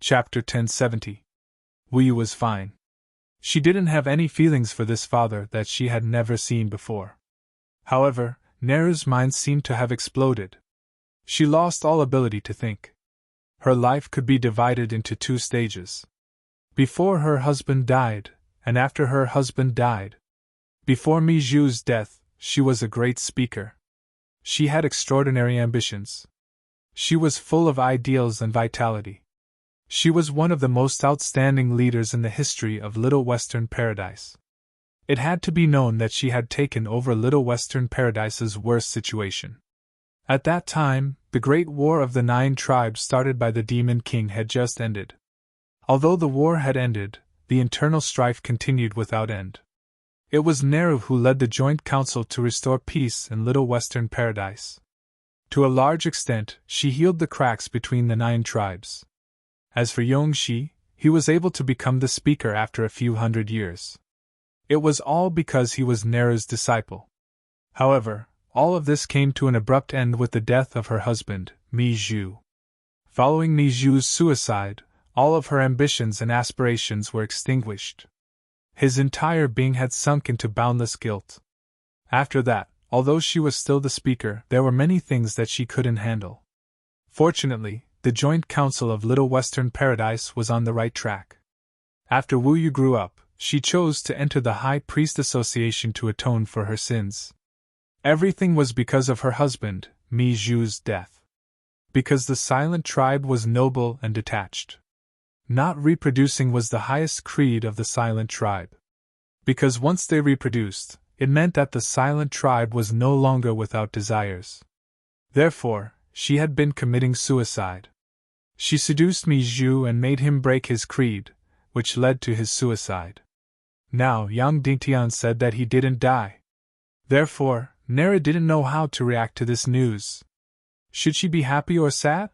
Chapter 1070. Wu Yu was fine. She didn't have any feelings for this father that she had never seen before. However, Neru's mind seemed to have exploded. She lost all ability to think. Her life could be divided into two stages. Before her husband died, and after her husband died. Before Mi Zhu's death, she was a great speaker. She had extraordinary ambitions. She was full of ideals and vitality. She was one of the most outstanding leaders in the history of Little Western Paradise. It had to be known that she had taken over Little Western Paradise's worst situation. At that time, the Great War of the 9 Tribes started by the Demon King had just ended. Although the war had ended, the internal strife continued without end. It was Neru who led the Joint Council to restore peace in Little Western Paradise. To a large extent, she healed the cracks between the 9 tribes. As for Yongxi, he was able to become the speaker after a few hundred years. It was all because he was Neru's disciple. However, all of this came to an abrupt end with the death of her husband, Mi Zhu. Following Mi Zhu's suicide, all of her ambitions and aspirations were extinguished. His entire being had sunk into boundless guilt. After that, although she was still the speaker, there were many things that she couldn't handle. Fortunately, the Joint Council of Little Western Paradise was on the right track. After Wu Yu grew up, she chose to enter the High Priest Association to atone for her sins. Everything was because of her husband, Mi Zhu's death. Because the Silent Tribe was noble and detached. Not reproducing was the highest creed of the Silent Tribe. Because once they reproduced, it meant that the Silent Tribe was no longer without desires. Therefore, she had been committing suicide. She seduced Mi Zhu and made him break his creed, which led to his suicide. Now Yang Dingtian said that he didn't die. Therefore, Nera didn't know how to react to this news. Should she be happy or sad?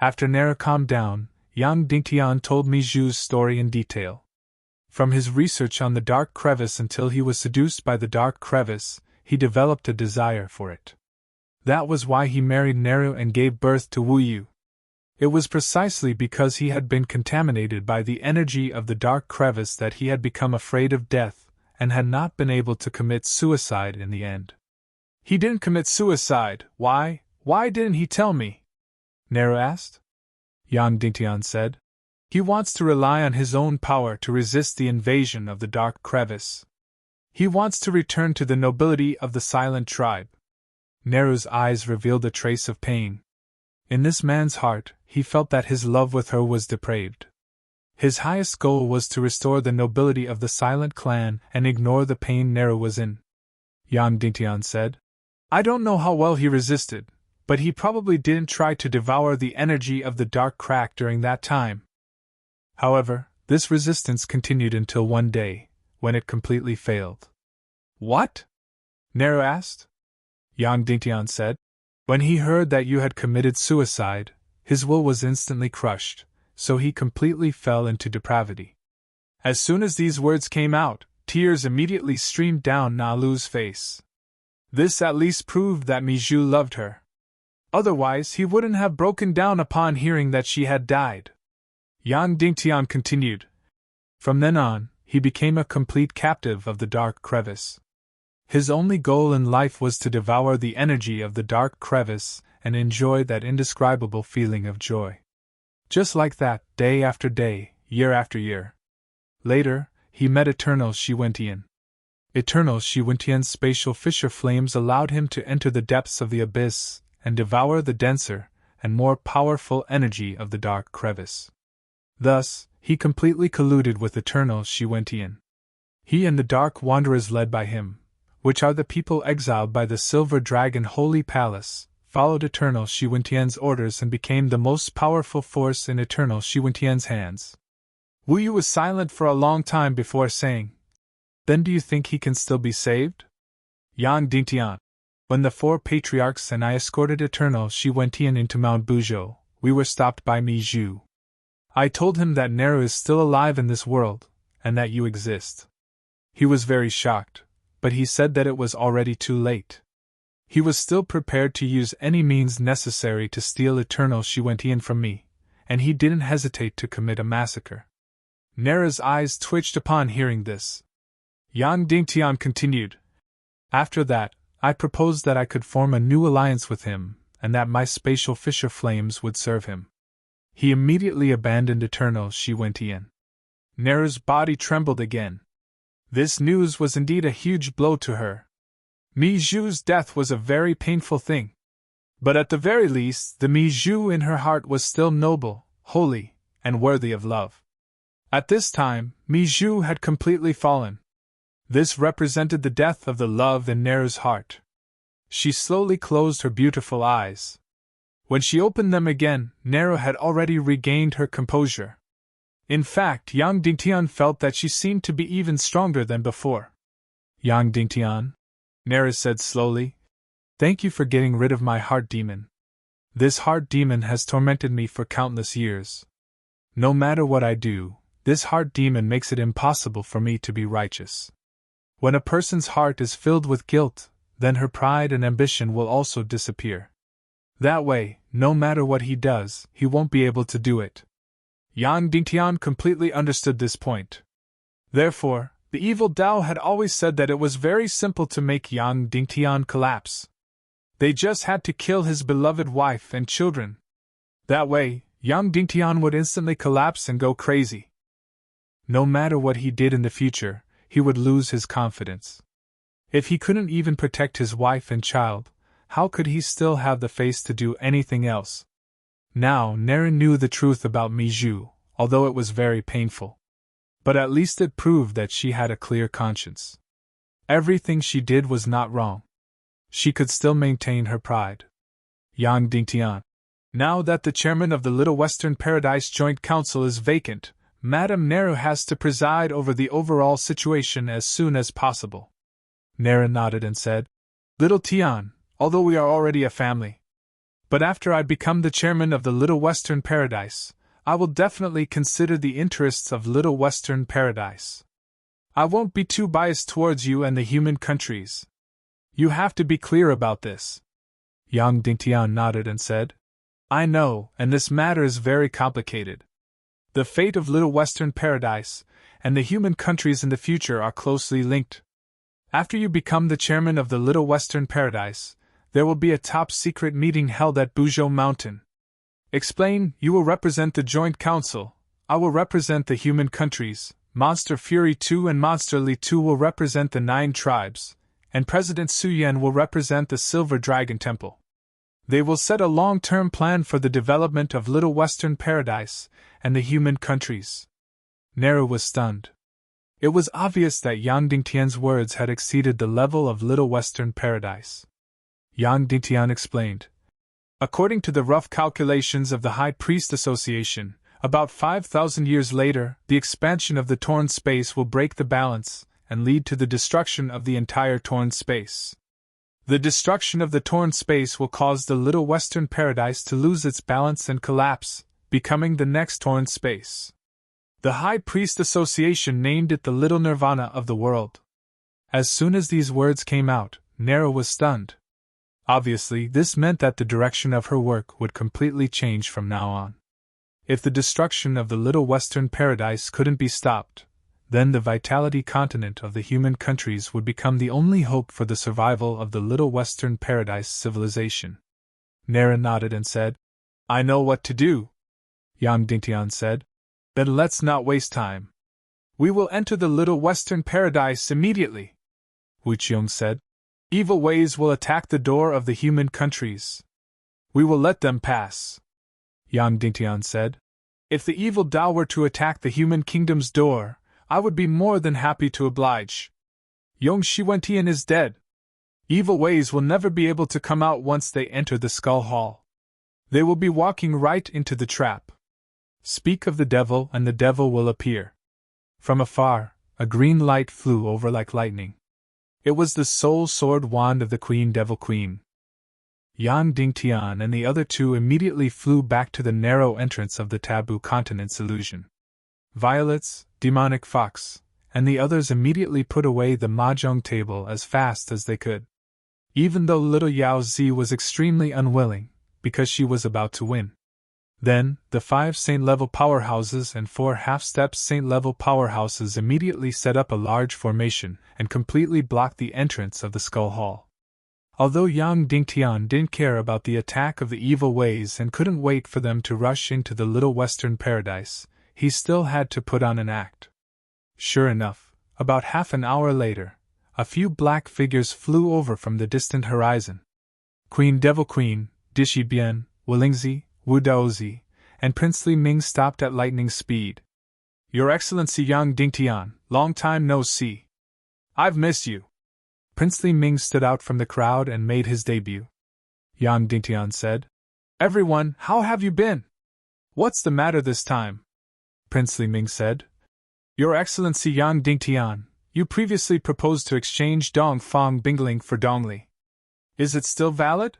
After Nera calmed down, Yang Dingtian told Mi Zhu's story in detail. From his research on the Dark Crevice until he was seduced by the Dark Crevice, he developed a desire for it. That was why he married Neru and gave birth to Wu Yu. It was precisely because he had been contaminated by the energy of the Dark Crevice that he had become afraid of death, and had not been able to commit suicide in the end. He didn't commit suicide, why didn't he tell me? Neru asked. Yang Dingtian said. He wants to rely on his own power to resist the invasion of the Dark Crevice. He wants to return to the nobility of the Silent Tribe. Neru's eyes revealed a trace of pain. In this man's heart, he felt that his love with her was depraved. His highest goal was to restore the nobility of the Silent Clan and ignore the pain Neru was in. Yang Dingtian said. I don't know how well he resisted, but he probably didn't try to devour the energy of the Dark Crack during that time. However, this resistance continued until one day, when it completely failed. What? Neru asked. Yang Dingtian said. When he heard that you had committed suicide, his will was instantly crushed, so he completely fell into depravity. As soon as these words came out, tears immediately streamed down Nalu's face. This at least proved that Mi Zhu loved her. Otherwise he wouldn't have broken down upon hearing that she had died. Yang Dingtian continued. From then on, he became a complete captive of the Dark Crevice. His only goal in life was to devour the energy of the Dark Crevice and enjoy that indescribable feeling of joy. Just like that, day after day, year after year. Later, he met Eternal Shiwentian. Eternal Shiwentian's spatial fissure flames allowed him to enter the depths of the abyss and devour the denser and more powerful energy of the Dark Crevice. Thus, he completely colluded with Eternal Shiwentian. He and the Dark Wanderers led by him, which are the people exiled by the Silver Dragon Holy Palace, followed Eternal Shiwentian's orders and became the most powerful force in Eternal Shiwentian's hands. Wu Yu was silent for a long time before saying, Then do you think he can still be saved? Yang Dingtian. When the 4 patriarchs and I escorted Eternal Shiwentian into Mount Buzhou, we were stopped by Mi Zhu. I told him that Neru is still alive in this world, and that you exist. He was very shocked, but he said that it was already too late. He was still prepared to use any means necessary to steal Eternal Shiwentian from me, and he didn't hesitate to commit a massacre. Nera's eyes twitched upon hearing this. Yang Dingtian continued. After that, I proposed that I could form a new alliance with him, and that my spatial fissure flames would serve him. He immediately abandoned eternal Shi Wentian. Nera's body trembled again. This news was indeed a huge blow to her. Mi Zhu's death was a very painful thing. But at the very least, the Mi Zhu in her heart was still noble, holy, and worthy of love. At this time, Mi Zhu had completely fallen. This represented the death of the love in Nera's heart. She slowly closed her beautiful eyes. When she opened them again, Nera had already regained her composure. In fact, Yang Dingtian felt that she seemed to be even stronger than before. Yang Dingtian, Nera said slowly, thank you for getting rid of my heart demon. This heart demon has tormented me for countless years. No matter what I do, this heart demon makes it impossible for me to be righteous. When a person's heart is filled with guilt, then her pride and ambition will also disappear. That way, no matter what he does, he won't be able to do it. Yang Dingtian completely understood this point. Therefore, the evil Tao had always said that it was very simple to make Yang Dingtian collapse. They just had to kill his beloved wife and children. That way, Yang Dingtian would instantly collapse and go crazy. No matter what he did in the future, he would lose his confidence. If he couldn't even protect his wife and child, how could he still have the face to do anything else? Now Nera knew the truth about Mi Zhu, although it was very painful. But at least it proved that she had a clear conscience. Everything she did was not wrong. She could still maintain her pride. Yang Dingtian. Now that the chairman of the Little Western Paradise Joint Council is vacant, Madame Nera has to preside over the overall situation as soon as possible. Nera nodded and said, Little Tian, although we are already a family. But after I become the chairman of the Little Western Paradise, I will definitely consider the interests of Little Western Paradise. I won't be too biased towards you and the human countries. You have to be clear about this. Yang Dingtian nodded and said, I know, and this matter is very complicated. The fate of Little Western Paradise and the human countries in the future are closely linked. After you become the chairman of the Little Western Paradise, there will be a top-secret meeting held at Buzhou Mountain. Explain, you will represent the Joint Council, I will represent the human countries, Monster Fury 2 and Monster Li 2 will represent the 9 tribes, and President Su Yan will represent the Silver Dragon Temple. They will set a long-term plan for the development of Little Western Paradise and the human countries. Nera was stunned. It was obvious that Yang Dingtian's words had exceeded the level of Little Western Paradise. Yang Dingtian explained. According to the rough calculations of the High Priest Association, about 5,000 years later, the expansion of the torn space will break the balance and lead to the destruction of the entire torn space. The destruction of the torn space will cause the Little Western Paradise to lose its balance and collapse, becoming the next torn space. The High Priest Association named it the Little Nirvana of the world. As soon as these words came out, Nera was stunned. Obviously, this meant that the direction of her work would completely change from now on. If the destruction of the Little Western Paradise couldn't be stopped, then the Vitality Continent of the human countries would become the only hope for the survival of the Little Western Paradise civilization. Nera nodded and said, I know what to do. Yang Dingtian said, Then let's not waste time. We will enter the Little Western Paradise immediately. Wu Qiong said, Evil ways will attack the door of the human countries. We will let them pass. Yang Dingtian said, If the evil Tao were to attack the human kingdom's door, I would be more than happy to oblige. Yong Shiwentian is dead. Evil ways will never be able to come out once they enter the Skull Hall. They will be walking right into the trap. Speak of the devil and the devil will appear. From afar, a green light flew over like lightning. It was the soul sword wand of the Queen Devil Queen. Yang Dingtian and the other two immediately flew back to the narrow entrance of the Taboo Continent's illusion. Violets, Demonic Fox, and the others immediately put away the mahjong table as fast as they could. Even though little Yao Zi was extremely unwilling, because she was about to win. Then, the 5 saint-level powerhouses and 4 half-step saint-level powerhouses immediately set up a large formation and completely blocked the entrance of the Skull Hall. Although Yang Dingtian didn't care about the attack of the evil ways and couldn't wait for them to rush into the Little Western Paradise, he still had to put on an act. Sure enough, about half an hour later, a few black figures flew over from the distant horizon. Queen Devil Queen, Dishi Bien, Willingzi, Wu Daozi, and Princely Ming stopped at lightning speed. "Your Excellency Yang Dingtian, long time no see. I've missed you." Princely Ming stood out from the crowd and made his debut. Yang Dingtian said, "Everyone, how have you been? What's the matter this time?" Princely Ming said, "Your Excellency Yang Dingtian, you previously proposed to exchange Dong Fang Bingling for Dongli. Is it still valid?"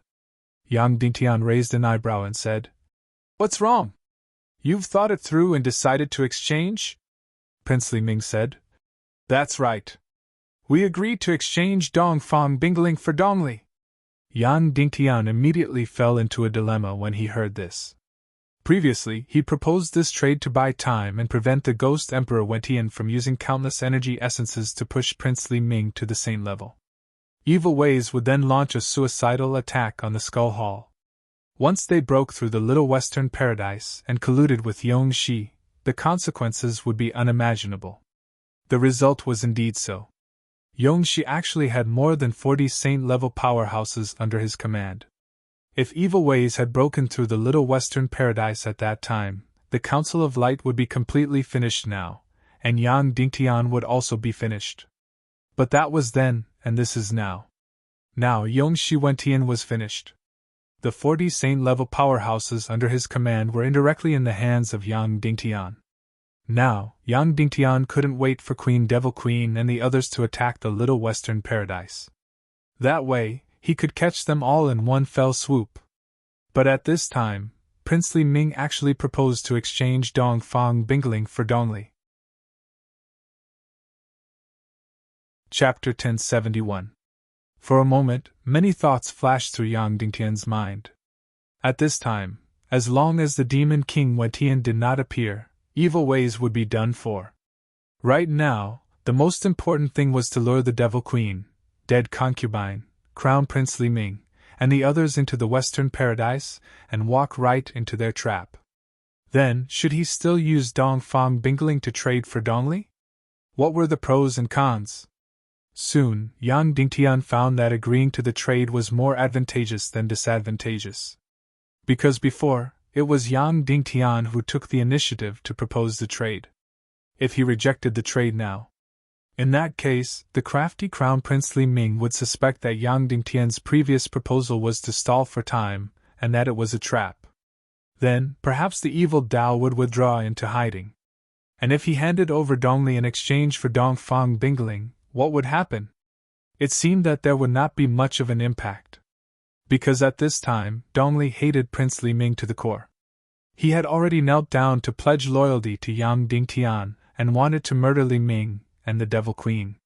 Yang Dingtian raised an eyebrow and said, "What's wrong? You've thought it through and decided to exchange?" Princely Ming said, "That's right. We agreed to exchange Dong Fang Bingling for Dongli." Yang Dingtian immediately fell into a dilemma when he heard this. Previously, he proposed this trade to buy time and prevent the Ghost Emperor Wentian from using countless energy essences to push Princely Ming to the saint level. Evil Ways would then launch a suicidal attack on the Skull Hall. Once they broke through the Little Western Paradise and colluded with Yongxi, the consequences would be unimaginable. The result was indeed so. Yongxi actually had more than 40 saint-level powerhouses under his command. If Evil Ways had broken through the Little Western Paradise at that time, the Council of Light would be completely finished now, and Yang Dingtian would also be finished. But that was then, and this is now. Now Yongxi Wentian was finished. The 40 saint-level powerhouses under his command were indirectly in the hands of Yang Dingtian. Now, Yang Dingtian couldn't wait for Queen Devil Queen and the others to attack the Little Western Paradise. That way, he could catch them all in one fell swoop. But at this time, Princely Ming actually proposed to exchange Dong Fang Bingling for Dongli. Chapter 1071. For a moment, many thoughts flashed through Yang Dingtian's mind. At this time, as long as the Demon King Wentian did not appear, Evil Ways would be done for. Right now, the most important thing was to lure the Devil Queen, Dead Concubine, Crown Princely Ming, and the others into the Western Paradise, and walk right into their trap. Then, should he still use Dong Fang Bingling to trade for Dongli? What were the pros and cons? Soon, Yang Dingtian found that agreeing to the trade was more advantageous than disadvantageous. Because before, it was Yang Dingtian who took the initiative to propose the trade. If he rejected the trade now, in that case, the crafty Crown Princely Ming would suspect that Yang Dingtian's previous proposal was to stall for time, and that it was a trap. Then, perhaps the evil Dao would withdraw into hiding. And if he handed over Dongli in exchange for Dong Fang Bingling, what would happen? It seemed that there would not be much of an impact. Because at this time, Dongli hated Princely Ming to the core. He had already knelt down to pledge loyalty to Yang Dingtian and wanted to murder Li Ming and the Devil Queen.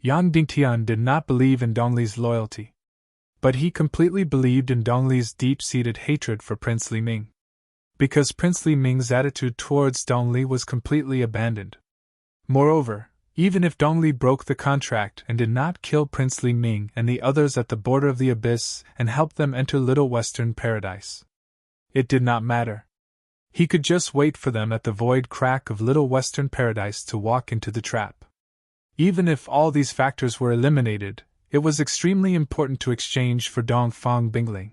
Yang Dingtian did not believe in Dongli's loyalty. But he completely believed in Dongli's deep-seated hatred for Princely Ming. Because Princely Ming's attitude towards Dongli was completely abandoned. Moreover, even if Dongli broke the contract and did not kill Princely Ming and the others at the border of the abyss and help them enter Little Western Paradise, it did not matter. He could just wait for them at the void crack of Little Western Paradise to walk into the trap. Even if all these factors were eliminated, it was extremely important to exchange for Dong Fang Bingling.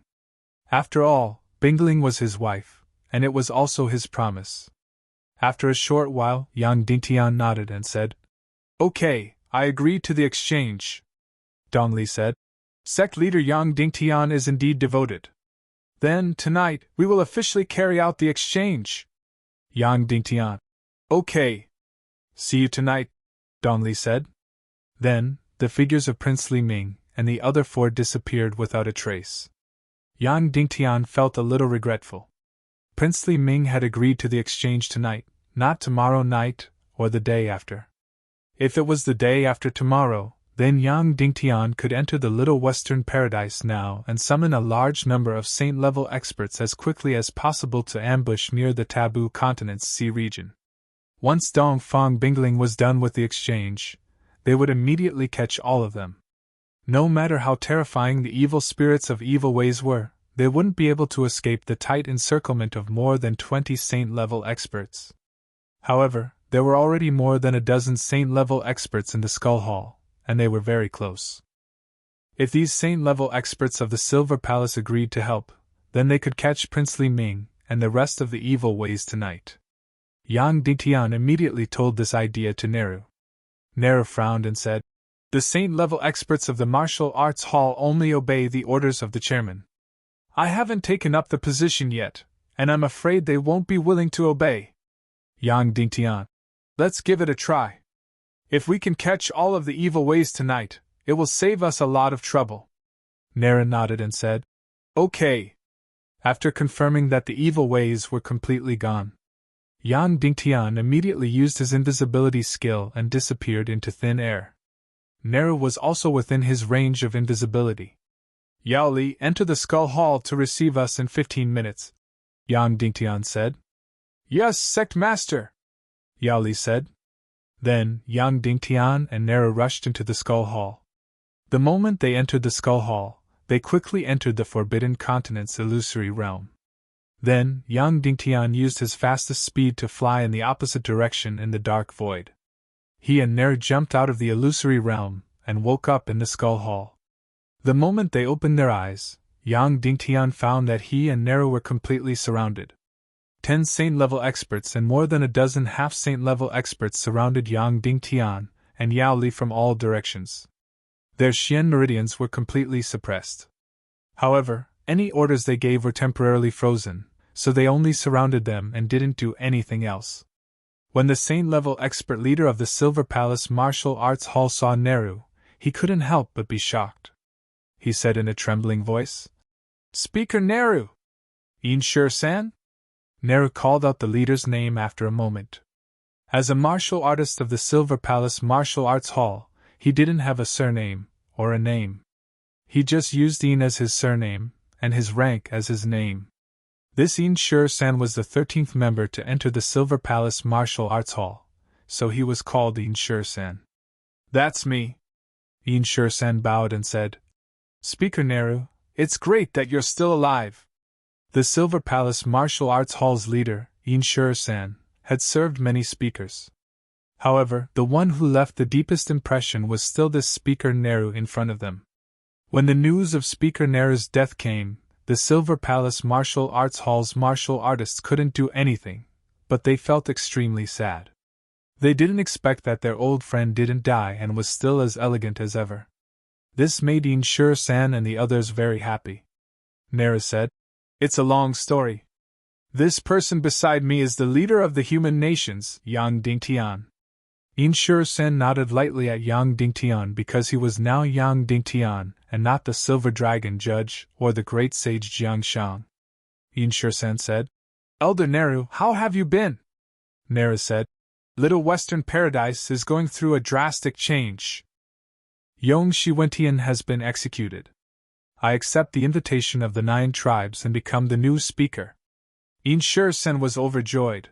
After all, Bingling was his wife, and it was also his promise. After a short while, Yang Dingtian nodded and said, "Okay, I agree to the exchange." Dongli said, "Sect leader Yang Dingtian is indeed devoted. Then, tonight, we will officially carry out the exchange." Yang Dingtian, "Okay. See you tonight," Dongli said. Then, the figures of Princely Ming and the other 4 disappeared without a trace. Yang Dingtian felt a little regretful. Princely Ming had agreed to the exchange tonight, not tomorrow night or the day after. If it was the day after tomorrow, Then Yang Dingtian could enter the Little Western Paradise now and summon a large number of saint-level experts as quickly as possible to ambush near the Taboo Continent's sea region. Once Dong Fang Bingling was done with the exchange, they would immediately catch all of them. No matter how terrifying the evil spirits of evil ways were, they wouldn't be able to escape the tight encirclement of more than 20 saint-level experts. However, there were already more than a dozen saint-level experts in the Skull Hall, and they were very close. If these saint-level experts of the Silver Palace agreed to help, then they could catch Princely Ming and the rest of the evil ways tonight. Yang Dingtian immediately told this idea to Neru. Neru frowned and said, "The saint-level experts of the Martial Arts Hall only obey the orders of the chairman. I haven't taken up the position yet, and I'm afraid they won't be willing to obey." Yang Dingtian, "Let's give it a try. If we can catch all of the evil ways tonight, it will save us a lot of trouble." Neru nodded and said, "Okay." After confirming that the evil ways were completely gone, Yang Dingtian immediately used his invisibility skill and disappeared into thin air. Neru was also within his range of invisibility. "Yao Li, enter the Skull Hall to receive us in 15 minutes, Yang Dingtian said. "Yes, Sect Master," Yao Li said. Then, Yang Dingtian and Neru rushed into the Skull Hall. The moment they entered the Skull Hall, they quickly entered the Forbidden Continent's illusory realm. Then, Yang Dingtian used his fastest speed to fly in the opposite direction in the dark void. He and Neru jumped out of the illusory realm and woke up in the Skull Hall. The moment they opened their eyes, Yang Dingtian found that he and Neru were completely surrounded. 10 saint-level experts and more than a dozen half-saint-level experts surrounded Yang Dingtian and Yao Li from all directions. Their Xian meridians were completely suppressed. However, any orders they gave were temporarily frozen, so they only surrounded them and didn't do anything else. When the saint-level expert leader of the Silver Palace Martial Arts Hall saw Neru, he couldn't help but be shocked. He said in a trembling voice, "Speaker Neru! Inshur-san?" Neru called out the leader's name after a moment. As a martial artist of the Silver Palace Martial Arts Hall, he didn't have a surname, or a name. He just used In as his surname, and his rank as his name. This Inshur-san was the 13th member to enter the Silver Palace Martial Arts Hall, so he was called Inshur-san. "That's me." Inshur-san bowed and said, "Speaker Neru, it's great that you're still alive." The Silver Palace Martial Arts Hall's leader, Inshur-san, had served many speakers. However, the one who left the deepest impression was still this Speaker Neru in front of them. When the news of Speaker Neru's death came, the Silver Palace Martial Arts Hall's martial artists couldn't do anything, but they felt extremely sad. They didn't expect that their old friend didn't die and was still as elegant as ever. This made Inshur-san and the others very happy. Neru said, "It's a long story. This person beside me is the leader of the human nations, Yang Dingtian." Inshur-san nodded lightly at Yang Dingtian because he was now Yang Dingtian and not the Silver Dragon Judge or the great sage Jiang Shang. Inshur-san said, "Elder Neru, how have you been?" Neru said, "Little Western Paradise is going through a drastic change. Yong Shi Wentian has been executed. I accept the invitation of the 9 tribes and become the new speaker." Inshur-san was overjoyed.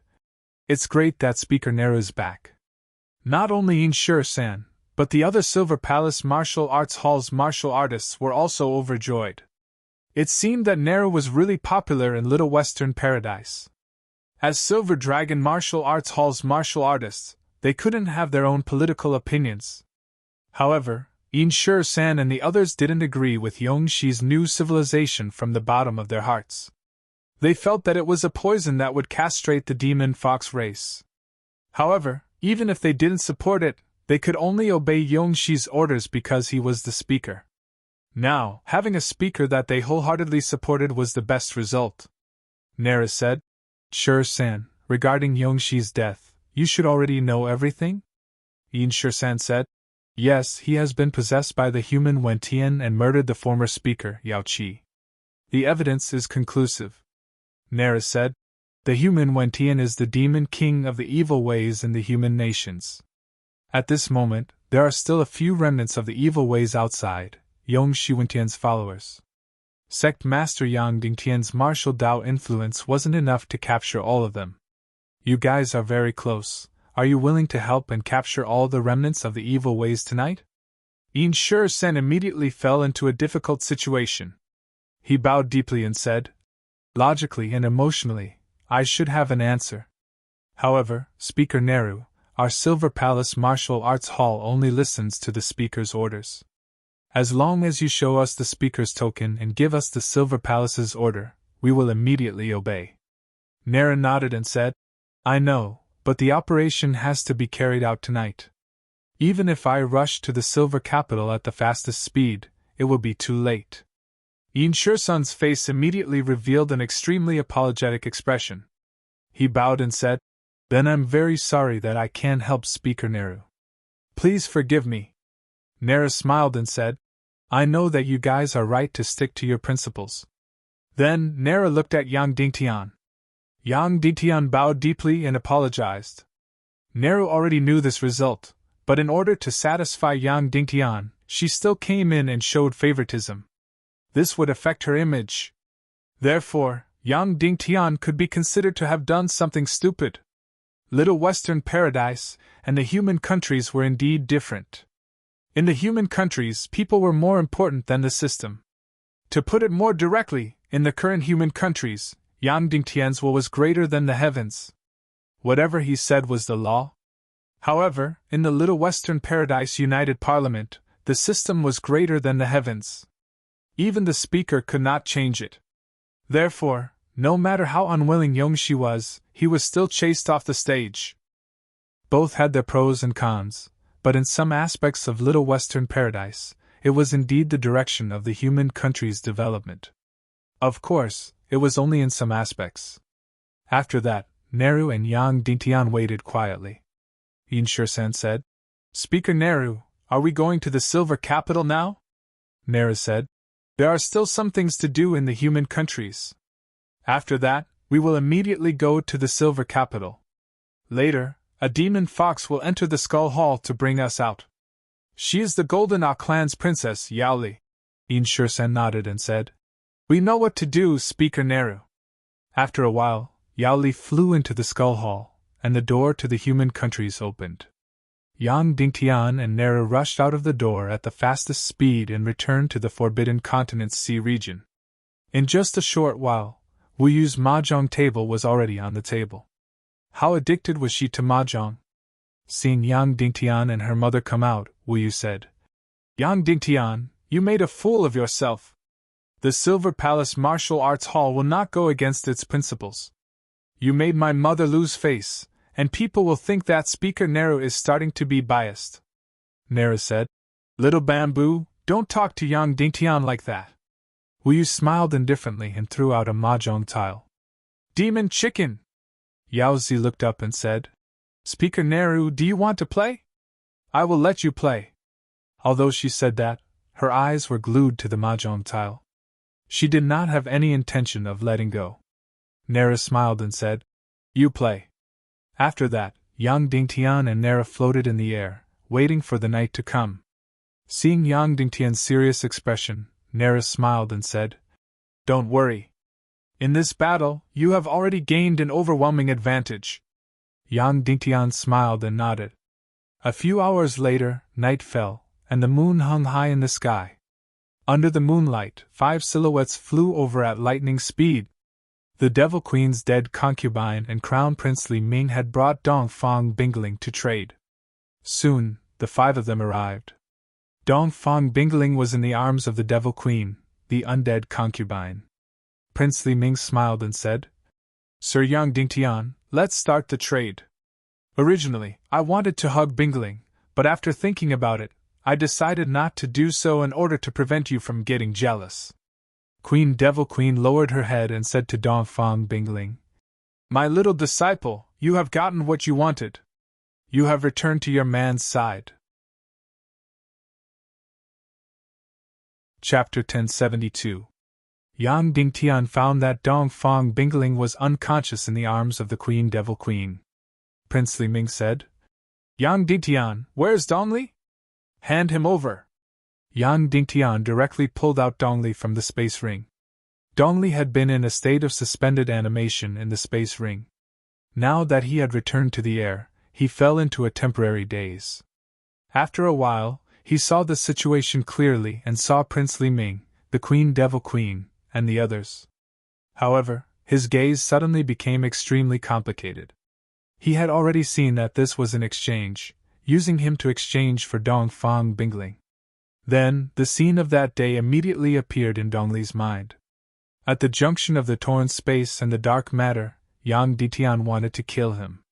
It's great that Speaker Neru is back. Not only Inshur-san, but the other Silver Palace Martial Arts Hall's martial artists were also overjoyed. It seemed that Neru was really popular in Little Western Paradise. As Silver Dragon Martial Arts Hall's martial artists, they couldn't have their own political opinions. However, Inshur-san and the others didn't agree with Yongshi's new civilization from the bottom of their hearts. They felt that it was a poison that would castrate the demon fox race. However, even if they didn't support it, they could only obey Yongshi's orders because he was the speaker. Now, having a speaker that they wholeheartedly supported was the best result. Neru said, "Shur-san, regarding Yongshi's death, you should already know everything?" Inshur-san said, "Yes, he has been possessed by the human Wentian and murdered the former speaker, Yao Qi. The evidence is conclusive." Neru said, "The human Wentian is the demon king of the evil ways in the human nations." At this moment, there are still a few remnants of the evil ways outside, Yong Shiwentian's followers. Sect Master Yang Dingtian's martial Dao influence wasn't enough to capture all of them. You guys are very close. Are you willing to help and capture all the remnants of the evil ways tonight? Yin Shur-sen immediately fell into a difficult situation. He bowed deeply and said, logically and emotionally, I should have an answer. However, Speaker Neru, our Silver Palace Martial Arts Hall only listens to the Speaker's orders. As long as you show us the Speaker's token and give us the Silver Palace's order, we will immediately obey. Neru nodded and said, I know, but the operation has to be carried out tonight. Even if I rush to the Silver Capital at the fastest speed, it will be too late. Yin Shursun's face immediately revealed an extremely apologetic expression. He bowed and said, Then I'm very sorry that I can't help Speaker Neru. Please forgive me. Neru smiled and said, I know that you guys are right to stick to your principles. Then Neru looked at Yang Dingtian. Yang Dingtian bowed deeply and apologized. Neru already knew this result, but in order to satisfy Yang Dingtian, she still came in and showed favoritism. This would affect her image. Therefore, Yang Dingtian could be considered to have done something stupid. Little Western Paradise and the human countries were indeed different. In the human countries, people were more important than the system. To put it more directly, in the current human countries, Yang Dingtian's will was greater than the heavens. Whatever he said was the law. However, in the Little Western Paradise United Parliament, the system was greater than the heavens. Even the Speaker could not change it. Therefore, no matter how unwilling Yongshi was, he was still chased off the stage. Both had their pros and cons, but in some aspects of Little Western Paradise, it was indeed the direction of the human country's development. Of course, it was only in some aspects. After that, Neru and Yang Dingtian waited quietly. Yin Shursen said, Speaker Neru, are we going to the Silver Capital now? Neru said, There are still some things to do in the human countries. After that, we will immediately go to the Silver Capital. Later, a demon fox will enter the Skull Hall to bring us out. She is the Golden Ah clan's princess, Yaoli. Yin Shursen nodded and said, We know what to do, Speaker Neru. After a while, Yaoli flew into the Skull Hall, and the door to the human countries opened. Yang Dingtian and Neru rushed out of the door at the fastest speed and returned to the Forbidden Continent's sea region. In just a short while, Wu Yu's mahjong table was already on the table. How addicted was she to mahjong? Seeing Yang Dingtian and her mother come out, Wu Yu said, Yang Dingtian, you made a fool of yourself. The Silver Palace Martial Arts Hall will not go against its principles. You made my mother lose face, and people will think that Speaker Neru is starting to be biased. Neru said, Little Bamboo, don't talk to Yang Dingtian like that. Wu Yu smiled indifferently and threw out a mahjong tile. Demon chicken! Yaozi looked up and said, Speaker Neru, do you want to play? I will let you play. Although she said that, her eyes were glued to the mahjong tile. She did not have any intention of letting go. Neru smiled and said, You play. After that, Yang Dingtian and Neru floated in the air, waiting for the night to come. Seeing Yang Dingtian's serious expression, Neru smiled and said, Don't worry. In this battle, you have already gained an overwhelming advantage. Yang Dingtian smiled and nodded. A few hours later, night fell, and the moon hung high in the sky. Under the moonlight, 5 silhouettes flew over at lightning speed. The Devil Queen's dead concubine and Crown Prince Li Ming had brought Dongfang Bingling to trade. Soon, the 5 of them arrived. Dongfang Bingling was in the arms of the Devil Queen, the undead concubine. Prince Li Ming smiled and said, Sir Yang Dingtian, let's start the trade. Originally, I wanted to hug Bingling, but after thinking about it, I decided not to do so in order to prevent you from getting jealous. Queen Devil Queen lowered her head and said to Dongfang Bingling, My little disciple, you have gotten what you wanted. You have returned to your man's side. Chapter 1072. Yang Dingtian found that Dongfang Bingling was unconscious in the arms of the Queen Devil Queen. Prince Li Ming said, Yang Dingtian, where's Dongli? Hand him over! Yang Dingtian directly pulled out Dongli from the space ring. Dongli had been in a state of suspended animation in the space ring. Now that he had returned to the air, he fell into a temporary daze. After a while, he saw the situation clearly and saw Prince Li Ming, the Queen Devil Queen, and the others. However, his gaze suddenly became extremely complicated. He had already seen that this was an exchange, using him to exchange for Dongfang Bingling. Then, the scene of that day immediately appeared in Dongli's mind. At the junction of the torn space and the dark matter, Yang Ditian wanted to kill him.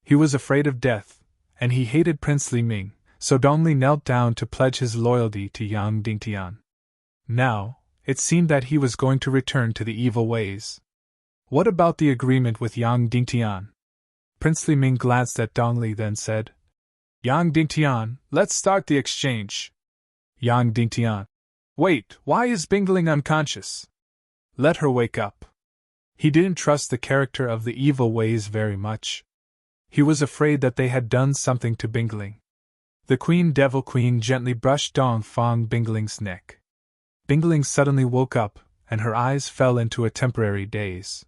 He was afraid of death, and he hated Prince Li Ming, so Dongli knelt down to pledge his loyalty to Yang Dingtian. Now, it seemed that he was going to return to the evil ways. What about the agreement with Yang Dingtian? Prince Li Ming glanced at Dongli, then said, Yang Dingtian, let's start the exchange. Yang Dingtian. Wait, why is Bingling unconscious? Let her wake up. He didn't trust the character of the evil ways very much. He was afraid that they had done something to Bingling. The Queen Devil Queen gently brushed Dongfang Bingling's neck. Bingling suddenly woke up, and her eyes fell into a temporary daze.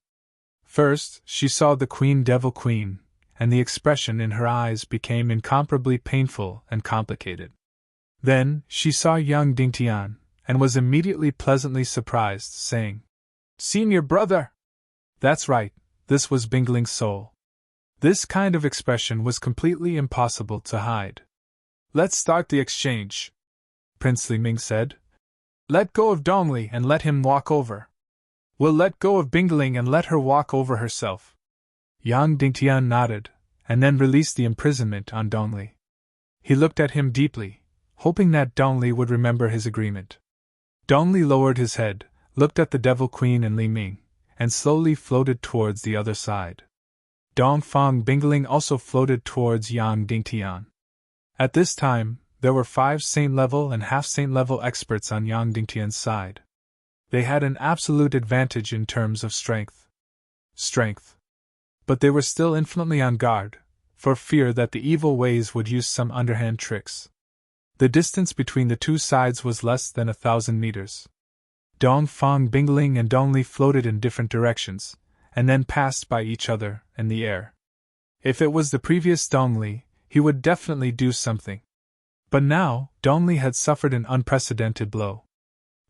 First, she saw the Queen Devil Queen, and the expression in her eyes became incomparably painful and complicated. Then, she saw Yang Dingtian, and was immediately pleasantly surprised, saying, Senior brother! That's right, this was Bingling's soul. This kind of expression was completely impossible to hide. Let's start the exchange, Prince Li Ming said. Let go of Dongli and let him walk over. We'll let go of Bingling and let her walk over herself. Yang Dingtian nodded, and then released the imprisonment on Dongli. He looked at him deeply, hoping that Dongli would remember his agreement. Dongli lowered his head, looked at the Devil Queen and Li Ming, and slowly floated towards the other side. Dongfang Bingling also floated towards Yang Dingtian. At this time, there were 5 saint-level and half-saint-level experts on Yang Dingtian's side. They had an absolute advantage in terms of strength. But they were still infinitely on guard, for fear that the evil ways would use some underhand tricks. The distance between the two sides was less than 1,000 meters. Dongfang Bingling and Dongli floated in different directions, and then passed by each other in the air. If it was the previous Dongli, he would definitely do something. But now, Dongli had suffered an unprecedented blow.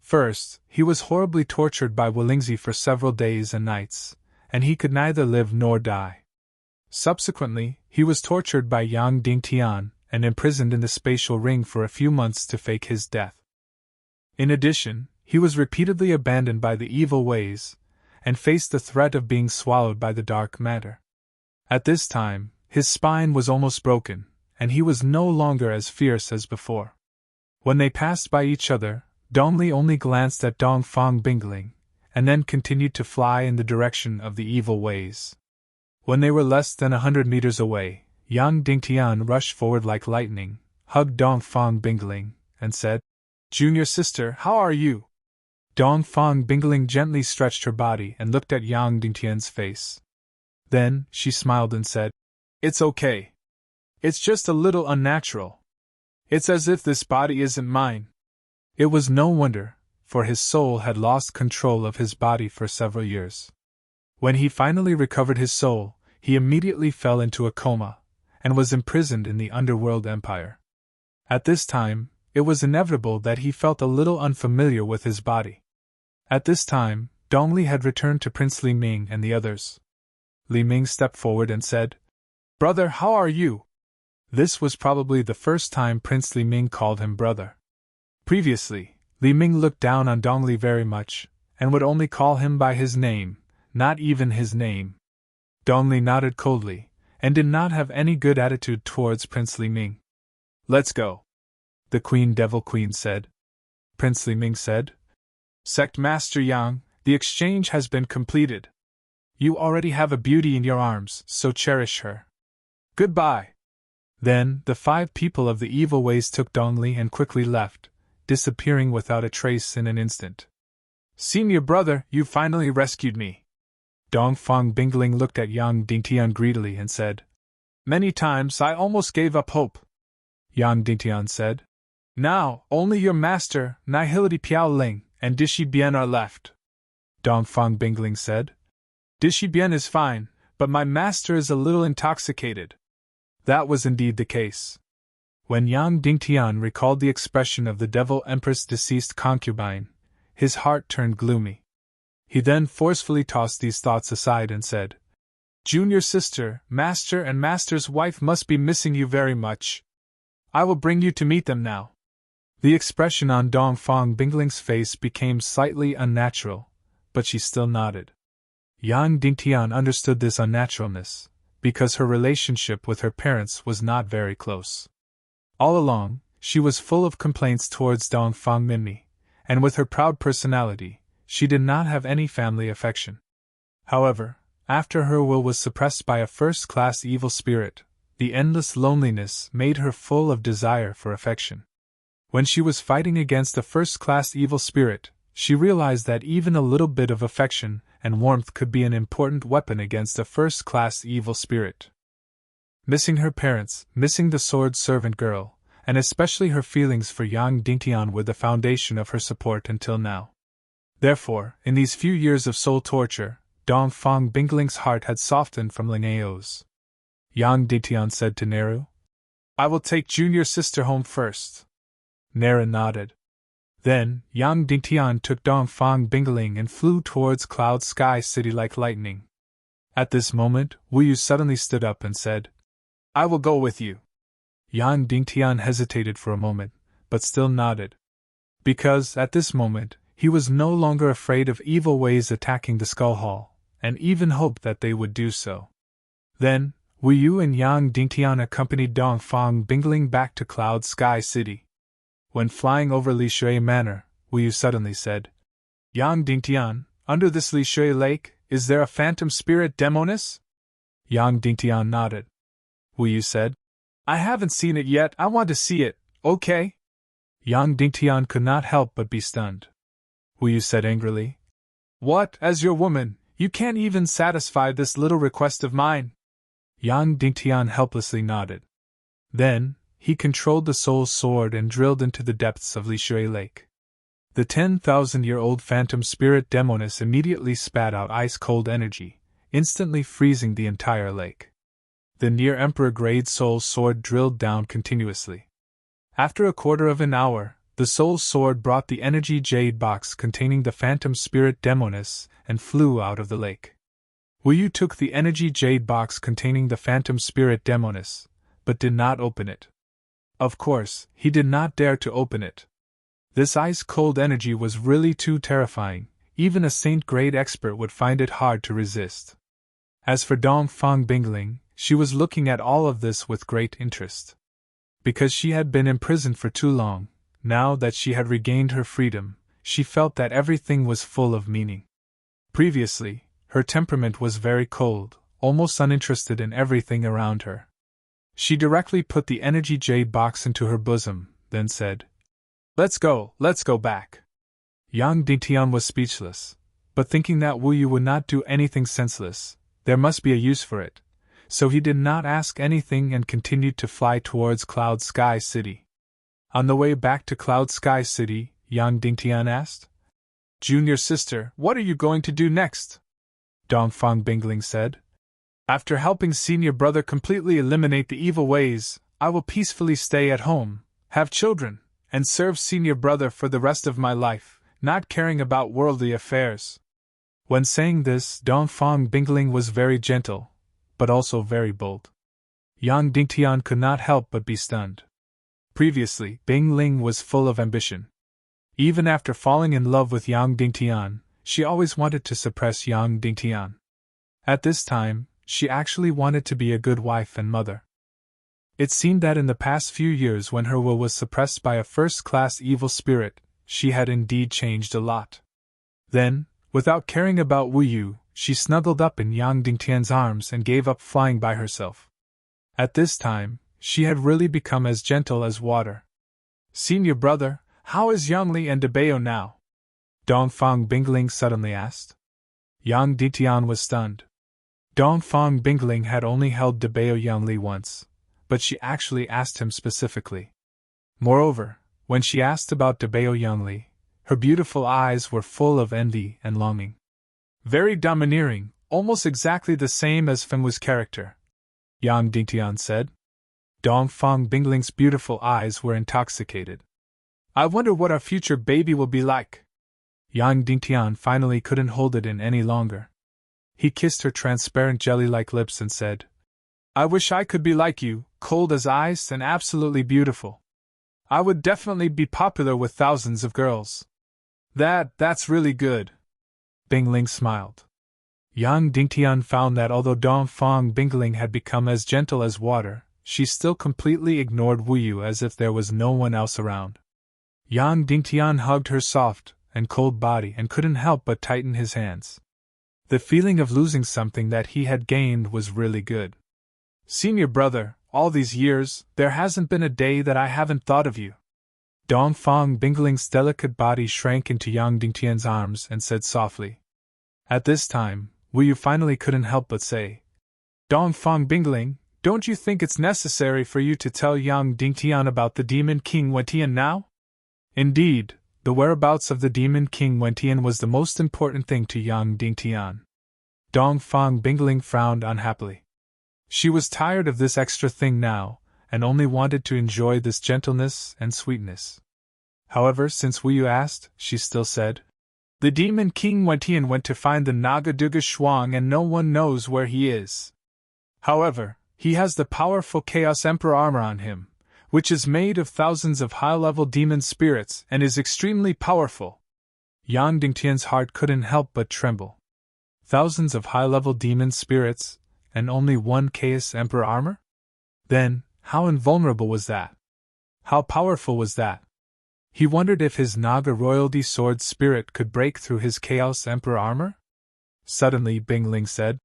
First, he was horribly tortured by Wolingzi for several days and nights, and he could neither live nor die. Subsequently, he was tortured by Yang Dingtian and imprisoned in the spatial ring for a few months to fake his death. In addition, he was repeatedly abandoned by the evil ways, and faced the threat of being swallowed by the dark matter. At this time, his spine was almost broken, and he was no longer as fierce as before. When they passed by each other, Dongli only glanced at Dongfang Bingling, and then continued to fly in the direction of the evil ways. When they were less than 100 meters away, Yang Dingtian rushed forward like lightning, hugged Dongfang Bingling, and said, Junior sister, how are you? Dongfang Bingling gently stretched her body and looked at Yang Dingtian's face. Then, she smiled and said, It's okay. It's just a little unnatural. It's as if this body isn't mine. It was no wonder, for his soul had lost control of his body for several years. When he finally recovered his soul, he immediately fell into a coma, and was imprisoned in the underworld empire. At this time, it was inevitable that he felt a little unfamiliar with his body. At this time, Dongli had returned to Prince Li Ming and the others. Li Ming stepped forward and said, Brother, how are you? This was probably the first time Prince Li Ming called him brother. Previously, Li Ming looked down on Dongli very much, and would only call him by his name, not even his name. Dongli nodded coldly, and did not have any good attitude towards Prince Li Ming. Let's go, the Queen Devil Queen said. Prince Li Ming said, Sect Master Yang, the exchange has been completed. You already have a beauty in your arms, so cherish her. Goodbye. Then, the 5 people of the evil ways took Dongli and quickly left, disappearing without a trace in an instant. Senior brother, you finally rescued me. Dongfang Bingling looked at Yang Dingtian greedily and said, Many times I almost gave up hope. Yang Dingtian said, Now, only your master, Nihility Piao Ling, and Dishi Bien are left, Dongfang Bingling said. Dishi Bien is fine, but my master is a little intoxicated. That was indeed the case. When Yang Dingtian recalled the expression of the Devil Empress' deceased concubine, his heart turned gloomy. He then forcefully tossed these thoughts aside and said, Junior sister, master and master's wife must be missing you very much. I will bring you to meet them now. The expression on Dongfang Bingling's face became slightly unnatural, but she still nodded. Yang Dingtian understood this unnaturalness, because her relationship with her parents was not very close. All along, she was full of complaints towards Dongfang Minmi, and with her proud personality, she did not have any family affection. However, after her will was suppressed by a first-class evil spirit, the endless loneliness made her full of desire for affection. When she was fighting against a first-class evil spirit, she realized that even a little bit of affection and warmth could be an important weapon against a first-class evil spirit. Missing her parents, missing the sword servant girl, and especially her feelings for Yang Dingtian were the foundation of her support until now. Therefore, in these few years of soul torture, Dongfang Bingling's heart had softened from Lingao's. Yang Dingtian said to Neru, I will take junior sister home first. Nera nodded. Then, Yang Dingtian took Dongfang Bingling and flew towards Cloud Sky City like lightning. At this moment, Wu Yu suddenly stood up and said, I will go with you. Yang Dingtian hesitated for a moment, but still nodded. Because, at this moment, he was no longer afraid of evil ways attacking the Skull Hall, and even hoped that they would do so. Then, Wu Yu and Yang Dingtian accompanied Dongfang Bingling back to Cloud Sky City. When flying over Li Shui Manor, Wu Yu suddenly said, Yang Dingtian, under this Li Shui Lake, is there a phantom spirit demoness? Yang Dingtian nodded. Wu Yu said, I haven't seen it yet, I want to see it, okay? Yang Dingtian could not help but be stunned. Wu Yu said angrily, What, as your woman, you can't even satisfy this little request of mine? Yang Dingtian helplessly nodded. Then, he controlled the soul sword and drilled into the depths of Li Shui Lake. The 10,000-year-old phantom spirit demoness immediately spat out ice-cold energy, instantly freezing the entire lake. The near-emperor-grade soul sword drilled down continuously. After a quarter of an hour, the soul sword brought the energy jade box containing the phantom spirit demoness and flew out of the lake. Wu Yu took the energy jade box containing the phantom spirit demoness, but did not open it. Of course, he did not dare to open it. This ice-cold energy was really too terrifying, even a saint-grade expert would find it hard to resist. As for Dongfang Bingling, she was looking at all of this with great interest. Because she had been imprisoned for too long, now that she had regained her freedom, she felt that everything was full of meaning. Previously, her temperament was very cold, almost uninterested in everything around her. She directly put the energy jade box into her bosom, then said, Let's go back. Yang Dingtian was speechless, but thinking that Wu Yu would not do anything senseless, there must be a use for it, so he did not ask anything and continued to fly towards Cloud Sky City. On the way back to Cloud Sky City, Yang Dingtian asked, Junior sister, what are you going to do next? Dongfang Bingling said, After helping senior brother completely eliminate the evil ways, I will peacefully stay at home, have children, and serve senior brother for the rest of my life, not caring about worldly affairs. When saying this, Dongfang Bingling was very gentle, but also very bold. Yang Dingtian could not help but be stunned. Previously, Bingling was full of ambition. Even after falling in love with Yang Dingtian, she always wanted to suppress Yang Dingtian. At this time, she actually wanted to be a good wife and mother. It seemed that in the past few years, when her will was suppressed by a first-class evil spirit, she had indeed changed a lot. Then, without caring about Wu Yu, she snuggled up in Yang Dingtian's arms and gave up flying by herself. At this time, she had really become as gentle as water. Senior brother, how is Yangli and Debeo now? Dongfang Bingling suddenly asked. Yang Dingtian was stunned. Dongfang Bingling had only held Debeo Yangli once, but she actually asked him specifically. Moreover, when she asked about Debao Youngli, her beautiful eyes were full of envy and longing. Very domineering, almost exactly the same as Fengwu's character, Yang Dingtian said. Dongfang Bingling's beautiful eyes were intoxicated. I wonder what our future baby will be like. Yang Dingtian finally couldn't hold it in any longer. He kissed her transparent jelly-like lips and said, I wish I could be like you, cold as ice and absolutely beautiful. I would definitely be popular with thousands of girls. That's really good. Bingling smiled. Yang Dingtian found that although Dongfang Bingling had become as gentle as water, she still completely ignored Wu Yu as if there was no one else around. Yang Dingtian hugged her soft and cold body and couldn't help but tighten his hands. The feeling of losing something that he had gained was really good. Senior brother, all these years, there hasn't been a day that I haven't thought of you. Dongfang Bingling's delicate body shrank into Yang Dingtian's arms and said softly. At this time, Wu Yu finally couldn't help but say, Dongfang Bingling, don't you think it's necessary for you to tell Yang Dingtian about the Demon King Wentian now? Indeed, the whereabouts of the Demon King Wentian was the most important thing to Yang Dingtian. Dongfang Bingling frowned unhappily. She was tired of this extra thing now, and only wanted to enjoy this gentleness and sweetness. However, since Wu Yu asked, she still said, The Demon King Wentian went to find the Naga Duga Shuang and no one knows where he is. However, he has the powerful Chaos Emperor armor on him, which is made of thousands of high-level demon spirits and is extremely powerful. Yang Dingtian's heart couldn't help but tremble. Thousands of high-level demon spirits, and only one Chaos Emperor armor? Then, how invulnerable was that? How powerful was that? He wondered if his Naga royalty sword spirit could break through his Chaos Emperor armor? Suddenly Bingling said,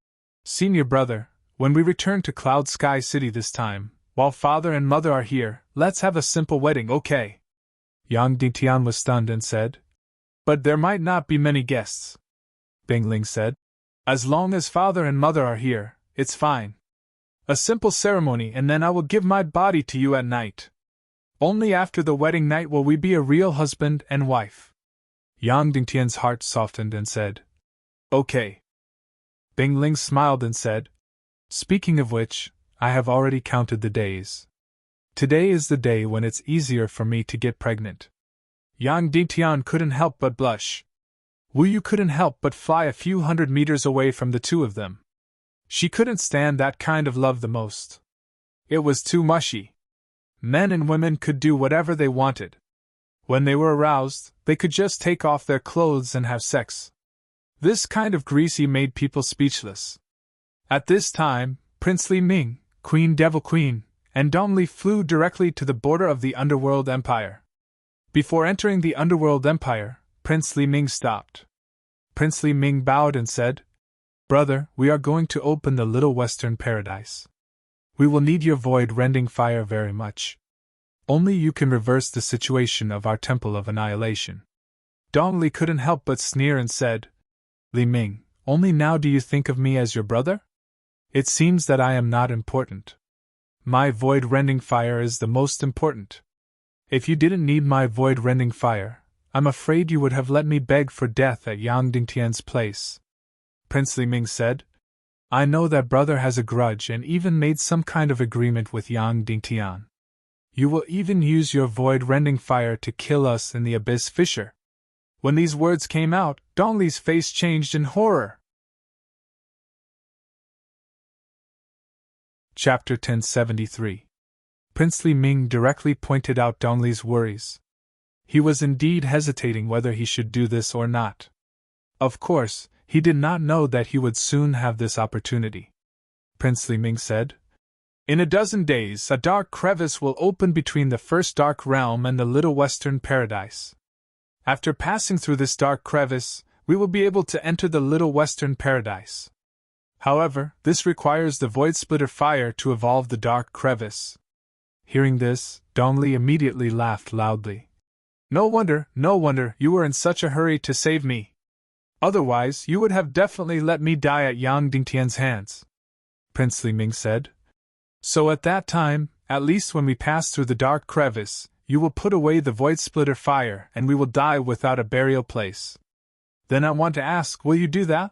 Senior brother, when we return to Cloud Sky City this time, while father and mother are here, let's have a simple wedding, okay? Yang Dingtian was stunned and said, But there might not be many guests. Bingling said, As long as father and mother are here, it's fine. A simple ceremony and then I will give my body to you at night. Only after the wedding night will we be a real husband and wife. Yang Dingtian's heart softened and said, Okay. Bingling smiled and said, Speaking of which, I have already counted the days. Today is the day when it's easier for me to get pregnant. Yang Dingtian couldn't help but blush. Wu Yu couldn't help but fly a few hundred meters away from the two of them. She couldn't stand that kind of love the most. It was too mushy. Men and women could do whatever they wanted. When they were aroused, they could just take off their clothes and have sex. This kind of greasy made people speechless. At this time, Prince Li Ming, Queen Devil Queen, and Dong Li flew directly to the border of the Underworld Empire. Before entering the Underworld Empire, Prince Li Ming stopped. Prince Li Ming bowed and said, Brother, we are going to open the Little Western Paradise. We will need your void-rending fire very much. Only you can reverse the situation of our Temple of Annihilation. Dong Li couldn't help but sneer and said, Li Ming, only now do you think of me as your brother? It seems that I am not important. My void-rending fire is the most important. If you didn't need my void-rending fire, I'm afraid you would have let me beg for death at Yang Dingtian's place. Prince Li Ming said, I know that brother has a grudge and even made some kind of agreement with Yang Dingtian. You will even use your void-rending fire to kill us in the Abyss Fissure. When these words came out, Dong Li's face changed in horror. Chapter 1073. Prince Li Ming directly pointed out Dong Li's worries. He was indeed hesitating whether he should do this or not. Of course, he did not know that he would soon have this opportunity. Prince Li Ming said, In a dozen days, a dark crevice will open between the first dark realm and the Little Western Paradise. After passing through this dark crevice, we will be able to enter the Little Western Paradise. However, this requires the Void Splitter fire to evolve the dark crevice. Hearing this, Dong Li immediately laughed loudly. No wonder you were in such a hurry to save me. Otherwise, you would have definitely let me die at Yang Dingtian's hands. Prince Li Ming said. So at that time, at least when we pass through the dark crevice, you will put away the void splitter fire and we will die without a burial place. Then I want to ask, will you do that?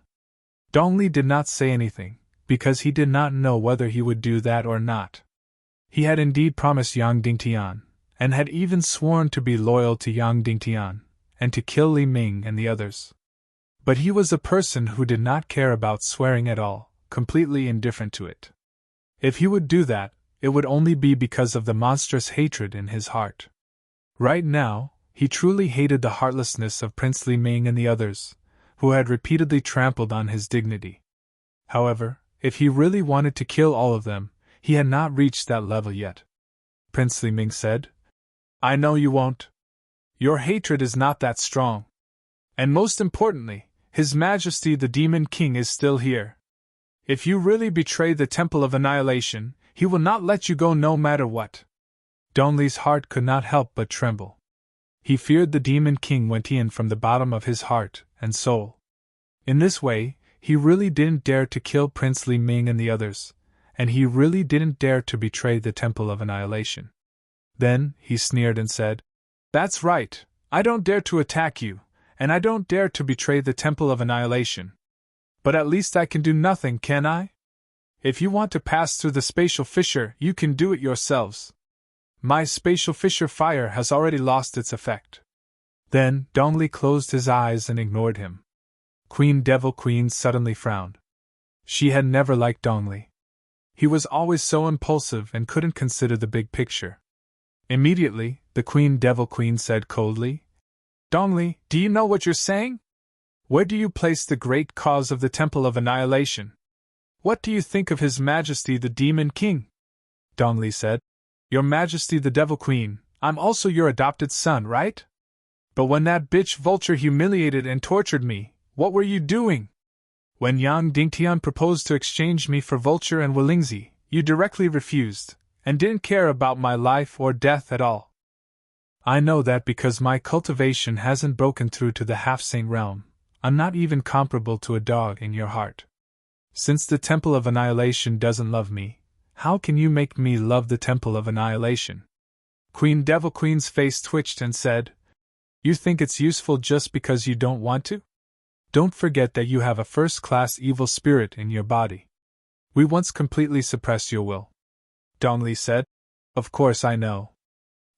Dongli did not say anything, because he did not know whether he would do that or not. He had indeed promised Yang Dingtian, and had even sworn to be loyal to Yang Dingtian, and to kill Li Ming and the others. But he was a person who did not care about swearing at all, completely indifferent to it. If he would do that, it would only be because of the monstrous hatred in his heart. Right now, he truly hated the heartlessness of Prince Li Ming and the others, who had repeatedly trampled on his dignity. However, if he really wanted to kill all of them, he had not reached that level yet. Prince Li Ming said, I know you won't. Your hatred is not that strong. And most importantly, His Majesty the Demon King is still here. If you really betray the Temple of Annihilation, he will not let you go no matter what. Dongli's heart could not help but tremble. He feared the Demon King went in from the bottom of his heart and soul. In this way, he really didn't dare to kill Prince Li Ming and the others, and he really didn't dare to betray the Temple of Annihilation. Then, he sneered and said, That's right, I don't dare to attack you, and I don't dare to betray the Temple of Annihilation. But at least I can do nothing, can I? If you want to pass through the spatial fissure, you can do it yourselves. My spatial fissure fire has already lost its effect. Then, Dongli closed his eyes and ignored him. Queen Devil Queen suddenly frowned. She had never liked Dongli. He was always so impulsive and couldn't consider the big picture. Immediately, the Queen Devil Queen said coldly, Dongli, do you know what you're saying? Where do you place the great cause of the Temple of Annihilation? What do you think of His Majesty the Demon King? Dongli said, Your Majesty the Devil Queen, I'm also your adopted son, right? But when that bitch Vulture humiliated and tortured me, what were you doing? When Yang Dingtian proposed to exchange me for Vulture and Wolingzi, you directly refused, and didn't care about my life or death at all. I know that because my cultivation hasn't broken through to the half-saint realm. I'm not even comparable to a dog in your heart. Since the Temple of Annihilation doesn't love me, how can you make me love the Temple of Annihilation? Queen Devil Queen's face twitched and said, You think it's useful just because you don't want to? Don't forget that you have a first-class evil spirit in your body. We once completely suppressed your will. Dongli said, Of course I know.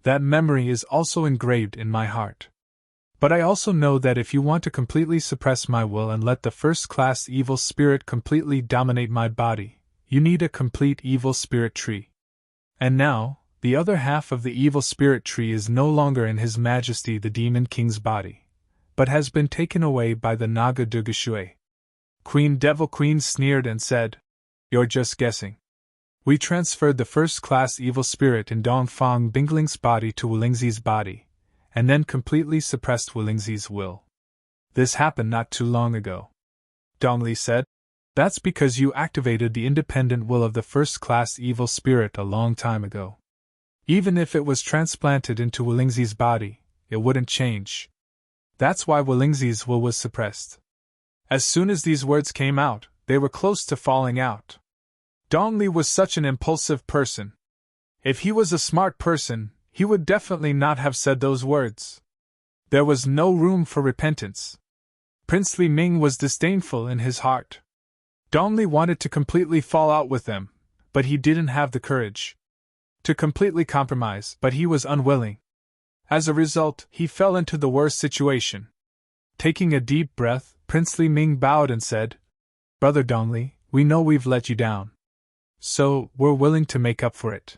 That memory is also engraved in my heart. But I also know that if you want to completely suppress my will and let the first-class evil spirit completely dominate my body, you need a complete evil spirit tree. And now, the other half of the evil spirit tree is no longer in His Majesty the Demon King's body, but has been taken away by the Naga Dugashui. Queen Devil Queen sneered and said, You're just guessing. We transferred the first-class evil spirit in Dongfang Bingling's body to Wolingzi's body, and then completely suppressed Wolingzi's will. This happened not too long ago. Dongli said, That's because you activated the independent will of the first-class evil spirit a long time ago. Even if it was transplanted into Wolingzi's body, it wouldn't change. That's why Wolingzi's will was suppressed. As soon as these words came out, they were close to falling out. Dongli was such an impulsive person. If he was a smart person, he would definitely not have said those words. There was no room for repentance. Prince Li Ming was disdainful in his heart. Dongli wanted to completely fall out with them, but he didn't have the courage to completely compromise, but he was unwilling. As a result, he fell into the worst situation. Taking a deep breath, Prince Li Ming bowed and said, Brother Dongli, we know we've let you down. So, we're willing to make up for it.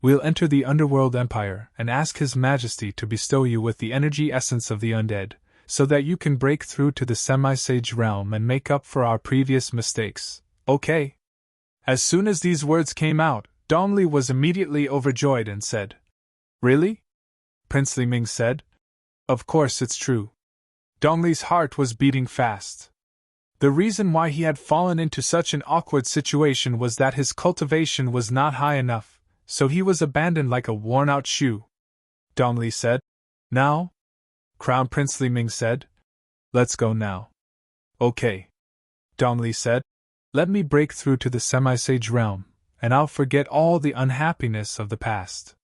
We'll enter the Underworld Empire and ask His Majesty to bestow you with the energy essence of the undead, so that you can break through to the semi-sage realm and make up for our previous mistakes, okay? As soon as these words came out, Dongli was immediately overjoyed and said, Really? Prince Li Ming said, Of course it's true. Dongli's heart was beating fast. The reason why he had fallen into such an awkward situation was that his cultivation was not high enough, so he was abandoned like a worn-out shoe. Dongli said, Now? Crown Prince Li Ming said, Let's go now. Okay. Dongli said, Let me break through to the semi-sage realm, and I'll forget all the unhappiness of the past.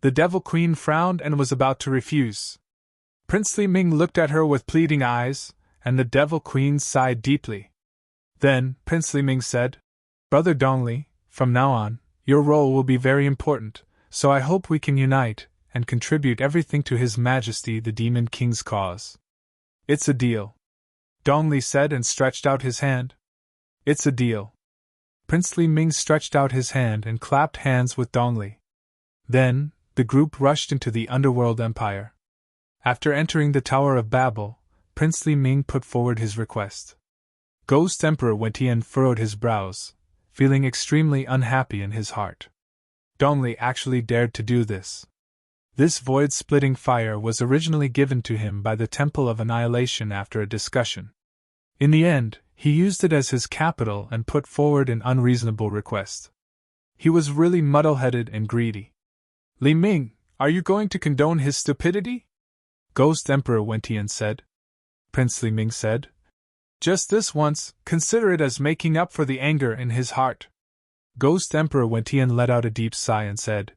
The Devil Queen frowned and was about to refuse. Prince Li Ming looked at her with pleading eyes, and the Devil Queen sighed deeply. Then, Prince Li Ming said, "Brother Dongli, from now on, your role will be very important, so I hope we can unite and contribute everything to His Majesty the Demon King's cause." "It's a deal," Dongli said and stretched out his hand. "It's a deal." Prince Li Ming stretched out his hand and clapped hands with Dongli. Then, the group rushed into the Underworld Empire. After entering the Tower of Babel, Prince Li Ming put forward his request. Ghost Emperor Wentian furrowed his brows, feeling extremely unhappy in his heart. Dongli actually dared to do this. This void-splitting fire was originally given to him by the Temple of Annihilation after a discussion. In the end, he used it as his capital and put forward an unreasonable request. He was really muddle-headed and greedy. "Li Ming, are you going to condone his stupidity?" Ghost Emperor Wentian said. Prince Li Ming said, "Just this once, consider it as making up for the anger in his heart." Ghost Emperor Wentian let out a deep sigh and said,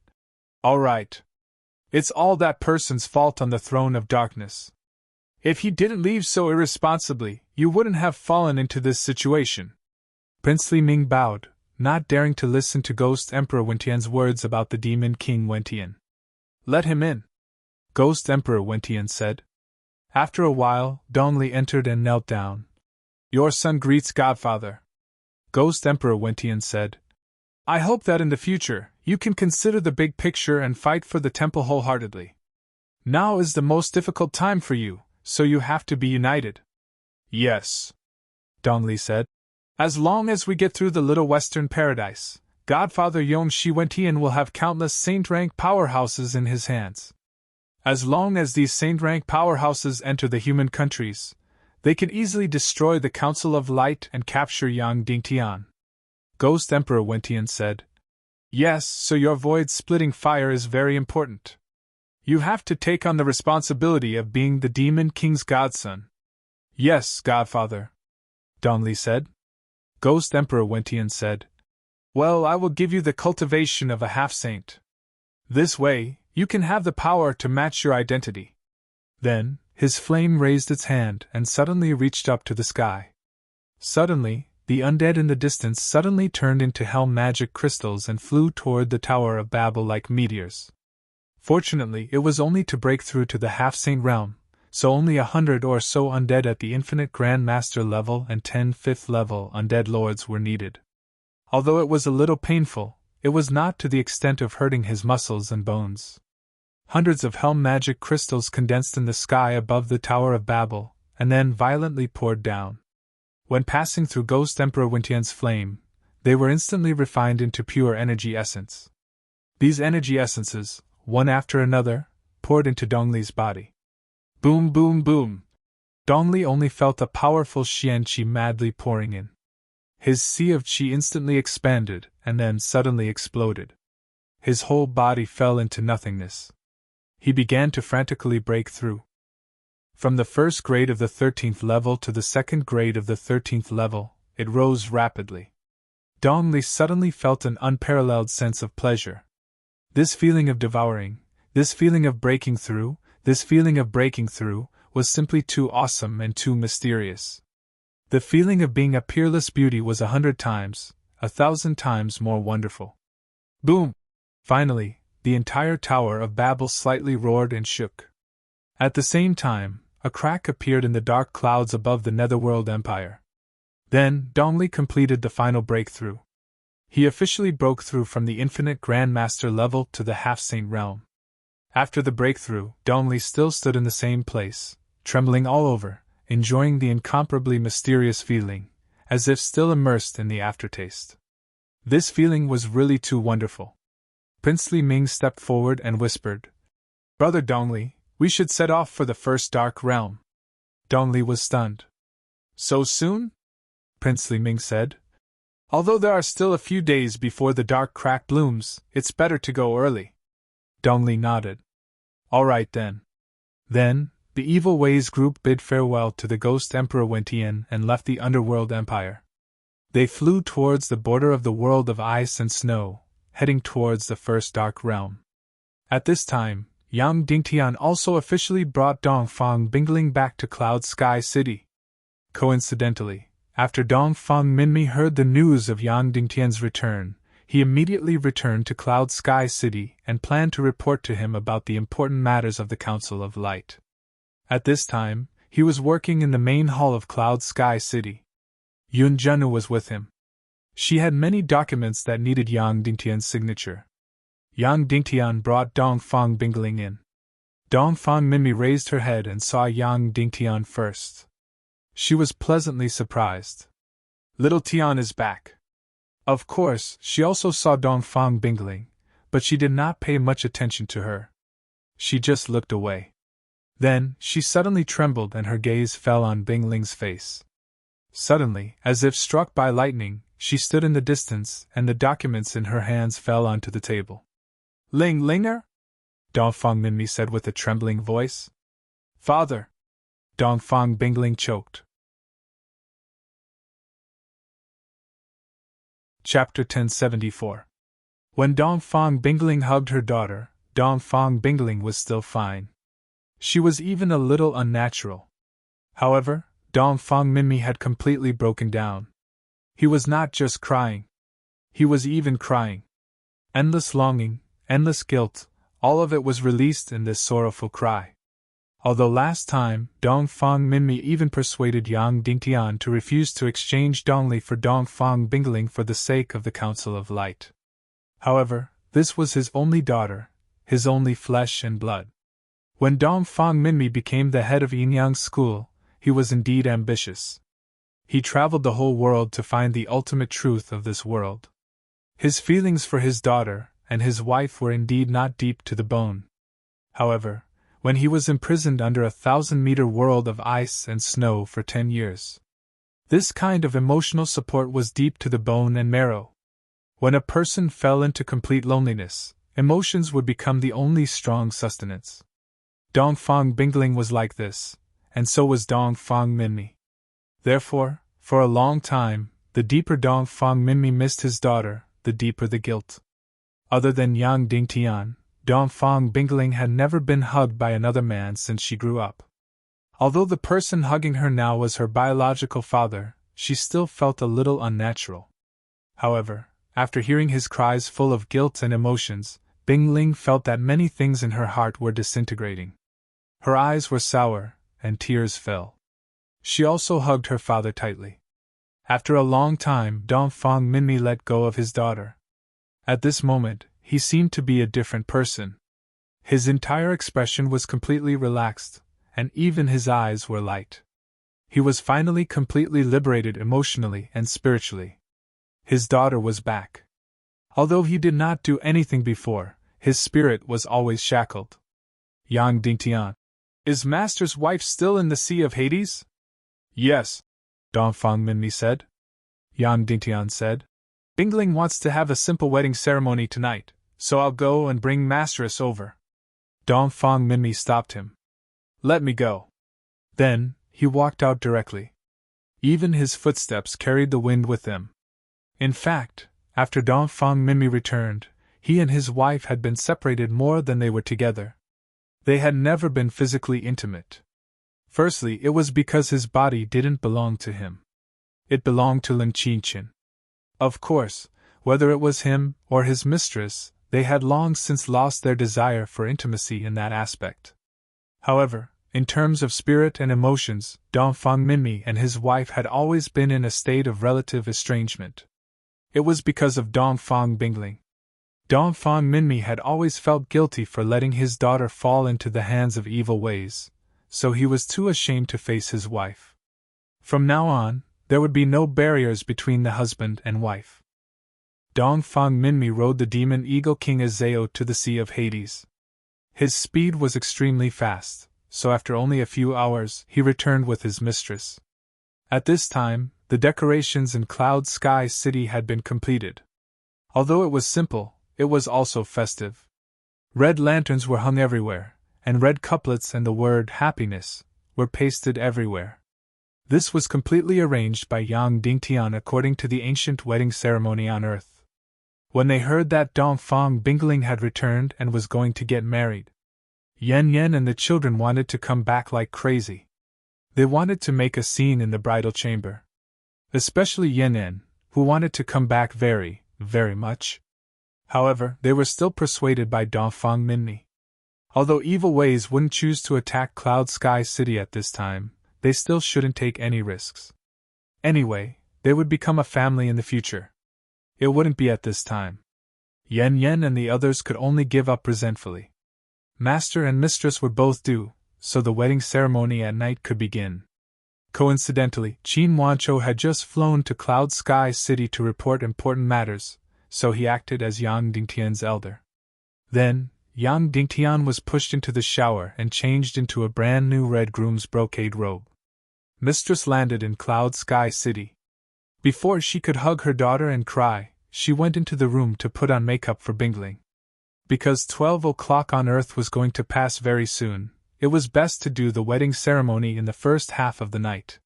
"All right. It's all that person's fault on the throne of darkness. If he didn't leave so irresponsibly, you wouldn't have fallen into this situation." Prince Li Ming bowed, not daring to listen to Ghost Emperor Wentian's words about the Demon King Wentian. "Let him in," Ghost Emperor Wentian said. After a while, Dongli entered and knelt down. "Your son greets Godfather," Ghost Emperor Wentian said. "I hope that in the future, you can consider the big picture and fight for the temple wholeheartedly. Now is the most difficult time for you, so you have to be united." "Yes," Dongli said. "As long as we get through the Little Western Paradise, Godfather Yong Shi Wentian will have countless saint-rank powerhouses in his hands. As long as these saint-rank powerhouses enter the human countries, they can easily destroy the Council of Light and capture Yang Dingtian." Ghost Emperor Wentian said, "Yes, so your void-splitting fire is very important. You have to take on the responsibility of being the Demon King's godson." "Yes, Godfather," Dongli said. Ghost Emperor Wentian said, "Well, I will give you the cultivation of a half-saint. This way, you can have the power to match your identity." Then, his flame raised its hand and suddenly reached up to the sky. Suddenly, the undead in the distance suddenly turned into hell magic crystals and flew toward the Tower of Babel like meteors. Fortunately, it was only to break through to the half-saint realm, so only 100 or so undead at the infinite Grand Master level and 10 fifth level undead lords were needed. Although it was a little painful, it was not to the extent of hurting his muscles and bones. Hundreds of hell magic crystals condensed in the sky above the Tower of Babel, and then violently poured down. When passing through Ghost Emperor Wentian's flame, they were instantly refined into pure energy essence. These energy essences, one after another, poured into Dongli's body. Boom, boom, boom! Dongli only felt a powerful Xian Qi madly pouring in. His sea of Qi instantly expanded, and then suddenly exploded. His whole body fell into nothingness. He began to frantically break through. From the first grade of the 13th level to the second grade of the 13th level, it rose rapidly. Dongli suddenly felt an unparalleled sense of pleasure. This feeling of devouring, this feeling of breaking through, was simply too awesome and too mysterious. The feeling of being a peerless beauty was 100 times, 1,000 times more wonderful. Boom! Finally, the entire Tower of Babel slightly roared and shook. At the same time, a crack appeared in the dark clouds above the Netherworld Empire. Then, Dongli completed the final breakthrough. He officially broke through from the infinite Grand Master level to the half-saint realm. After the breakthrough, Dongli still stood in the same place, trembling all over, enjoying the incomparably mysterious feeling, as if still immersed in the aftertaste. This feeling was really too wonderful. Prince Li Ming stepped forward and whispered, "Brother Dongli, we should set off for the first dark realm." Dongli was stunned. "So soon?" Prince Li Ming said. "Although there are still a few days before the dark crack blooms, it's better to go early." Dongli nodded. "All right then." Then, the Evil Ways group bid farewell to the Ghost Emperor Wentian and left the Underworld Empire. They flew towards the border of the world of ice and snow, heading towards the first dark realm. At this time, Yang Dingtian also officially brought Dongfang Bingling back to Cloud Sky City. Coincidentally, after Dongfang Minmi heard the news of Yang Dingtian's return, he immediately returned to Cloud Sky City and planned to report to him about the important matters of the Council of Light. At this time, he was working in the main hall of Cloud Sky City. Yun Zhenhu was with him. She had many documents that needed Yang Dingtian's signature. Yang Dingtian brought Dongfang Bingling in. Dongfang Minmi raised her head and saw Yang Dingtian first. She was pleasantly surprised. Little Tian is back. Of course, she also saw Dongfang Bingling, but she did not pay much attention to her. She just looked away. Then, she suddenly trembled and her gaze fell on Bingling's face. Suddenly, as if struck by lightning, she stood in the distance and the documents in her hands fell onto the table. Ling Linger? Dongfang Minmi said with a trembling voice. Father! Dongfang Bingling choked. Chapter 1074. When Dongfang Bingling hugged her daughter, Dongfang Bingling was still fine. She was even a little unnatural. However, Dongfang Minmi had completely broken down. He was not just crying. He was even crying. Endless longing, endless guilt, all of it was released in this sorrowful cry. Although last time, Dongfang Minmi even persuaded Yang Dingtian to refuse to exchange Dongli for Dongfang Bingling for the sake of the Council of Light. However, this was his only daughter, his only flesh and blood. When Dongfang Minmi became the head of Yinyang's school, he was indeed ambitious. He traveled the whole world to find the ultimate truth of this world. His feelings for his daughter and his wife were indeed not deep to the bone. However, when he was imprisoned under a 1,000-meter world of ice and snow for 10 years, this kind of emotional support was deep to the bone and marrow. When a person fell into complete loneliness, emotions would become the only strong sustenance. Dongfang Bingling was like this, and so was Dongfang Minmi. Therefore, for a long time, the deeper Dongfang Minmi missed his daughter, the deeper the guilt. Other than Yang Dingtian, Dongfang Bingling had never been hugged by another man since she grew up. Although the person hugging her now was her biological father, she still felt a little unnatural. However, after hearing his cries full of guilt and emotions, Bingling felt that many things in her heart were disintegrating. Her eyes were sour, and tears fell. She also hugged her father tightly. After a long time, Dongfang Minmi let go of his daughter. At this moment, he seemed to be a different person. His entire expression was completely relaxed, and even his eyes were light. He was finally completely liberated emotionally and spiritually. His daughter was back. Although he did not do anything before, his spirit was always shackled. Yang Dingtian. Is Master's wife still in the Sea of Hades? Yes, Dongfang Minmi said. Yang Dingtian said. Bingling wants to have a simple wedding ceremony tonight, so I'll go and bring Masteress over. Dongfang Minmi stopped him. Let me go. Then, he walked out directly. Even his footsteps carried the wind with them. In fact, after Dongfang Minmi returned, he and his wife had been separated more than they were together. They had never been physically intimate. Firstly, it was because his body didn't belong to him. It belonged to Lin Qiqin. Of course, whether it was him or his mistress, they had long since lost their desire for intimacy in that aspect. However, in terms of spirit and emotions, Dongfang Minmi and his wife had always been in a state of relative estrangement. It was because of Dongfang Bingling. Dongfang Minmi had always felt guilty for letting his daughter fall into the hands of evil ways, so he was too ashamed to face his wife. From now on, there would be no barriers between the husband and wife. Dongfang Minmi rode the demon eagle King Azeo to the Sea of Hades. His speed was extremely fast, so after only a few hours he returned with his mistress. At this time, the decorations in Cloud Sky City had been completed. Although it was simple, it was also festive. Red lanterns were hung everywhere, and red couplets and the word happiness were pasted everywhere. This was completely arranged by Yang Dingtian according to the ancient wedding ceremony on earth. When they heard that Dongfang Bingling had returned and was going to get married, Yan Yan and the children wanted to come back like crazy. They wanted to make a scene in the bridal chamber. Especially Yan Yan, who wanted to come back very, very much. However, they were still persuaded by Dongfang Minmi. Although evil ways wouldn't choose to attack Cloud Sky City at this time, they still shouldn't take any risks. Anyway, they would become a family in the future. It wouldn't be at this time. Yan Yan and the others could only give up resentfully. Master and mistress were both due, so the wedding ceremony at night could begin. Coincidentally, Qin Wancho had just flown to Cloud Sky City to report important matters, so he acted as Yang Dingtian's elder. Then, Yang Dingtian was pushed into the shower and changed into a brand new red groom's brocade robe. Mistress landed in Cloud Sky City. Before she could hug her daughter and cry, she went into the room to put on makeup for Bingling. Because 12 o'clock on Earth was going to pass very soon, it was best to do the wedding ceremony in the first half of the night.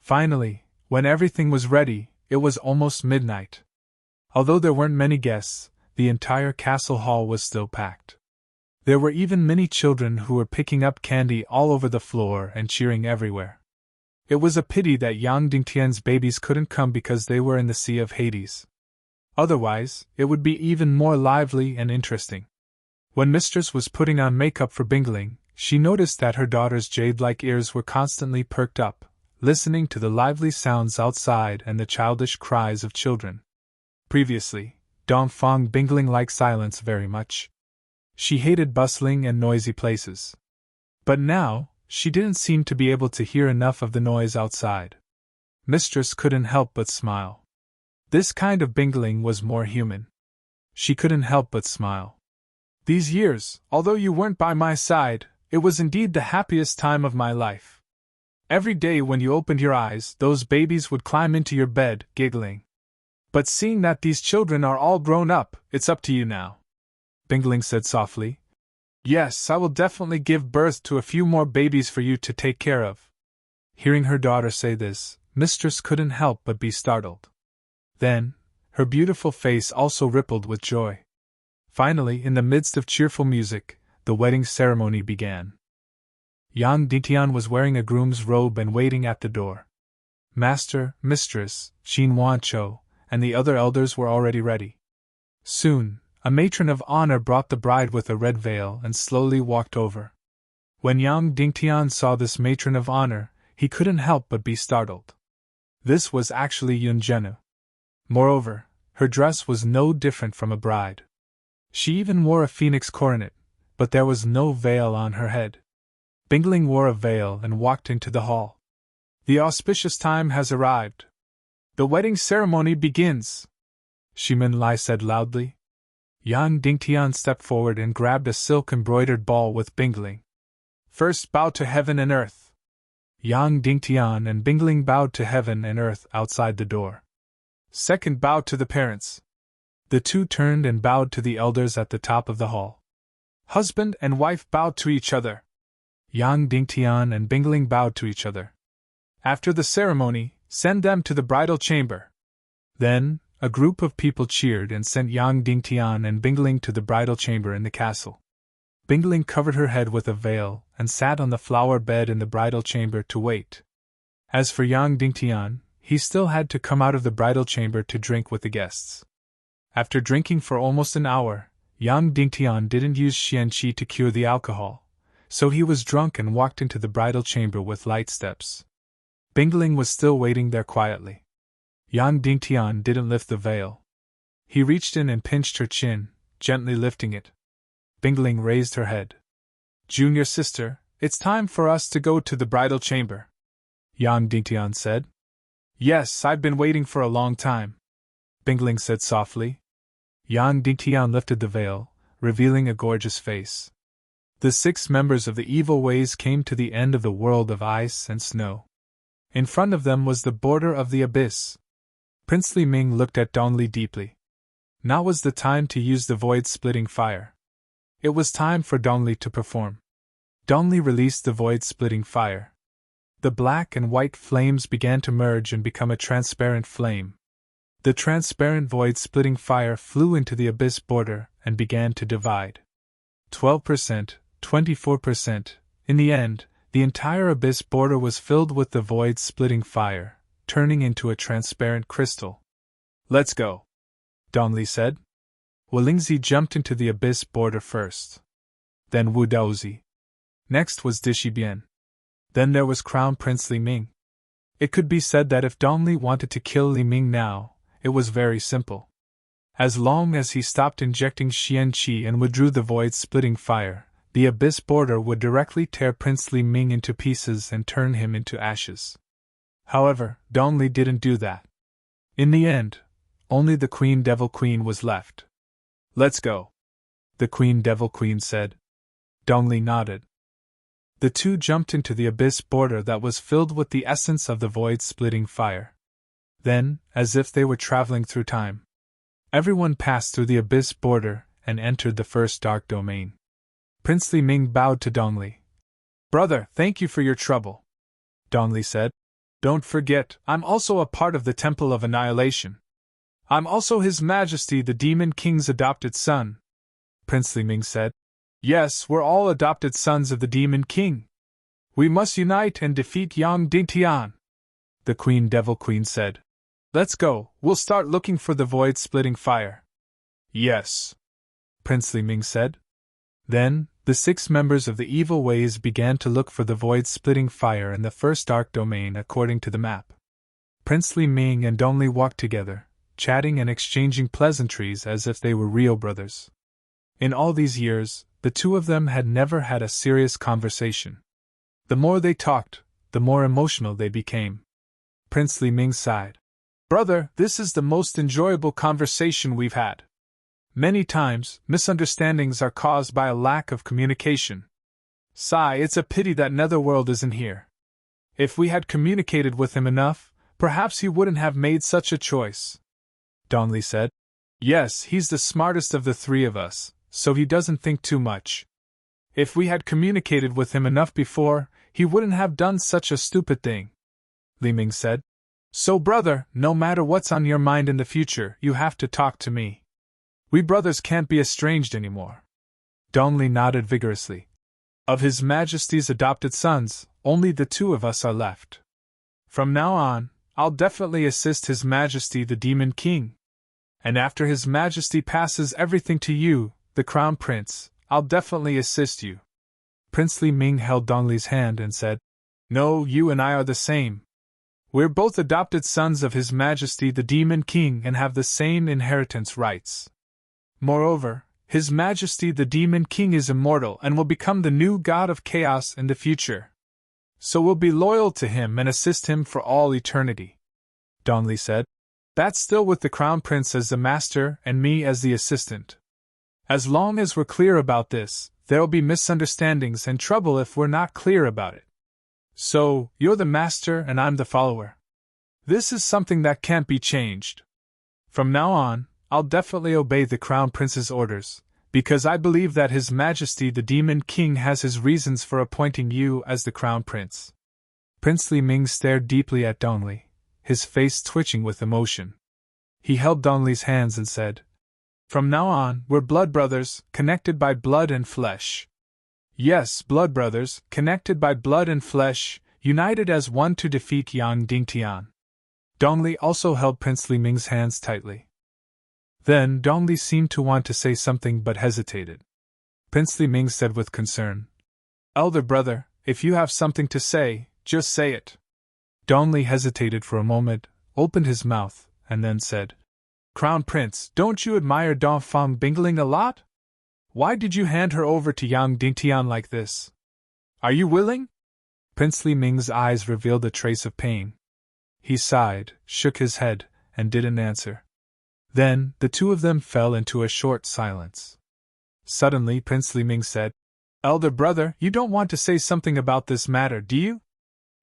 Finally, when everything was ready, it was almost midnight. Although there weren't many guests, the entire castle hall was still packed. There were even many children who were picking up candy all over the floor and cheering everywhere. It was a pity that Yang Dingtian's babies couldn't come because they were in the Sea of Hades. Otherwise, it would be even more lively and interesting. When Mistress was putting on makeup for Bingling, she noticed that her daughter's jade-like ears were constantly perked up, listening to the lively sounds outside and the childish cries of children. Previously, Dongfang Bingling liked silence very much. She hated bustling and noisy places. But now, she didn't seem to be able to hear enough of the noise outside. Mistress couldn't help but smile. This kind of Bingling was more human. She couldn't help but smile. These years, although you weren't by my side, it was indeed the happiest time of my life. Every day when you opened your eyes, those babies would climb into your bed, giggling. But seeing that these children are all grown up, it's up to you now. Bingling said softly. Yes, I will definitely give birth to a few more babies for you to take care of. Hearing her daughter say this, Mistress couldn't help but be startled. Then, her beautiful face also rippled with joy. Finally, in the midst of cheerful music, the wedding ceremony began. Yang Dingtian was wearing a groom's robe and waiting at the door. Master, Mistress, Qin Wancho, and the other elders were already ready. Soon, a matron of honor brought the bride with a red veil and slowly walked over. When Yang Dingtian saw this matron of honor, he couldn't help but be startled. This was actually Yun Zhenu. Moreover, her dress was no different from a bride. She even wore a phoenix coronet, but there was no veil on her head. Bingling wore a veil and walked into the hall. The auspicious time has arrived. The wedding ceremony begins, Shimin Lai said loudly. Yang Dingtian stepped forward and grabbed a silk-embroidered ball with Bingling. First bow to heaven and earth. Yang Dingtian and Bingling bowed to heaven and earth outside the door. Second bow to the parents. The two turned and bowed to the elders at the top of the hall. Husband and wife bowed to each other. Yang Dingtian and Bingling bowed to each other. After the ceremony, send them to the bridal chamber. Then, a group of people cheered and sent Yang Dingtian and Bingling to the bridal chamber in the castle. Bingling covered her head with a veil and sat on the flower bed in the bridal chamber to wait. As for Yang Dingtian, he still had to come out of the bridal chamber to drink with the guests. After drinking for almost an hour, Yang Dingtian didn't use xianqi to cure the alcohol, so he was drunk and walked into the bridal chamber with light steps. Bingling was still waiting there quietly. Yang Dingtian didn't lift the veil. He reached in and pinched her chin, gently lifting it. Bingling raised her head. Junior sister, it's time for us to go to the bridal chamber, Yang Dingtian said. Yes, I've been waiting for a long time, Bingling said softly. Yang Dingtian lifted the veil, revealing a gorgeous face. The 6 members of the evil ways came to the end of the world of ice and snow. In front of them was the border of the abyss. Princely Ming looked at Dongli deeply. Now was the time to use the void-splitting fire. It was time for Dongli to perform. Dongli released the void-splitting fire. The black and white flames began to merge and become a transparent flame. The transparent void-splitting fire flew into the abyss border and began to divide. 12%, 24%. In the end, the entire abyss border was filled with the void-splitting fire, turning into a transparent crystal. "Let's go," Dongli said. Walingzi jumped into the abyss border first. Then Wu Daozi. Next was Dishibian. Then there was Crown Prince Li Ming. It could be said that if Dongli wanted to kill Li Ming now, it was very simple. As long as he stopped injecting Xian Qi and withdrew the void-splitting fire, the abyss border would directly tear Prince Li Ming into pieces and turn him into ashes. However, Dongli didn't do that. In the end, only the Queen Devil Queen was left. "Let's go," the Queen Devil Queen said. Dongli nodded. The two jumped into the abyss border that was filled with the essence of the void-splitting fire. Then, as if they were traveling through time, everyone passed through the abyss border and entered the first dark domain. Prince Li Ming bowed to Dongli. "Brother, thank you for your trouble," Dongli said. "Don't forget, I'm also a part of the Temple of Annihilation. I'm also His Majesty the Demon King's adopted son," Prince Li Ming said. "Yes, we're all adopted sons of the Demon King. We must unite and defeat Yang Dingtian," the Queen Devil Queen said. "Let's go, we'll start looking for the void-splitting fire." "Yes," Prince Li Ming said. Then, the 6 members of the evil ways began to look for the void-splitting fire in the first dark domain according to the map. Prince Li Ming and Dongli walked together, chatting and exchanging pleasantries as if they were real brothers. In all these years, the two of them had never had a serious conversation. The more they talked, the more emotional they became. Prince Li Ming sighed. "Brother, this is the most enjoyable conversation we've had. Many times, misunderstandings are caused by a lack of communication. Sigh, it's a pity that Netherworld isn't here. If we had communicated with him enough, perhaps he wouldn't have made such a choice," Dongli said. "Yes, he's the smartest of the 3 of us, so he doesn't think too much. If we had communicated with him enough before, he wouldn't have done such a stupid thing," Li Ming said. "So brother, no matter what's on your mind in the future, you have to talk to me. We brothers can't be estranged anymore." Dongli nodded vigorously. "Of His Majesty's adopted sons, only the 2 of us are left. From now on, I'll definitely assist His Majesty the Demon King. And after His Majesty passes everything to you, the Crown Prince, I'll definitely assist you." Prince Li Ming held Dongli's hand and said, "No, you and I are the same. We're both adopted sons of His Majesty the Demon King and have the same inheritance rights. Moreover, His Majesty the Demon King is immortal and will become the new god of chaos in the future. So we'll be loyal to him and assist him for all eternity," Dongli said. "That's still with the Crown Prince as the master and me as the assistant. As long as we're clear about this, there'll be misunderstandings and trouble if we're not clear about it. So, you're the master and I'm the follower. This is something that can't be changed. From now on, I'll definitely obey the Crown Prince's orders, because I believe that His Majesty the Demon King has his reasons for appointing you as the Crown Prince." Prince Li Ming stared deeply at Dongli, his face twitching with emotion. He held Dongli's hands and said, "From now on, we're blood brothers, connected by blood and flesh. Yes, blood brothers, connected by blood and flesh, united as one to defeat Yang Dingtian." Dongli also held Prince Li Ming's hands tightly. Then Dongli seemed to want to say something but hesitated. Prince Li Ming said with concern, "Elder brother, if you have something to say, just say it." Dongli hesitated for a moment, opened his mouth, and then said, "Crown Prince, don't you admire Dongfang Bingling a lot? Why did you hand her over to Yang Dingtian like this? Are you willing?" Prince Li Ming's eyes revealed a trace of pain. He sighed, shook his head, and didn't answer. Then, the 2 of them fell into a short silence. Suddenly Prince Li Ming said, "Elder brother, you don't want to say something about this matter, do you?"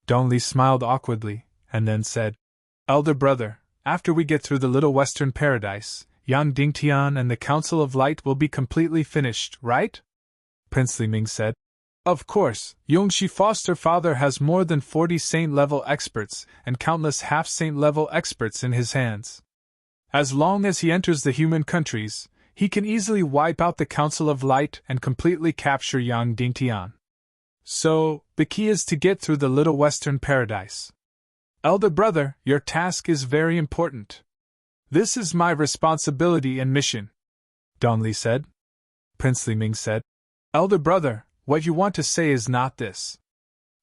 Dongli smiled awkwardly, and then said, "Elder brother, after we get through the Little Western Paradise, Yang Dingtian and the Council of Light will be completely finished, right?" Prince Li Ming said, "Of course, Yongxi Foster Father has more than 40 saint-level experts and countless half-saint-level experts in his hands. As long as he enters the human countries, he can easily wipe out the Council of Light and completely capture Yang Dingtian. So, the key is to get through the Little Western Paradise. Elder brother, your task is very important. This is my responsibility and mission, Dongli said. Prince Li Ming said, Elder brother, what you want to say is not this.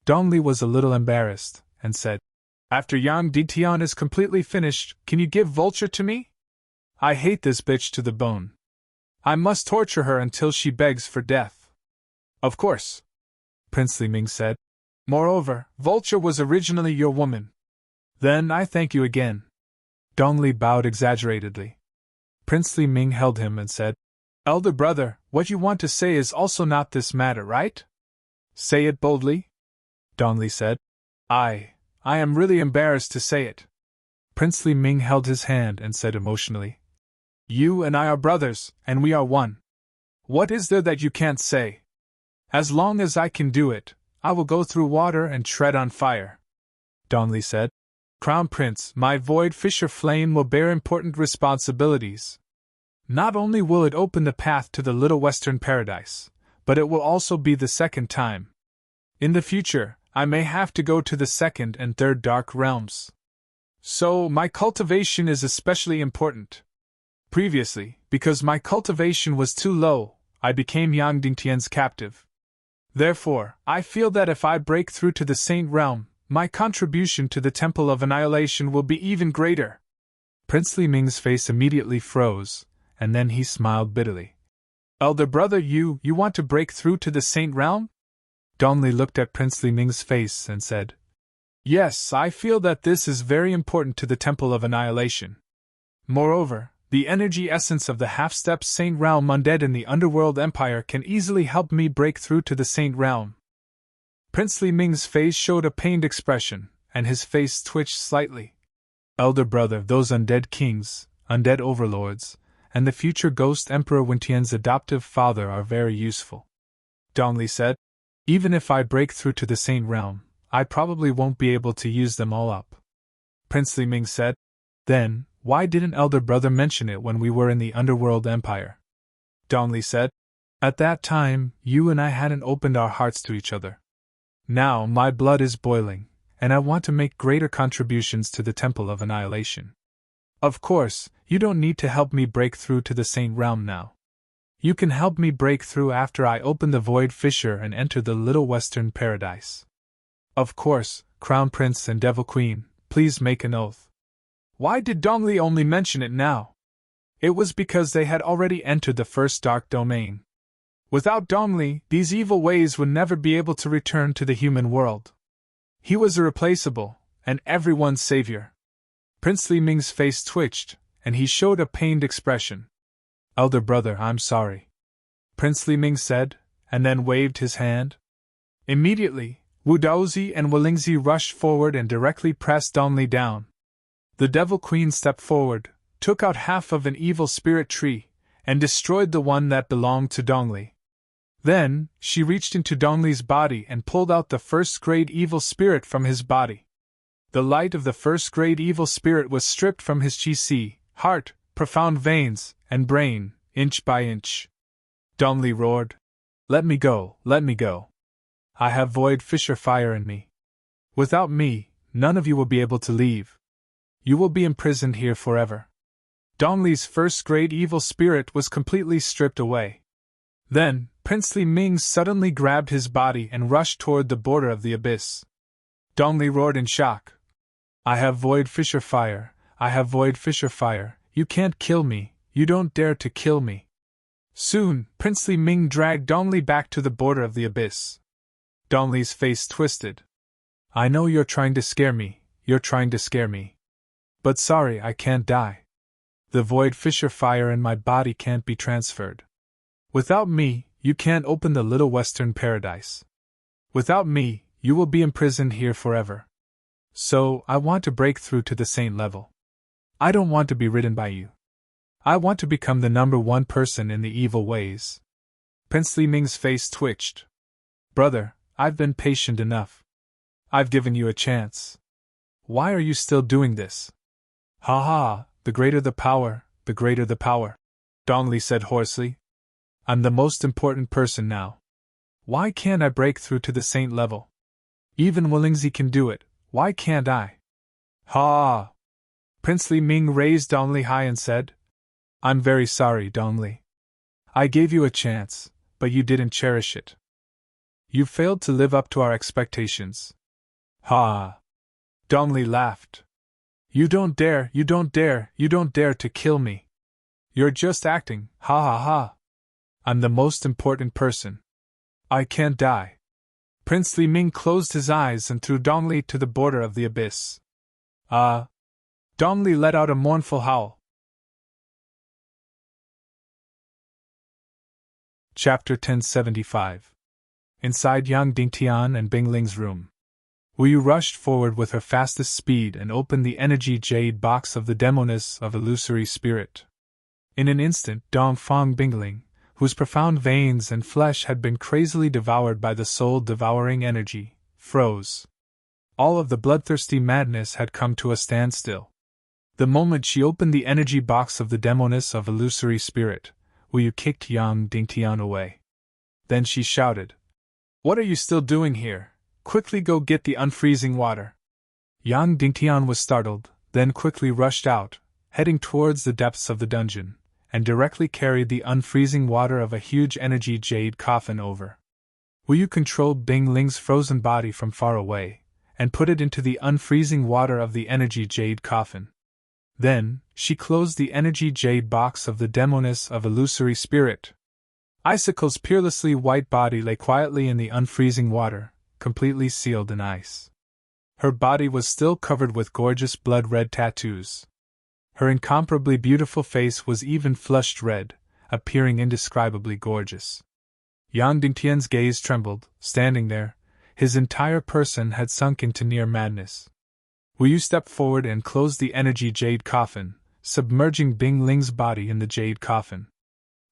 Dongli was a little embarrassed, and said, After Yang Dingtian is completely finished, can you give Vulture to me? I hate this bitch to the bone. I must torture her until she begs for death. Of course, Prince Li Ming said. Moreover, Vulture was originally your woman. Then I thank you again. Dongli bowed exaggeratedly. Prince Li Ming held him and said, Elder brother, what you want to say is also not this matter, right? Say it boldly, Dongli said. I am really embarrassed to say it. Prince Li Ming held his hand and said emotionally, You and I are brothers, and we are one. What is there that you can't say? As long as I can do it, I will go through water and tread on fire. Dongli said, Crown Prince, my Void Fisher Flame will bear important responsibilities. Not only will it open the path to the Little Western Paradise, but it will also be the second time. In the future, I may have to go to the second and third dark realms. So, my cultivation is especially important. Previously, because my cultivation was too low, I became Yang Dingtian's captive. Therefore, I feel that if I break through to the Saint Realm, my contribution to the Temple of Annihilation will be even greater. Prince Li Ming's face immediately froze, and then he smiled bitterly. Elder brother, you want to break through to the Saint Realm? Dongli looked at Prince Li Ming's face and said, Yes, I feel that this is very important to the Temple of Annihilation. Moreover, the energy essence of the half-step Saint Realm undead in the Underworld Empire can easily help me break through to the Saint Realm. Prince Li Ming's face showed a pained expression, and his face twitched slightly. Elder brother, those undead kings, undead overlords, and the future ghost Emperor Wintian's adoptive father are very useful. Dongli said, Even if I break through to the Saint Realm, I probably won't be able to use them all up. Prince Li Ming said, Then, why didn't elder brother mention it when we were in the Underworld Empire? Dongli said, At that time, you and I hadn't opened our hearts to each other. Now my blood is boiling, and I want to make greater contributions to the Temple of Annihilation. Of course, you don't need to help me break through to the Saint Realm now. You can help me break through after I open the Void Fissure and enter the Little Western Paradise. Of course, Crown Prince and Devil Queen, please make an oath. Why did Dongli only mention it now? It was because they had already entered the first dark domain. Without Dongli, these evil ways would never be able to return to the human world. He was irreplaceable, and everyone's savior. Prince Li Ming's face twitched, and he showed a pained expression. Elder brother, I'm sorry, Prince Li Ming said, and then waved his hand. Immediately, Wu Daozi and Walingzi rushed forward and directly pressed Dongli down. The Devil Queen stepped forward, took out half of an evil spirit tree, and destroyed the one that belonged to Dongli. Then, she reached into Dongli's body and pulled out the first-grade evil spirit from his body. The light of the first-grade evil spirit was stripped from his chi, heart, profound veins, and brain, inch by inch. Dongli roared, Let me go, let me go. I have Void Fissure fire in me. Without me, none of you will be able to leave. You will be imprisoned here forever. Dongli's first-grade evil spirit was completely stripped away. Then, Prince Li Ming suddenly grabbed his body and rushed toward the border of the abyss. Dongli roared in shock. I have Void Fissure fire, I have Void Fissure fire, you can't kill me, you don't dare to kill me. Soon, Prince Li Ming dragged Dongli back to the border of the abyss. Dongli's face twisted. I know you're trying to scare me, you're trying to scare me. But sorry, I can't die. The Void Fissure fire in my body can't be transferred. Without me, you can't open the Little Western Paradise. Without me, you will be imprisoned here forever. So, I want to break through to the saint level. I don't want to be ridden by you. I want to become the number one person in the evil ways. Prince Li Ming's face twitched. Brother, I've been patient enough. I've given you a chance. Why are you still doing this? Ha ha, the greater the power, the greater the power, Dongli said hoarsely. I'm the most important person now. Why can't I break through to the saint level? Even Willingzi can do it, why can't I? Ha! Prince Li Ming raised Dongli high and said, I'm very sorry, Dongli. I gave you a chance, but you didn't cherish it. You failed to live up to our expectations. Ha! Dongli laughed. You don't dare to kill me. You're just acting, ha ha ha. I'm the most important person. I can't die. Prince Li Ming closed his eyes and threw Dongli to the border of the abyss. Dongli let out a mournful howl. Chapter 1075. Inside Yang Dingtian and Bing Ling's room. Wu Yu rushed forward with her fastest speed and opened the energy jade box of the demoness of illusory spirit. In an instant, Dongfang Bingling, whose profound veins and flesh had been crazily devoured by the soul-devouring energy, froze. All of the bloodthirsty madness had come to a standstill. The moment she opened the energy box of the demoness of illusory spirit, Wu Yu kicked Yang Dingtian away. Then she shouted, What are you still doing here? Quickly go get the unfreezing water. Yang Dingtian was startled, then quickly rushed out, heading towards the depths of the dungeon, and directly carried the unfreezing water of a huge energy jade coffin over. Wu Yu controlled Bing Ling's frozen body from far away, and put it into the unfreezing water of the energy jade coffin. Then, she closed the energy jade box of the demoness of illusory spirit. Icicle's peerlessly white body lay quietly in the unfreezing water, completely sealed in ice. Her body was still covered with gorgeous blood-red tattoos. Her incomparably beautiful face was even flushed red, appearing indescribably gorgeous. Yang Dingtian's gaze trembled, standing there. His entire person had sunk into near madness. Wu Yu stepped forward and closed the energy jade coffin, submerging Bing Ling's body in the jade coffin.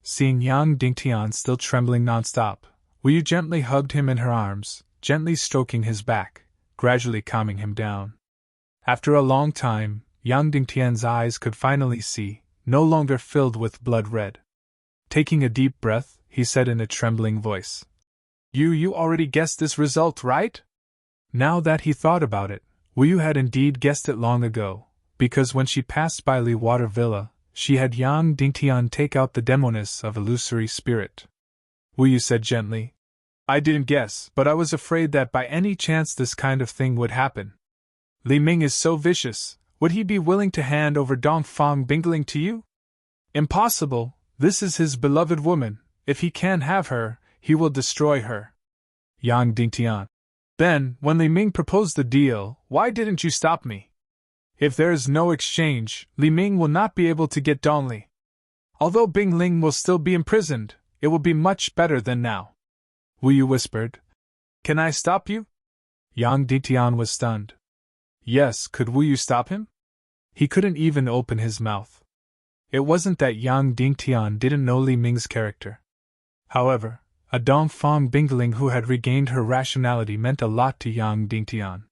Seeing Yang Dingtian still trembling nonstop, Wu Yu gently hugged him in her arms, gently stroking his back, gradually calming him down. After a long time, Yang Dingtian's eyes could finally see, no longer filled with blood red. Taking a deep breath, he said in a trembling voice, You already guessed this result, right? Now that he thought about it, Wu Yu had indeed guessed it long ago, because when she passed by Li Water Villa, she had Yang Dingtian take out the demoness of illusory spirit. Wu Yu said gently, I didn't guess, but I was afraid that by any chance this kind of thing would happen. Li Ming is so vicious, would he be willing to hand over Dongfang Bingling to you? Impossible, this is his beloved woman, if he can have her, he will destroy her. Yang Dingtian. Then, when Li Ming proposed the deal, why didn't you stop me? If there is no exchange, Li Ming will not be able to get Dongli. Although Bing Ling will still be imprisoned, it will be much better than now. Wu Yu whispered. Can I stop you? Yang Dingtian was stunned. Yes, could Wu Yu stop him? He couldn't even open his mouth. It wasn't that Yang Dingtian didn't know Li Ming's character. However, a Dongfang Bingling who had regained her rationality meant a lot to Yang Dingtian.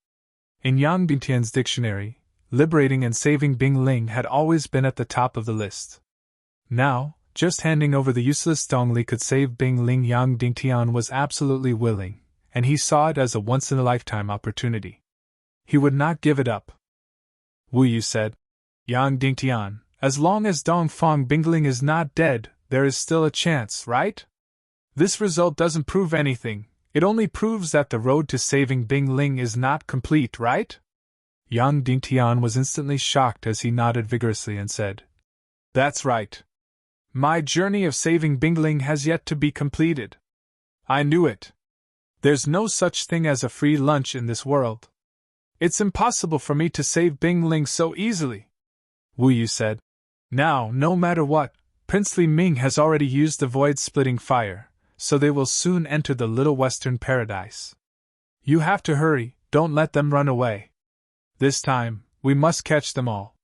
In Yang Dingtian's dictionary, liberating and saving Bing Ling had always been at the top of the list. Now, just handing over the useless Dongli could save Bing Ling. Yang Dingtian was absolutely willing, and he saw it as a once-in-a-lifetime opportunity. He would not give it up. Wu Yu said, Yang Dingtian, as long as Dongfang Bingling is not dead, there is still a chance, right? This result doesn't prove anything, it only proves that the road to saving Bing Ling is not complete, right? Yang Dingtian was instantly shocked as he nodded vigorously and said, That's right. My journey of saving Bing Ling has yet to be completed. I knew it. There's no such thing as a free lunch in this world. It's impossible for me to save Bing Ling so easily. Wu Yu said, Now, no matter what, Prince Li Ming has already used the void-splitting fire, so they will soon enter the Little Western Paradise. You have to hurry, don't let them run away. This time, we must catch them all.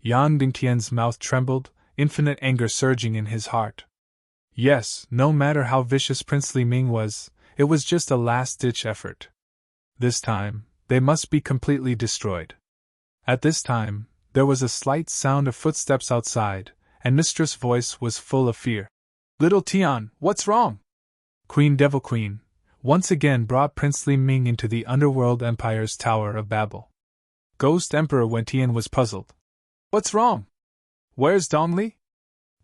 Yang Dingtian's mouth trembled, infinite anger surging in his heart. Yes, no matter how vicious Prince Li Ming was, it was just a last-ditch effort. This time, they must be completely destroyed. At this time, there was a slight sound of footsteps outside, and Mistress' voice was full of fear. "Little Tian, what's wrong?" Queen Devil Queen once again brought Princely Ming into the Underworld Empire's Tower of Babel. Ghost Emperor Wen Tian was puzzled. "What's wrong? Where's Dongli?"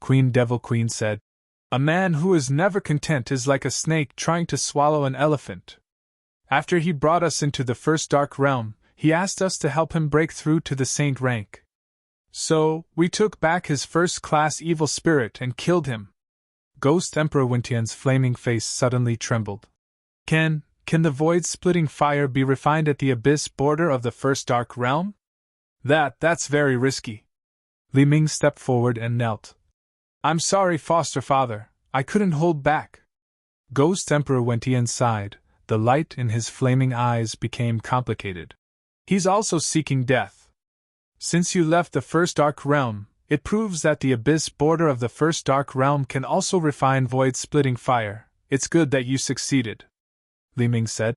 Queen Devil Queen said, "A man who is never content is like a snake trying to swallow an elephant. After he brought us into the first dark realm, he asked us to help him break through to the saint rank. So, we took back his first-class evil spirit and killed him." Ghost Emperor Wen Tian's flaming face suddenly trembled. Can the void-splitting fire be refined at the abyss border of the first dark realm? That's very risky." Li Ming stepped forward and knelt. "I'm sorry, foster father, I couldn't hold back." Ghost Emperor Wen Tian sighed. The light in his flaming eyes became complicated. "He's also seeking death. Since you left the first dark realm, it proves that the abyss border of the first dark realm can also refine void-splitting fire. It's good that you succeeded," Li Ming said.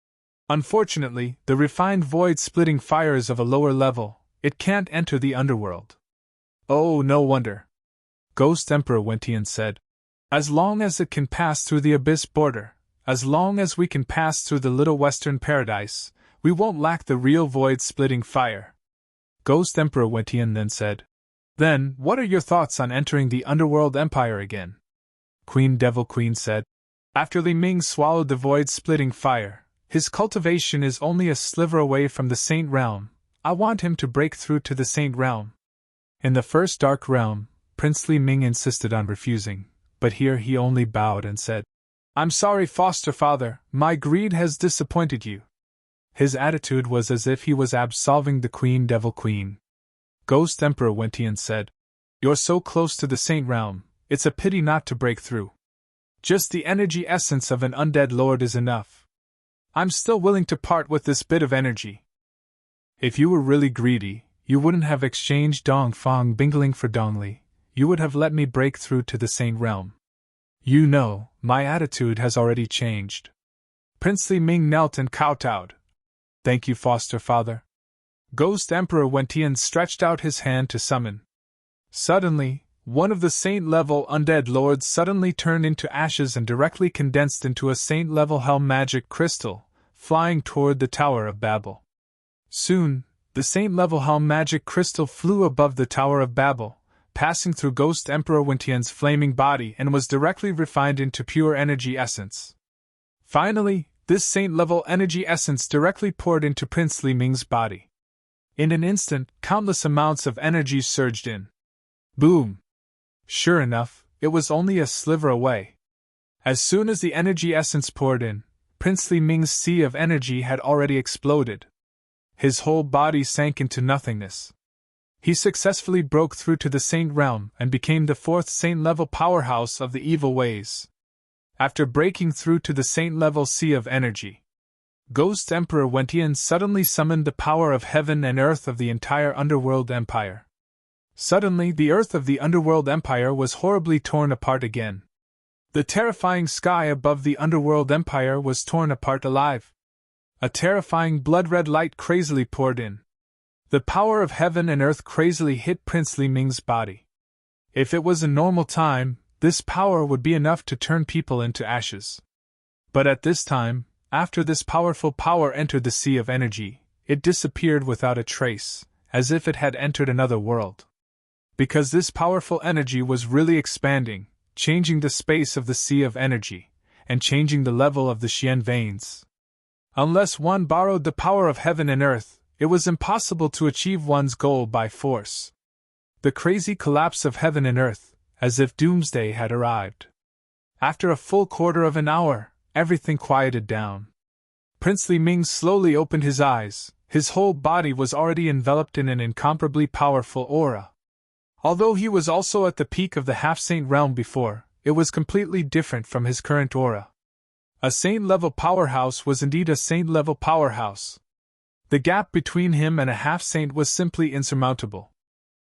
"Unfortunately, the refined void-splitting fire is of a lower level. It can't enter the underworld." "Oh, no wonder," Ghost Emperor Wen Tian said. "As long as it can pass through the abyss border, as long as we can pass through the Little Western Paradise, we won't lack the real void-splitting fire." Ghost Emperor Wen Tian then said, "Then, what are your thoughts on entering the Underworld Empire again?" Queen Devil Queen said, "After Li Ming swallowed the void-splitting fire, his cultivation is only a sliver away from the Saint Realm. I want him to break through to the Saint Realm." In the first dark realm, Prince Li Ming insisted on refusing, but here he only bowed and said, "I'm sorry, foster father, my greed has disappointed you." His attitude was as if he was absolving the Queen Devil Queen. Ghost Emperor Wen Tian said, "You're so close to the Saint Realm, it's a pity not to break through. Just the energy essence of an undead lord is enough. I'm still willing to part with this bit of energy." "If you were really greedy, you wouldn't have exchanged Dong Fang Bingling for Dongli. You would have let me break through to the Saint Realm. You know, my attitude has already changed." Prince Li Ming knelt and kowtowed. "Thank you, foster father." Ghost Emperor Wen Tian stretched out his hand to summon. Suddenly, one of the saint-level undead lords suddenly turned into ashes and directly condensed into a saint-level hell magic crystal, flying toward the Tower of Babel. Soon, the saint-level hell magic crystal flew above the Tower of Babel, passing through Ghost Emperor Wen Tian's flaming body and was directly refined into pure energy essence. Finally, this saint-level energy essence directly poured into Prince Li Ming's body. In an instant, countless amounts of energy surged in. Boom! Sure enough, it was only a sliver away. As soon as the energy essence poured in, Prince Li Ming's sea of energy had already exploded. His whole body sank into nothingness. He successfully broke through to the Saint Realm and became the fourth Saint-level powerhouse of the evil ways. After breaking through to the Saint-level sea of energy, Ghost Emperor Wen Tian suddenly summoned the power of heaven and earth of the entire Underworld Empire. Suddenly, the earth of the Underworld Empire was horribly torn apart again. The terrifying sky above the Underworld Empire was torn apart alive. A terrifying blood-red light crazily poured in. The power of heaven and earth crazily hit Prince Li Ming's body. If it was a normal time, this power would be enough to turn people into ashes. But at this time, after this powerful power entered the sea of energy, it disappeared without a trace, as if it had entered another world. Because this powerful energy was really expanding, changing the space of the sea of energy, and changing the level of the Xian veins. Unless one borrowed the power of heaven and earth, it was impossible to achieve one's goal by force. The crazy collapse of heaven and earth, as if doomsday had arrived. After a full quarter of an hour, everything quieted down. Prince Li Ming slowly opened his eyes. His whole body was already enveloped in an incomparably powerful aura. Although he was also at the peak of the half-saint realm before, it was completely different from his current aura. A saint-level powerhouse was indeed a saint-level powerhouse. The gap between him and a half-saint was simply insurmountable.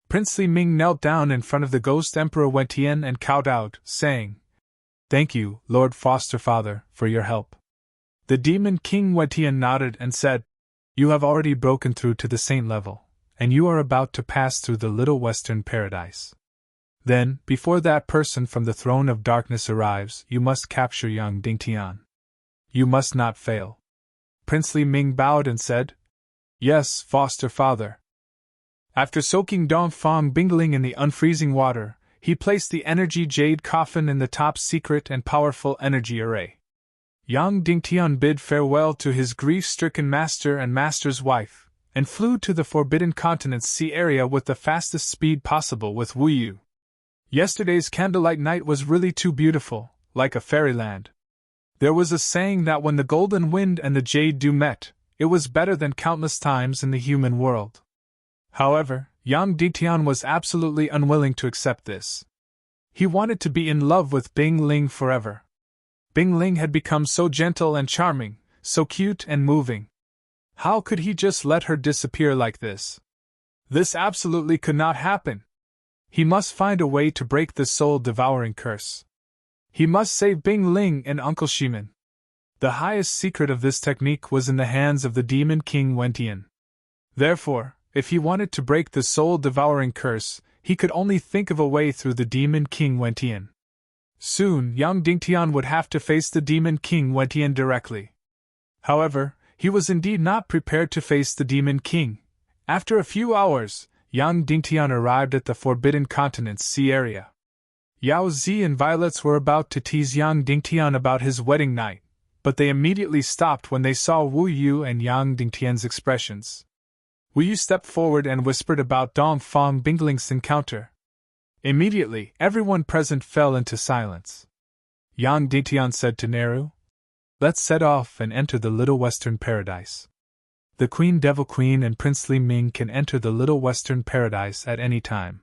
Prince Li Ming knelt down in front of the Ghost Emperor Wen Tian and kowtowed, saying, "Thank you, Lord Foster Father, for your help." The Demon King Wen Tian nodded and said, "You have already broken through to the saint level, and you are about to pass through the little western paradise. Then, before that person from the throne of darkness arrives, you must capture young Dingtian. You must not fail. Princely Ming bowed and said, Yes, foster father. After soaking Dongfang Bingling in the unfreezing water, he placed the energy jade coffin in the top secret and powerful energy array. Yang Dingtian bid farewell to his grief-stricken master and master's wife, and flew to the Forbidden Continent's sea area with the fastest speed possible with Wu Yu. Yesterday's candlelight night was really too beautiful, like a fairyland. There was a saying that when the golden wind and the jade dew met, it was better than countless times in the human world. However, Yang Dingtian was absolutely unwilling to accept this. He wanted to be in love with Bing Ling forever. Bing Ling had become so gentle and charming, so cute and moving. How could he just let her disappear like this? This absolutely could not happen. He must find a way to break the soul-devouring curse. He must save Bing Ling and Uncle Shimin. The highest secret of this technique was in the hands of the demon king Wentian. Therefore, if he wanted to break the soul-devouring curse, he could only think of a way through the demon king Wentian. Soon, Yang Dingtian would have to face the demon king Wentian directly. However, he was indeed not prepared to face the demon king. After a few hours, Yang Dingtian arrived at the Forbidden Continent's sea area. Yao Zi and Violets were about to tease Yang Dingtian about his wedding night, but they immediately stopped when they saw Wu Yu and Yang Dingtian's expressions. Wu Yu stepped forward and whispered about Dongfang Bingling's encounter. Immediately, everyone present fell into silence. Yang Dingtian said to Neru, Let's set off and enter the Little Western Paradise. The Queen Devil Queen and Princely Ming can enter the Little Western Paradise at any time.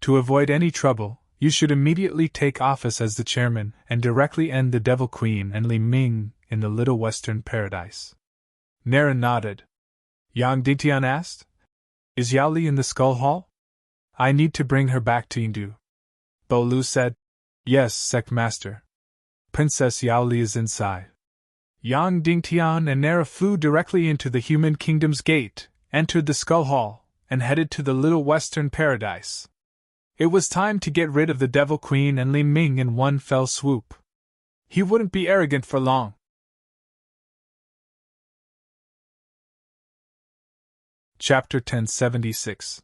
To avoid any trouble, you should immediately take office as the chairman and directly end the Devil Queen and Li Ming in the Little Western Paradise. Nera nodded. Yang Dingtian asked, Is Yao Li in the Skull Hall? I need to bring her back to Yingdu. Bo Lu said, Yes, Sect Master. Princess Yao Li is inside. Yang Dingtian and Nera flew directly into the Human Kingdom's gate, entered the Skull Hall, and headed to the Little Western Paradise. It was time to get rid of the Devil Queen and Li Ming in one fell swoop. He wouldn't be arrogant for long. Chapter 1076.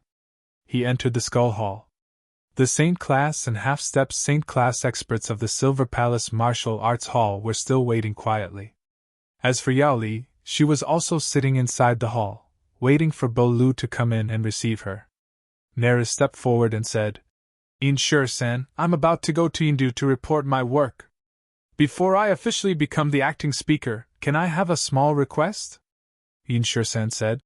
He entered the Skull Hall. The Saint Class and Half-Step Saint Class experts of the Silver Palace Martial Arts Hall were still waiting quietly. As for Yao Li, she was also sitting inside the hall, waiting for Bo Lu to come in and receive her. Nera stepped forward and said, Insure-san, I'm about to go to Yingdu to report my work. Before I officially become the acting speaker, can I have a small request? Insure-san said,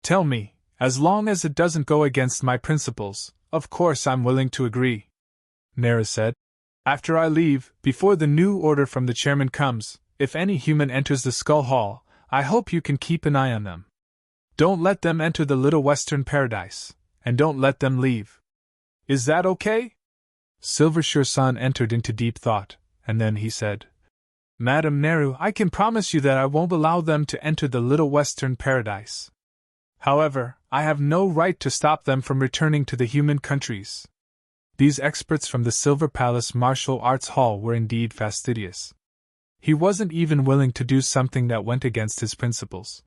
Tell me, as long as it doesn't go against my principles, of course I'm willing to agree. Nera said, After I leave, before the new order from the chairman comes, if any human enters the Skull Hall, I hope you can keep an eye on them. Don't let them enter the Little Western Paradise, and don't let them leave. Is that okay? Silversure-san entered into deep thought, and then he said, Madam Neru, I can promise you that I won't allow them to enter the Little Western Paradise. However, I have no right to stop them from returning to the human countries. These experts from the Silver Palace Martial Arts Hall were indeed fastidious. He wasn't even willing to do something that went against his principles.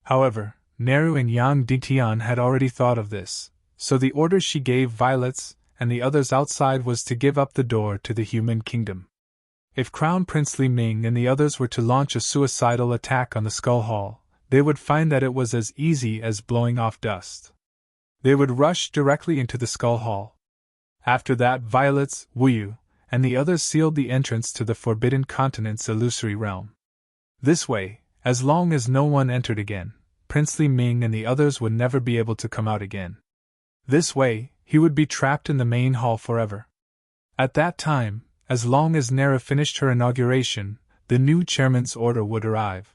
However, Neru and Yang Dingtian had already thought of this, so the order she gave Violets and the others outside was to give up the door to the human kingdom. If Crown Prince Li Ming and the others were to launch a suicidal attack on the Skull Hall, they would find that it was as easy as blowing off dust. They would rush directly into the Skull Hall. After that, Violets, Wu Yu, and the others sealed the entrance to the Forbidden Continent's illusory realm. This way, as long as no one entered again, Prince Li Ming and the others would never be able to come out again. This way, he would be trapped in the main hall forever. At that time, as long as Nera finished her inauguration, the new chairman's order would arrive.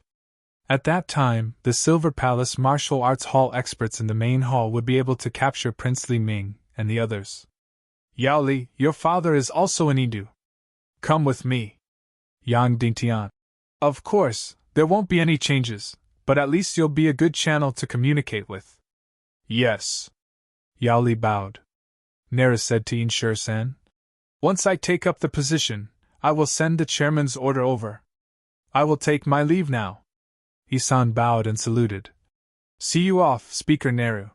At that time, the Silver Palace Martial Arts Hall experts in the main hall would be able to capture Prince Li Ming and the others. Yao Li, your father is also in Yingdu. Come with me. Yang Dingtian. Of course, there won't be any changes, but at least you'll be a good channel to communicate with. Yes. Yao Li bowed. Nera said to Inshur-san, "Once I take up the position, I will send the chairman's order over. I will take my leave now." Isan bowed and saluted. "See you off, Speaker Neru."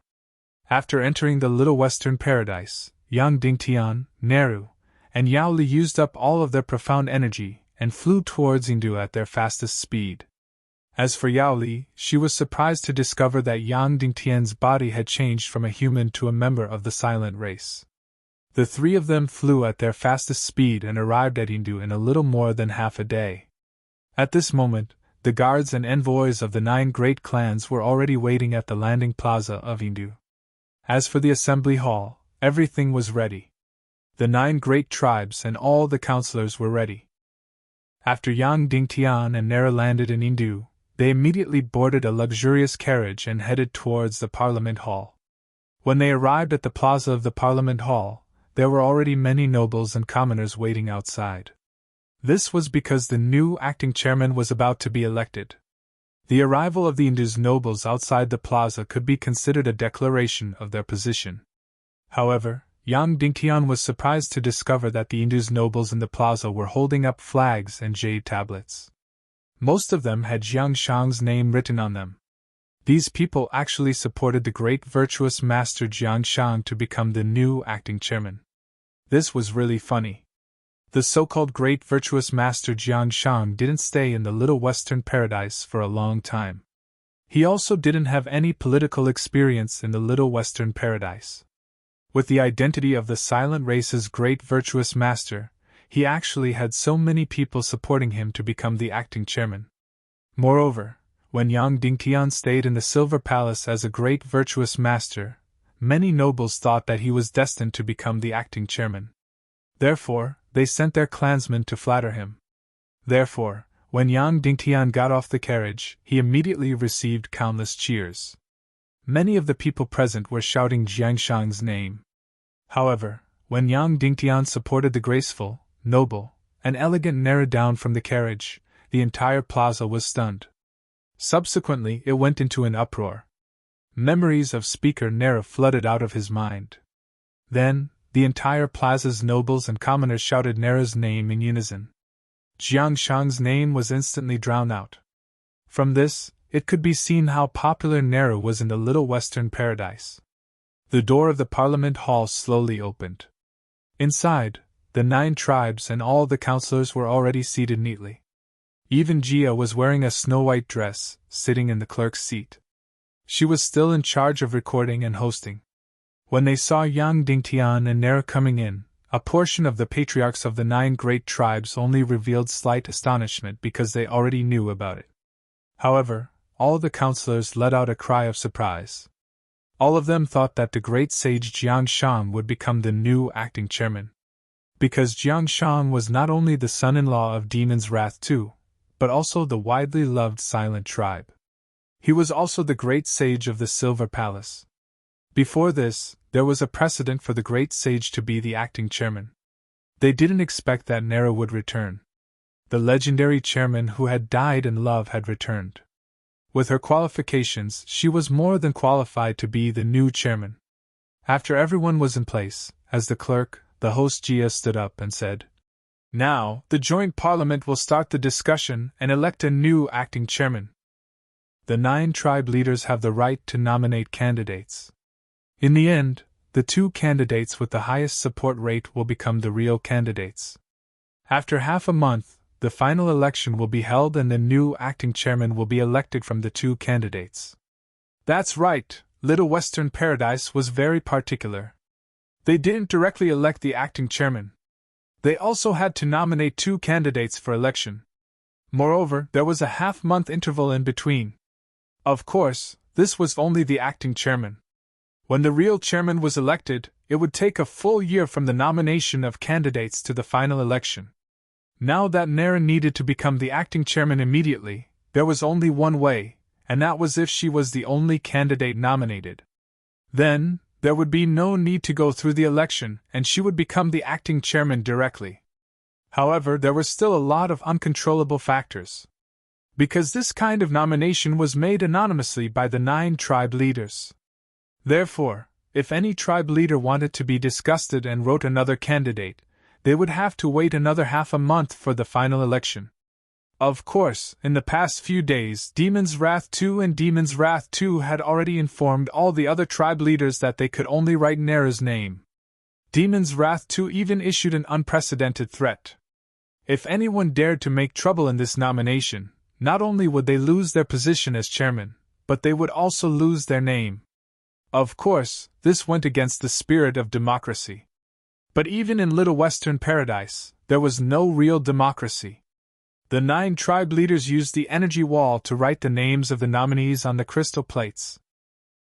After entering the Little Western Paradise, Yang Dingtian, Neru, and Yao Li used up all of their profound energy and flew towards Indu at their fastest speed. As for Yao Li, she was surprised to discover that Yang Dingtian's body had changed from a human to a member of the silent race. The three of them flew at their fastest speed and arrived at Indu in a little more than half a day. At this moment, the guards and envoys of the 9 great clans were already waiting at the landing plaza of Indu. As for the assembly hall, everything was ready. The 9 great tribes and all the councillors were ready. After Yang Dingtian and Nera landed in Indu, they immediately boarded a luxurious carriage and headed towards the Parliament Hall. When they arrived at the plaza of the Parliament Hall, there were already many nobles and commoners waiting outside. This was because the new acting chairman was about to be elected. The arrival of the Indu's nobles outside the plaza could be considered a declaration of their position. However, Yang Dingtian was surprised to discover that the Indu's nobles in the plaza were holding up flags and jade tablets. Most of them had Jiang Shang's name written on them. These people actually supported the great virtuous master Jiang Shang to become the new acting chairman. This was really funny. The so-called great virtuous master Jiang Shang didn't stay in the Little Western Paradise for a long time. He also didn't have any political experience in the Little Western Paradise. With the identity of the silent race's great virtuous master, he actually had so many people supporting him to become the acting chairman. Moreover, when Yang Dingtian stayed in the Silver Palace as a great virtuous master, many nobles thought that he was destined to become the acting chairman. Therefore, they sent their clansmen to flatter him. Therefore, when Yang Dingtian got off the carriage, he immediately received countless cheers. Many of the people present were shouting Jiang Shang's name. However, when Yang Dingtian supported the graceful, noble, and elegant Nera down from the carriage, the entire plaza was stunned. Subsequently, it went into an uproar. Memories of Speaker Nera flooded out of his mind. Then, the entire plaza's nobles and commoners shouted Nera's name in unison. Jiang Shang's name was instantly drowned out. From this, it could be seen how popular Nera was in the Little Western Paradise. The door of the Parliament Hall slowly opened. Inside, the 9 tribes and all the councillors were already seated neatly. Even Jia was wearing a snow-white dress, sitting in the clerk's seat. She was still in charge of recording and hosting. When they saw Yang Dingtian and Nera coming in, a portion of the patriarchs of the 9 great tribes only revealed slight astonishment because they already knew about it. However, all the councillors let out a cry of surprise. All of them thought that the great sage Jiang Shang would become the new acting chairman. Because Jiang Shang was not only the son-in-law of Demon's Wrath II, but also the widely loved Silent Tribe. He was also the great sage of the Silver Palace. Before this, there was a precedent for the great sage to be the acting chairman. They didn't expect that Nera would return. The legendary chairman who had died in love had returned. With her qualifications, she was more than qualified to be the new chairman. After everyone was in place, as the clerk, the host Jia stood up and said, "Now, the joint parliament will start the discussion and elect a new acting chairman. The 9 tribe leaders have the right to nominate candidates. In the end, the 2 candidates with the highest support rate will become the real candidates. After half a month, the final election will be held and the new acting chairman will be elected from the 2 candidates." That's right, Little Western Paradise was very particular. They didn't directly elect the acting chairman. They also had to nominate 2 candidates for election. Moreover, there was a half-month interval in between. Of course, this was only the acting chairman. When the real chairman was elected, it would take a full year from the nomination of candidates to the final election. Now that Nera needed to become the acting chairman immediately, there was only one way, and that was if she was the only candidate nominated. Then, there would be no need to go through the election, and she would become the acting chairman directly. However, there were still a lot of uncontrollable factors. Because this kind of nomination was made anonymously by the 9 tribe leaders. Therefore, if any tribe leader wanted to be disgusted and wrote another candidate, they would have to wait another half a month for the final election. Of course, in the past few days, Demon's Wrath 2 and Demon's Wrath 2 had already informed all the other tribe leaders that they could only write Nera's name. Demon's Wrath 2 even issued an unprecedented threat. If anyone dared to make trouble in this nomination, not only would they lose their position as chairman, but they would also lose their name. Of course, this went against the spirit of democracy. But even in Little Western Paradise, there was no real democracy. The 9 tribe leaders used the energy wall to write the names of the nominees on the crystal plates.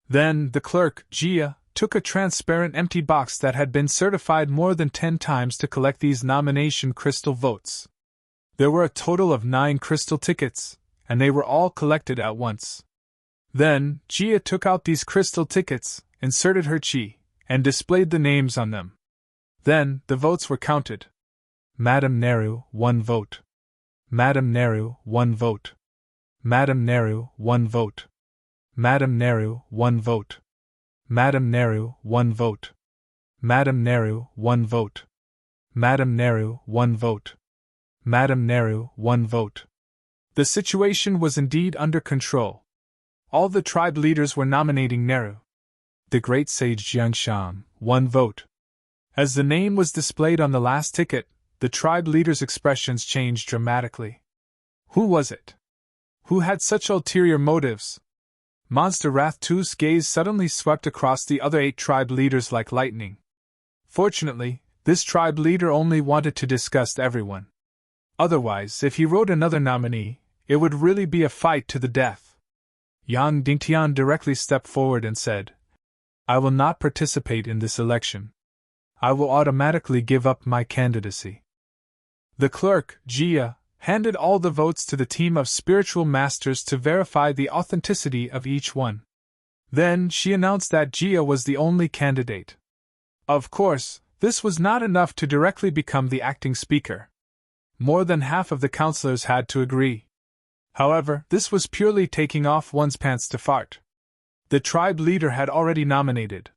Then, the clerk, Gia, took a transparent empty box that had been certified more than 10 times to collect these nomination crystal votes. There were a total of 9 crystal tickets, and they were all collected at once. Then, Gia took out these crystal tickets, inserted her chi, and displayed the names on them. Then, the votes were counted. Madame Neru, 1 vote. Madame Neru, 1 vote. Madame Neru, 1 vote. Madame Neru, 1 vote. Madame Neru, 1 vote. Madame Neru, 1 vote. Madame Neru, 1 vote. Madame Neru, 1 vote. The situation was indeed under control. All the tribe leaders were nominating Neru. The great sage Jiangshang, 1 vote. As the name was displayed on the last ticket, the tribe leaders' expressions changed dramatically. Who was it? Who had such ulterior motives? Monster Wrath 2's gaze suddenly swept across the other 8 tribe leaders like lightning. Fortunately, this tribe leader only wanted to disgust everyone. Otherwise, if he wrote another nominee, it would really be a fight to the death. Yang Dingtian directly stepped forward and said, "I will not participate in this election. I will automatically give up my candidacy." The clerk, Gia, handed all the votes to the team of spiritual masters to verify the authenticity of each one. Then she announced that Gia was the only candidate. Of course, this was not enough to directly become the acting speaker. More than half of the councillors had to agree. However, this was purely taking off one's pants to fart. The tribe leader had already nominated.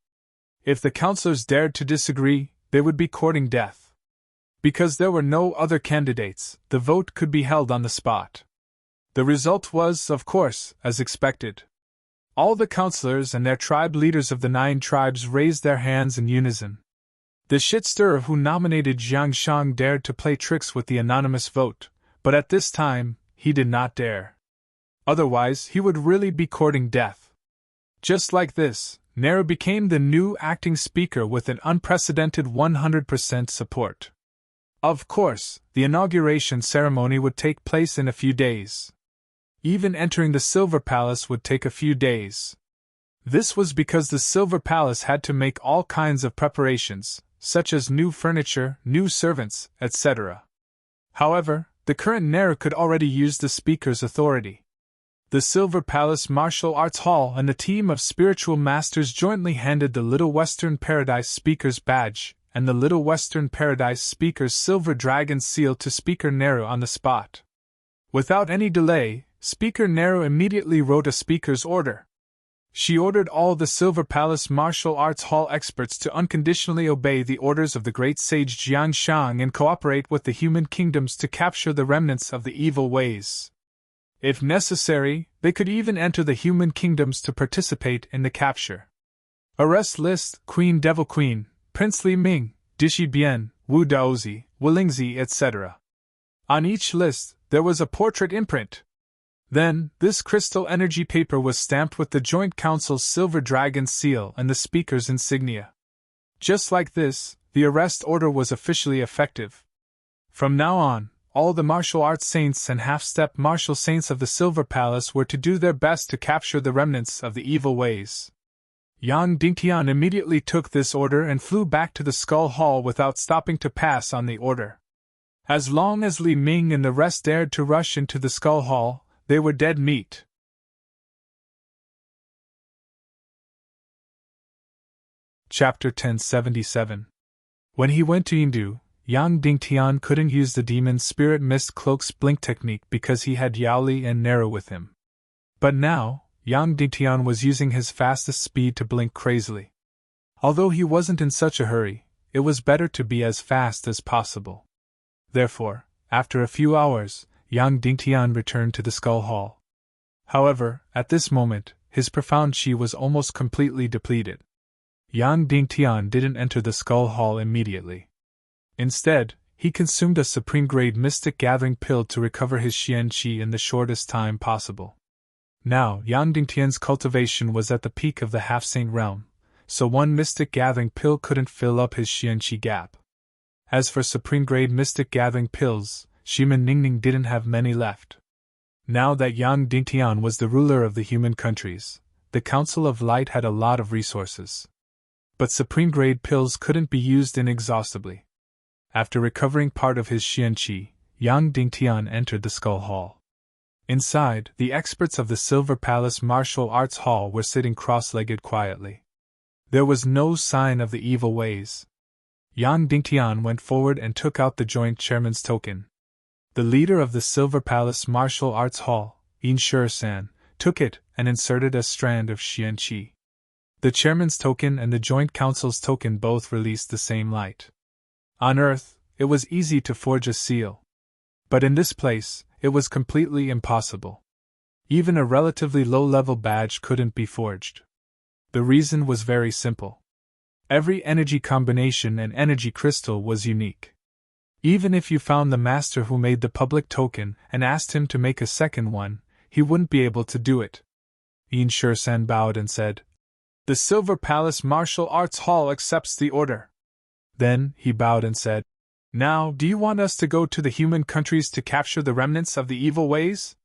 If the councillors dared to disagree, they would be courting death. Because there were no other candidates, the vote could be held on the spot. The result was, of course, as expected. All the councillors and their tribe leaders of the 9 tribes raised their hands in unison. The shit-stirrer who nominated Jiangshang dared to play tricks with the anonymous vote, but at this time, he did not dare. Otherwise, he would really be courting death. Just like this, Nera became the new acting speaker with an unprecedented 100% support. Of course, the inauguration ceremony would take place in a few days. Even entering the Silver Palace would take a few days. This was because the Silver Palace had to make all kinds of preparations, such as new furniture, new servants, etc. However, the current Nera could already use the speaker's authority. The Silver Palace Martial Arts Hall and the team of spiritual masters jointly handed the Little Western Paradise Speaker's badge and the Little Western Paradise Speaker's Silver Dragon seal to Speaker Nero on the spot. Without any delay, Speaker Nero immediately wrote a speaker's order. She ordered all the Silver Palace Martial Arts Hall experts to unconditionally obey the orders of the great sage Jiangshang and cooperate with the human kingdoms to capture the remnants of the evil ways. If necessary, they could even enter the human kingdoms to participate in the capture. Arrest list: Queen Devil Queen, Prince Li Ming, Dishi Bian, Wu Daozi, Wilingzi, etc. On each list, there was a portrait imprint. Then, this crystal energy paper was stamped with the Joint Council's Silver Dragon seal and the speaker's insignia. Just like this, the arrest order was officially effective. From now on, all the martial arts saints and half-step martial saints of the Silver Palace were to do their best to capture the remnants of the evil ways. Yang Dingtian immediately took this order and flew back to the Skull Hall without stopping to pass on the order. As long as Li Ming and the rest dared to rush into the Skull Hall, they were dead meat. Chapter 1077. When he went to Yingdu, Yang Dingtian couldn't use the demon spirit mist cloak's blink technique because he had Yaoli and Nero with him. But now, Yang Dingtian was using his fastest speed to blink crazily. Although he wasn't in such a hurry, it was better to be as fast as possible. Therefore, after a few hours, Yang Dingtian returned to the Skull Hall. However, at this moment, his profound qi was almost completely depleted. Yang Dingtian didn't enter the Skull Hall immediately. Instead, he consumed a supreme-grade mystic gathering pill to recover his Xian qi in the shortest time possible. Now, Yang Dingtian's cultivation was at the peak of the half-saint realm, so one mystic gathering pill couldn't fill up his Xian qi gap. As for supreme-grade mystic gathering pills, Shimin Ningning didn't have many left. Now that Yang Dingtian was the ruler of the human countries, the Council of Light had a lot of resources. But supreme-grade pills couldn't be used inexhaustibly. After recovering part of his Xian qi, Yang Dingtian entered the Skull Hall. Inside, the experts of the Silver Palace Martial Arts Hall were sitting cross-legged quietly. There was no sign of the evil ways. Yang Dingtian went forward and took out the Joint Chairman's token. The leader of the Silver Palace Martial Arts Hall, Yin Shi-san, took it and inserted a strand of Xian qi. The Chairman's token and the Joint Council's token both released the same light. On Earth, it was easy to forge a seal. But in this place, it was completely impossible. Even a relatively low-level badge couldn't be forged. The reason was very simple. Every energy combination and energy crystal was unique. Even if you found the master who made the public token and asked him to make a second one, he wouldn't be able to do it. Yin Shi-san bowed and said, "The Silver Palace Martial Arts Hall accepts the order." Then, he bowed and said, "Now, do you want us to go to the human countries to capture the remnants of the evil ways?"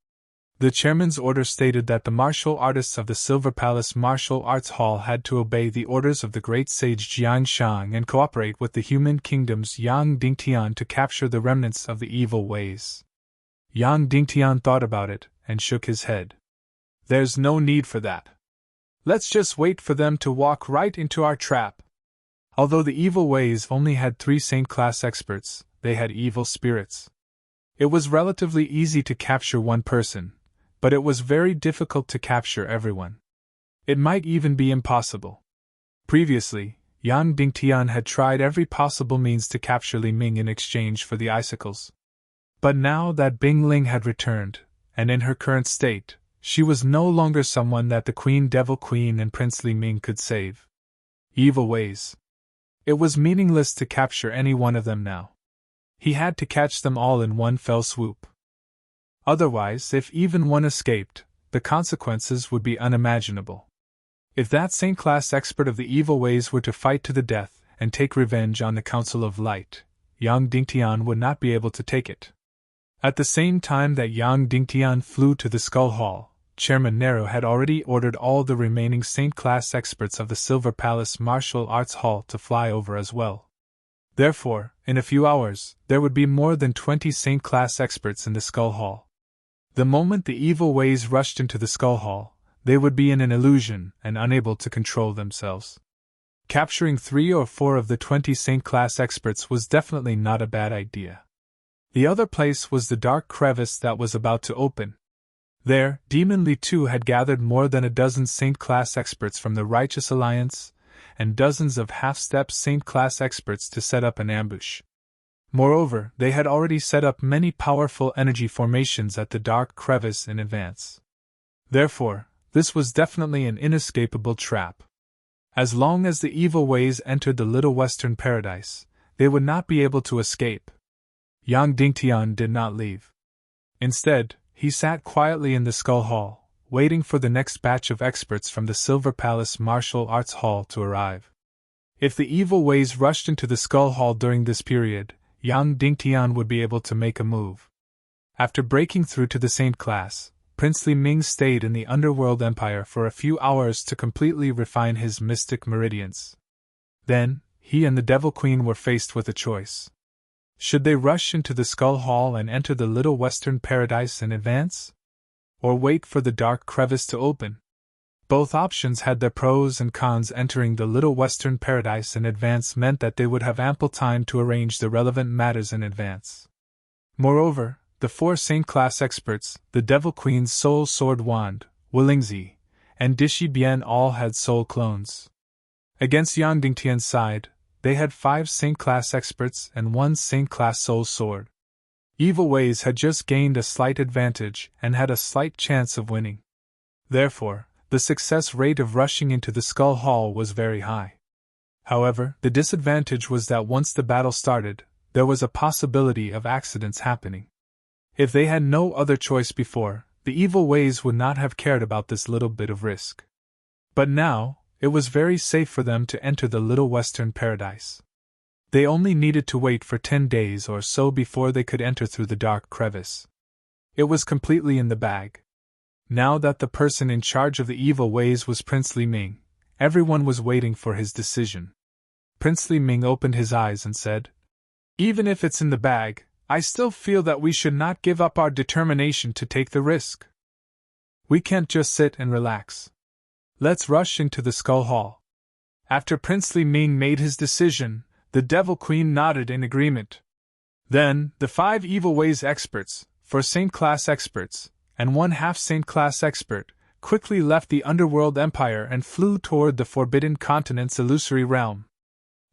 The chairman's order stated that the martial artists of the Silver Palace Martial Arts Hall had to obey the orders of the great sage Jiang Shang and cooperate with the human kingdom's Yang Dingtian to capture the remnants of the evil ways. Yang Dingtian thought about it and shook his head. "There's no need for that. Let's just wait for them to walk right into our trap." Although the evil ways only had 3 saint-class experts, they had evil spirits. It was relatively easy to capture one person, but it was very difficult to capture everyone. It might even be impossible. Previously, Yang Dingtian had tried every possible means to capture Li Ming in exchange for the icicles. But now that Bing Ling had returned, and in her current state, she was no longer someone that the Queen Devil Queen and Prince Li Ming could save. Evil ways. It was meaningless to capture any one of them now. He had to catch them all in one fell swoop. Otherwise, if even one escaped, the consequences would be unimaginable. If that saint-class expert of the evil ways were to fight to the death and take revenge on the Council of Light, Yang Dingtian would not be able to take it. At the same time that Yang Dingtian flew to the Skull Hall, Chairman Nero had already ordered all the remaining saint-class experts of the Silver Palace Martial Arts Hall to fly over as well. Therefore, in a few hours, there would be more than 20 saint-class experts in the Skull Hall. The moment the evil ways rushed into the Skull Hall, they would be in an illusion and unable to control themselves. Capturing 3 or 4 of the 20 saint-class experts was definitely not a bad idea. The other place was the dark crevice that was about to open. There, Demon Li too had gathered more than a dozen saint-class experts from the Righteous Alliance, and dozens of half-step saint-class experts to set up an ambush. Moreover, they had already set up many powerful energy formations at the dark crevice in advance. Therefore, this was definitely an inescapable trap. As long as the evil ways entered the Little Western Paradise, they would not be able to escape. Yang Dingtian did not leave. Instead, he sat quietly in the Skull Hall, waiting for the next batch of experts from the Silver Palace Martial Arts Hall to arrive. If the evil ways rushed into the Skull Hall during this period, Yang Dingtian would be able to make a move. After breaking through to the Saint class, Prince Li Ming stayed in the Underworld Empire for a few hours to completely refine his mystic meridians. Then, he and the Devil Queen were faced with a choice. Should they rush into the Skull Hall and enter the Little Western Paradise in advance? Or wait for the dark crevice to open? Both options had their pros and cons. Entering the Little Western Paradise in advance meant that they would have ample time to arrange the relevant matters in advance. Moreover, the 4 Saint-class experts, the Devil Queen's Soul Sword Wand, Willingzi, and Dishi Bian all had soul clones. Against Yang Dingtian's side, they had 5 Saint Class experts and 1 Saint Class soul sword. Evil Ways had just gained a slight advantage and had a slight chance of winning. Therefore, the success rate of rushing into the Skull Hall was very high. However, the disadvantage was that once the battle started, there was a possibility of accidents happening. If they had no other choice before, the Evil Ways would not have cared about this little bit of risk. But now, it was very safe for them to enter the Little Western Paradise. They only needed to wait for 10 days or so before they could enter through the dark crevice. It was completely in the bag. Now that the person in charge of the Evil Ways was Prince Li Ming, everyone was waiting for his decision. Prince Li Ming opened his eyes and said, "Even if it's in the bag, I still feel that we should not give up our determination to take the risk. We can't just sit and relax. Let's rush into the Skull Hall." After Prince Li Ming made his decision, the Devil Queen nodded in agreement. Then, the 5 Evil Ways experts, 4 Saint Class experts, and 1 half-Saint Class expert, quickly left the Underworld Empire and flew toward the Forbidden Continent's illusory realm.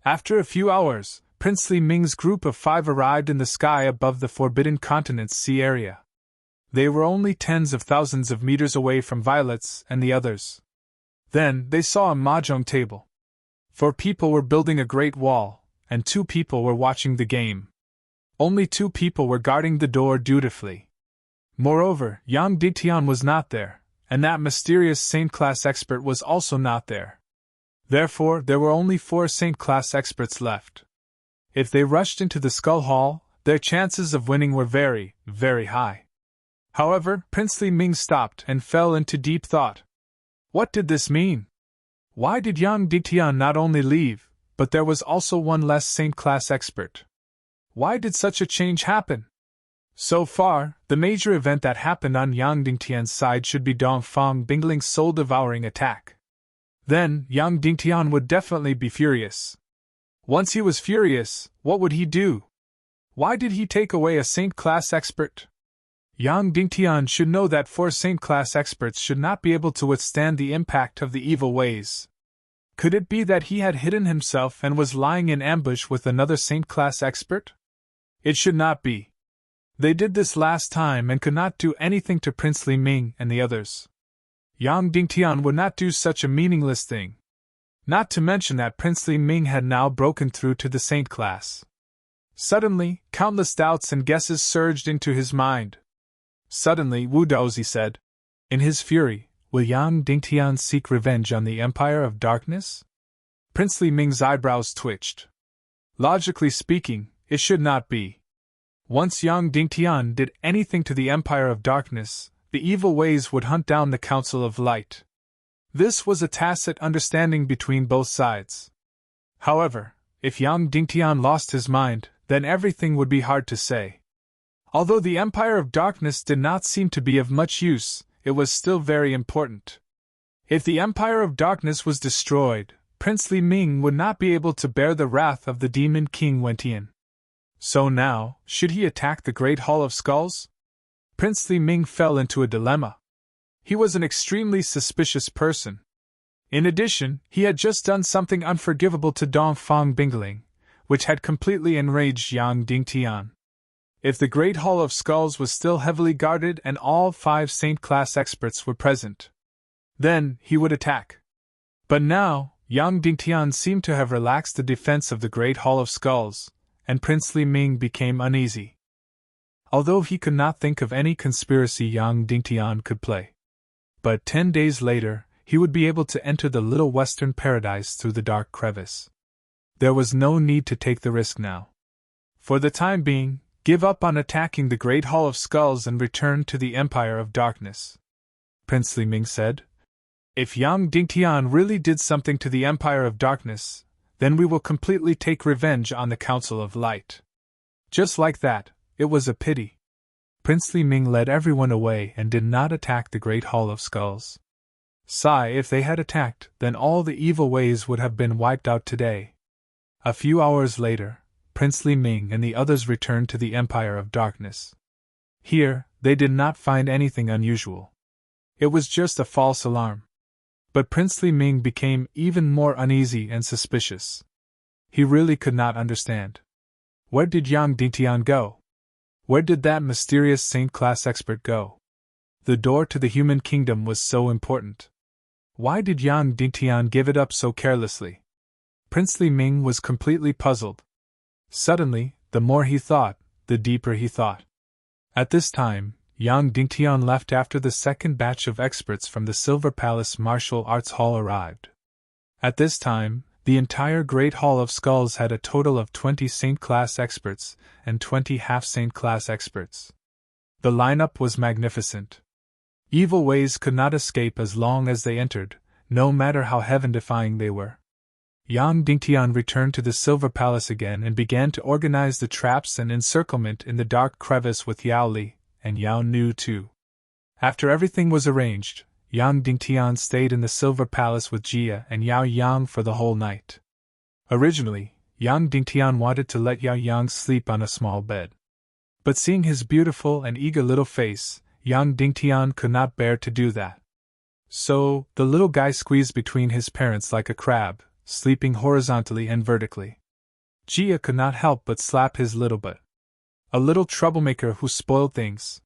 After a few hours, Prince Li Ming's group of 5 arrived in the sky above the Forbidden Continent's sea area. They were only tens of thousands of meters away from Violet's and the others. Then, they saw a mahjong table. 4 people were building a great wall, and 2 people were watching the game. Only 2 people were guarding the door dutifully. Moreover, Yang Dingtian was not there, and that mysterious Saint Class expert was also not there. Therefore, there were only 4 Saint Class experts left. If they rushed into the Skull Hall, their chances of winning were very, very high. However, Prince Li Ming stopped and fell into deep thought. What did this mean? Why did Yang Dingtian not only leave, but there was also 1 less Saint Class expert? Why did such a change happen? So far, the major event that happened on Yang Dingtian's side should be Dongfang Bingling's soul-devouring attack. Then, Yang Dingtian would definitely be furious. Once he was furious, what would he do? Why did he take away a Saint Class expert? Yang Dingtian should know that 4 Saint Class experts should not be able to withstand the impact of the Evil Ways. Could it be that he had hidden himself and was lying in ambush with another Saint Class expert? It should not be. They did this last time and could not do anything to Prince Li Ming and the others. Yang Dingtian would not do such a meaningless thing. Not to mention that Prince Li Ming had now broken through to the Saint Class. Suddenly, countless doubts and guesses surged into his mind. Suddenly, Wu Daozi said, in his fury, "Will Yang Dingtian seek revenge on the Empire of Darkness?" Prince Li Ming's eyebrows twitched. Logically speaking, it should not be. Once Yang Dingtian did anything to the Empire of Darkness, the Evil Ways would hunt down the Council of Light. This was a tacit understanding between both sides. However, if Yang Dingtian lost his mind, then everything would be hard to say. Although the Empire of Darkness did not seem to be of much use, it was still very important. If the Empire of Darkness was destroyed, Prince Li Ming would not be able to bear the wrath of the Demon King Wentian. So now, should he attack the Great Hall of Skulls? Prince Li Ming fell into a dilemma. He was an extremely suspicious person. In addition, he had just done something unforgivable to Dongfang Bingling, which had completely enraged Yang Dingtian. If the Great Hall of Skulls was still heavily guarded and all 5 Saint Class experts were present, then he would attack. But now, Yang Dingtian seemed to have relaxed the defense of the Great Hall of Skulls, and Prince Li Ming became uneasy. Although he could not think of any conspiracy Yang Dingtian could play. But 10 days later, he would be able to enter the Little Western Paradise through the dark crevice. There was no need to take the risk now. For the time being, give up on attacking the Great Hall of Skulls and return to the Empire of Darkness. Prince Li Ming said, "If Yang Dingtian really did something to the Empire of Darkness, then we will completely take revenge on the Council of Light." Just like that, it was a pity. Prince Li Ming led everyone away and did not attack the Great Hall of Skulls. If they had attacked, then all the Evil Ways would have been wiped out today. A few hours later, Prince Li Ming and the others returned to the Empire of Darkness. Here, they did not find anything unusual. It was just a false alarm. But Prince Li Ming became even more uneasy and suspicious. He really could not understand. Where did Yang Dingtian go? Where did that mysterious Saint-class expert go? The door to the human kingdom was so important. Why did Yang Dingtian give it up so carelessly? Prince Li Ming was completely puzzled. Suddenly, the more he thought, the deeper he thought. At this time, Yang Dingtian left after the second batch of experts from the Silver Palace Martial Arts Hall arrived. At this time, the entire Great Hall of Skulls had a total of 20 Saint-class experts and 20 half-Saint-class experts. The lineup was magnificent. Evil ways could not escape as long as they entered, no matter how heaven-defying they were. Yang Dingtian returned to the Silver Palace again and began to organize the traps and encirclement in the dark crevice with Yao Li, and Yao Nu too. After everything was arranged, Yang Dingtian stayed in the Silver Palace with Jia and Yao Yang for the whole night. Originally, Yang Dingtian wanted to let Yao Yang sleep on a small bed. But seeing his beautiful and eager little face, Yang Dingtian could not bear to do that. So, the little guy squeezed between his parents like a crab, sleeping horizontally and vertically. Jia could not help but slap his little butt. A little troublemaker who spoiled things.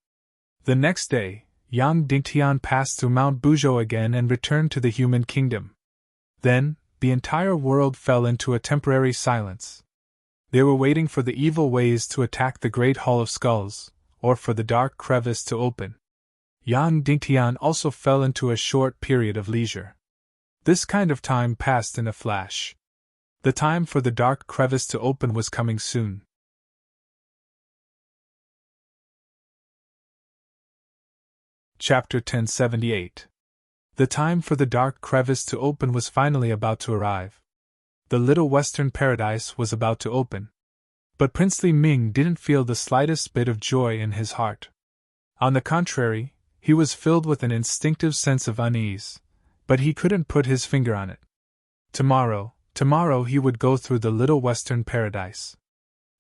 The next day, Yang Dingtian passed through Mount Buzhou again and returned to the human kingdom. Then, the entire world fell into a temporary silence. They were waiting for the evil ways to attack the Great Hall of Skulls, or for the dark crevice to open. Yang Dingtian also fell into a short period of leisure. This kind of time passed in a flash. The time for the dark crevice to open was coming soon. Chapter 1078. The time for the dark crevice to open was finally about to arrive. The little western paradise was about to open. But Prince Li Ming didn't feel the slightest bit of joy in his heart. On the contrary, he was filled with an instinctive sense of unease, but he couldn't put his finger on it. Tomorrow he would go through the little western paradise.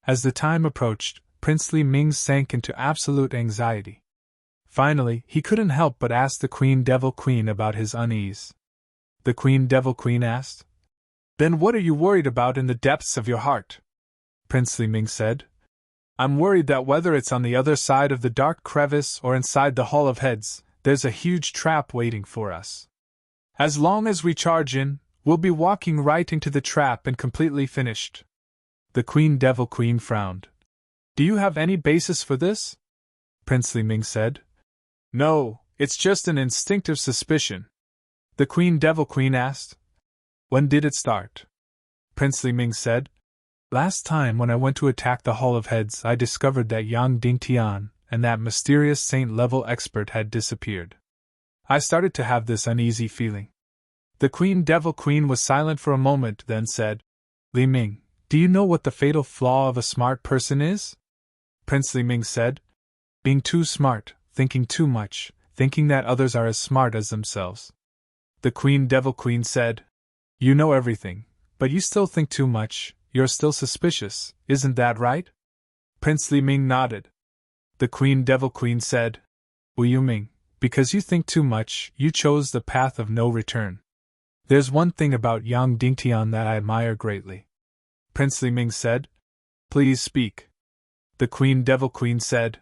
As the time approached, Prince Li Ming sank into absolute anxiety. Finally, he couldn't help but ask the Queen Devil Queen about his unease. The Queen Devil Queen asked, "Then what are you worried about in the depths of your heart?" Prince Li Ming said, "I'm worried that whether it's on the other side of the dark crevice or inside the Hall of Heads, there's a huge trap waiting for us. As long as we charge in, we'll be walking right into the trap and completely finished." The Queen Devil Queen frowned. "Do you have any basis for this?" Prince Li Ming said. "No, it's just an instinctive suspicion." The Queen Devil Queen asked, "When did it start?" Prince Li Ming said, "Last time when I went to attack the Hall of Heads, I discovered that Yang Dingtian and that mysterious saint-level expert had disappeared. I started to have this uneasy feeling." The Queen Devil Queen was silent for a moment, then said, "Li Ming, do you know what the fatal flaw of a smart person is?" Prince Li Ming said, "Being too smart, thinking too much, thinking that others are as smart as themselves." The Queen Devil Queen said, "You know everything, but you still think too much, you're still suspicious, isn't that right?" Prince Li Ming nodded. The Queen Devil Queen said, "Wu Yuming, because you think too much, you chose the path of no return. There's one thing about Yang Dingtian that I admire greatly." Prince Li Ming said, "Please speak." The Queen Devil Queen said,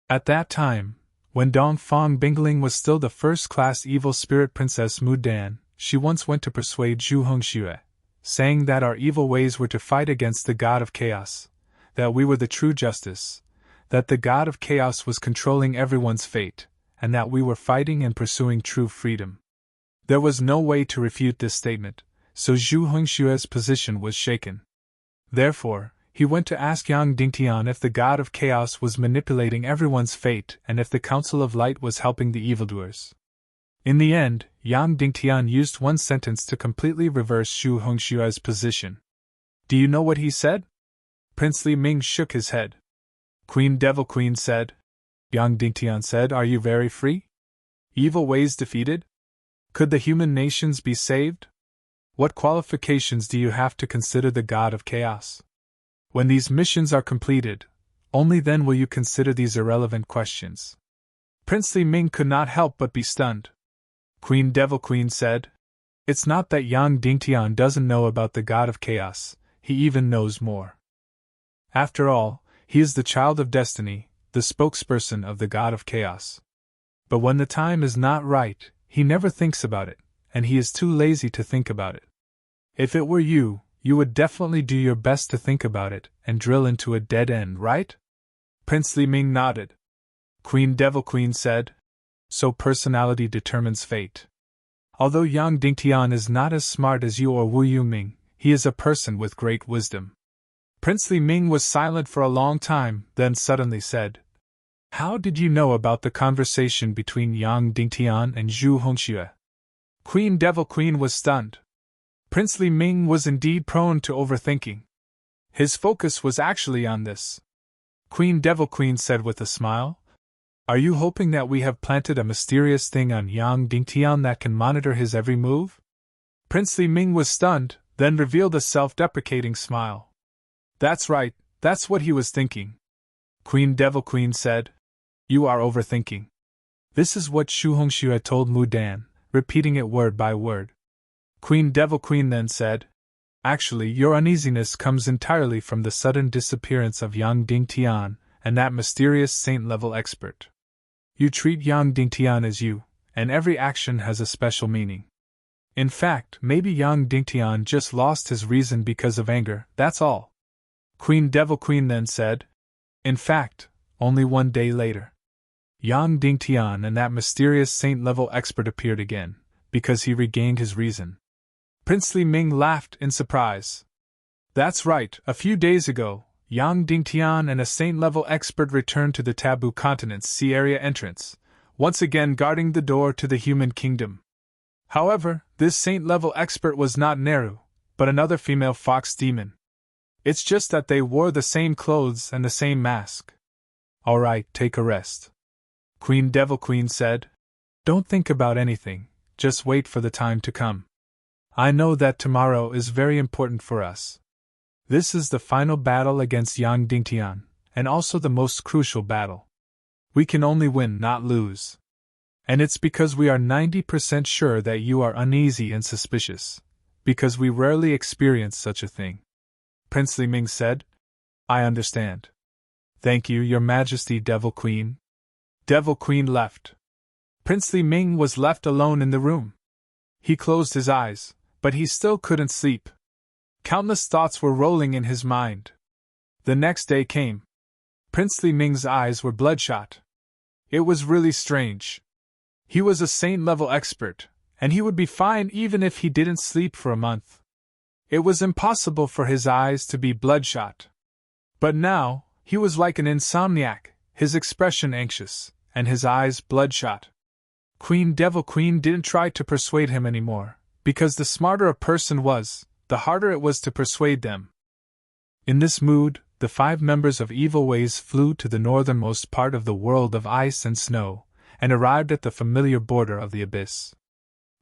"At that time, when Dong Fong Bingling was still the first-class evil spirit Princess Mu Dan, she once went to persuade Zhu Hongxue, saying that our evil ways were to fight against the god of chaos, that we were the true justice, that the god of chaos was controlling everyone's fate, and that we were fighting and pursuing true freedom. There was no way to refute this statement, so Zhu Hongxue's position was shaken. Therefore, he went to ask Yang Dingtian if the god of chaos was manipulating everyone's fate and if the Council of Light was helping the evildoers. In the end, Yang Dingtian used one sentence to completely reverse Zhu Hongxue's position. Do you know what he said? Prince Li Ming shook his head. Queen Devil Queen said. Yang Dingtian said, "Are you very free? Evil ways defeated? Could the human nations be saved? What qualifications do you have to consider the god of chaos? When these missions are completed, only then will you consider these irrelevant questions." Prince Li Ming could not help but be stunned. Queen Devil Queen said, It's not that Yang Dingtian doesn't know about the god of chaos, he even knows more. After all, he is the child of destiny, the spokesperson of the god of chaos. But when the time is not right, he never thinks about it, and he is too lazy to think about it. If it were you, you would definitely do your best to think about it and drill into a dead end, right? Prince Li Ming nodded. Queen Devil Queen said, so personality determines fate. Although Yang Dingtian is not as smart as you or Wu Yuming, he is a person with great wisdom. Prince Li Ming was silent for a long time, then suddenly said, how did you know about the conversation between Yang Dingtian and Zhu Hongxue? Queen Devil Queen was stunned. Prince Li Ming was indeed prone to overthinking. His focus was actually on this. Queen Devil Queen said with a smile, are you hoping that we have planted a mysterious thing on Yang Dingtian that can monitor his every move? Prince Li Ming was stunned, then revealed a self-deprecating smile. That's right, that's what he was thinking. Queen Devil Queen said, you are overthinking. This is what Zhu Hongxue had told Mu Dan, repeating it word by word. Queen Devil Queen then said, actually your uneasiness comes entirely from the sudden disappearance of Yang Dingtian and that mysterious saint-level expert. You treat Yang Dingtian as you, and every action has a special meaning. In fact, maybe Yang Dingtian just lost his reason because of anger, that's all. Queen Devil Queen then said, in fact, only one day later, Yang Dingtian and that mysterious saint-level expert appeared again, because he regained his reason. Prince Li Ming laughed in surprise. That's right, a few days ago, Yang Dingtian and a saint-level expert returned to the Taboo Continent's sea area entrance, once again guarding the door to the human kingdom. However, this saint-level expert was not Neru, but another female fox demon. It's just that they wore the same clothes and the same mask. Alright, take a rest. Queen Devil Queen said, don't think about anything, just wait for the time to come. I know that tomorrow is very important for us. This is the final battle against Yang Dingtian, and also the most crucial battle. We can only win, not lose. And it's because we are 90% sure that you are uneasy and suspicious, because we rarely experience such a thing. Prince Li Ming said, I understand. Thank you, Your Majesty, Devil Queen. Devil Queen left. Prince Li Ming was left alone in the room. He closed his eyes, but he still couldn't sleep. Countless thoughts were rolling in his mind. The next day came. Prince Li Ming's eyes were bloodshot. It was really strange. He was a saint-level expert, and he would be fine even if he didn't sleep for a month. It was impossible for his eyes to be bloodshot. But now, he was like an insomniac, his expression anxious, and his eyes bloodshot. Queen Devil Queen didn't try to persuade him anymore, because the smarter a person was, the harder it was to persuade them. In this mood, the 5 members of Evil Ways flew to the northernmost part of the world of ice and snow, and arrived at the familiar border of the abyss.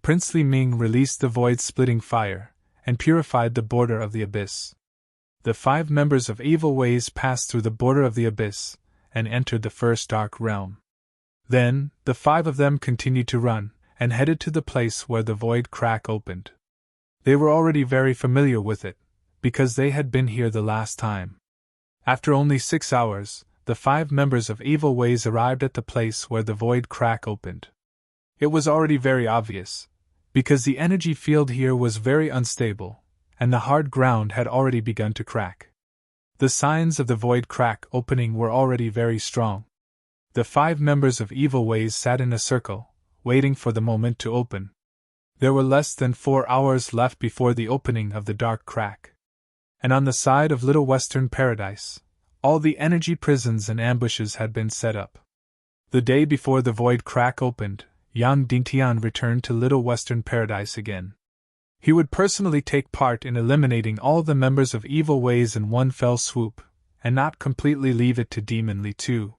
Prince Li Ming released the void-splitting fire, and purified the border of the abyss. The 5 members of Evil Ways passed through the border of the abyss, and entered the first dark realm. Then, the 5 of them continued to run, and headed to the place where the void crack opened. They were already very familiar with it, because they had been here the last time. After only 6 hours, the 5 members of Evil Ways arrived at the place where the void crack opened. It was already very obvious, because the energy field here was very unstable, and the hard ground had already begun to crack. The signs of the void crack opening were already very strong. The 5 members of Evil Ways sat in a circle, waiting for the moment to open. There were less than 4 hours left before the opening of the dark crack. And on the side of Little Western Paradise, all the energy prisons and ambushes had been set up. The day before the void crack opened, Yang Dingtian returned to Little Western Paradise again. He would personally take part in eliminating all the members of Evil Ways in one fell swoop, and not completely leave it to Demon Li too.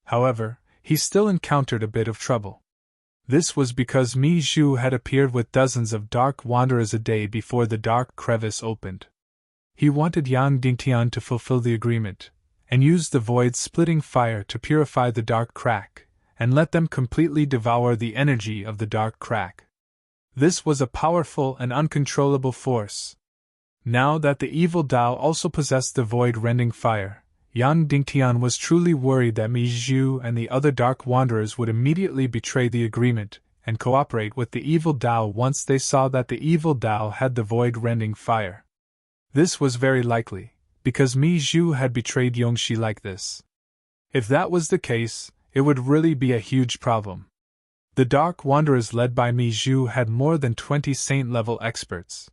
However, he still encountered a bit of trouble. This was because Mi Zhu had appeared with dozens of dark wanderers a day before the dark crevice opened. He wanted Yang Dingtian to fulfill the agreement, and use the void-splitting fire to purify the dark crack, and let them completely devour the energy of the dark crack. This was a powerful and uncontrollable force. Now that the evil Tao also possessed the void-rending fire, Yang Dingtian was truly worried that Mi Zhu and the other Dark Wanderers would immediately betray the agreement and cooperate with the evil Tao once they saw that the evil Tao had the void-rending fire. This was very likely, because Mi Zhu had betrayed Yongxi like this. If that was the case, it would really be a huge problem. The Dark Wanderers led by Mi Zhu had more than 20 saint-level experts.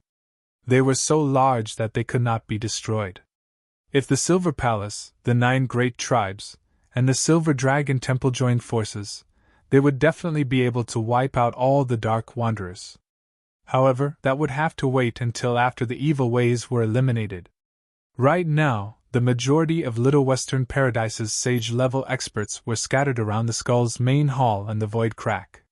They were so large that they could not be destroyed. If the Silver Palace, the 9 great tribes, and the Silver Dragon Temple joined forces, they would definitely be able to wipe out all the Dark Wanderers. However, that would have to wait until after the evil ways were eliminated. Right now, the majority of Little Western Paradise's sage-level experts were scattered around the Skull's main hall and the Void Crack.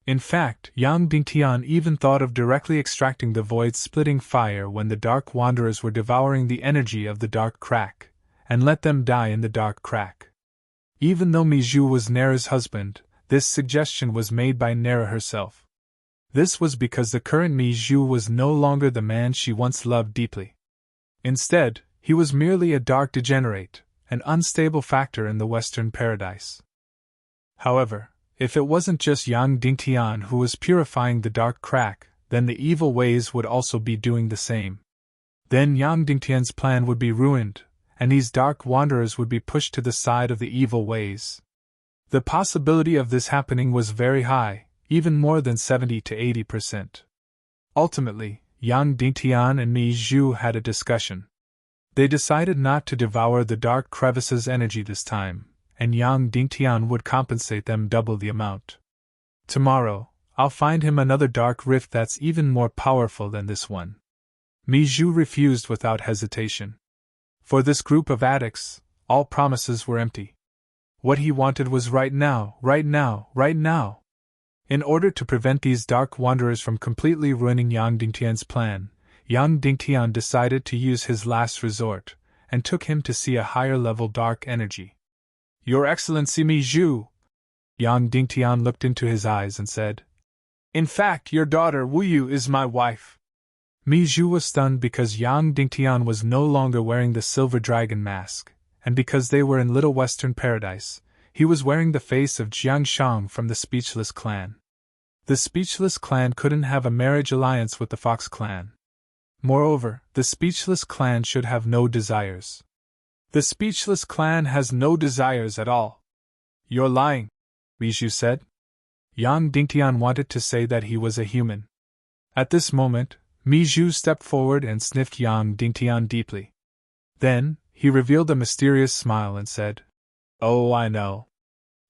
In fact, Yang Dingtian even thought of directly extracting the void-splitting fire when the Dark Wanderers were devouring the energy of the Dark Crack, and let them die in the Dark Crack. Even though Mi Zhu was Nera's husband, this suggestion was made by Nera herself. This was because the current Mi Zhu was no longer the man she once loved deeply. Instead, he was merely a dark degenerate, an unstable factor in the Western Paradise. However, if it wasn't just Yang Dingtian who was purifying the Dark Crack, then the evil ways would also be doing the same. Then Yang Dingtian's plan would be ruined, and these Dark Wanderers would be pushed to the side of the evil ways. The possibility of this happening was very high, even more than 70 to 80%. Ultimately, Yang Dingtian and Mi Zhu had a discussion. They decided not to devour the Dark Crevice's energy this time, and Yang Dingtian would compensate them double the amount. Tomorrow, I'll find him another dark rift that's even more powerful than this one. Mi Zhu refused without hesitation. For this group of addicts, all promises were empty. What he wanted was right now, right now, right now. In order to prevent these Dark Wanderers from completely ruining Yang Dingtian's plan, Yang Dingtian decided to use his last resort, and took him to see a higher-level dark energy. Your Excellency Mi Zhu! Yang Dingtian looked into his eyes and said, In fact, your daughter Wu Yu is my wife. Mi Zhu was stunned because Yang Dingtian was no longer wearing the silver dragon mask, and because they were in Little Western Paradise, he was wearing the face of Jiang Shang from the Speechless Clan. The Speechless Clan couldn't have a marriage alliance with the Fox Clan. Moreover, the Speechless Clan should have no desires. The Speechless Clan has no desires at all. You're lying, Mi Zhu said. Yang Dingtian wanted to say that he was a human. At this moment, Mi Zhu stepped forward and sniffed Yang Dingtian deeply. Then, he revealed a mysterious smile and said, Oh, I know.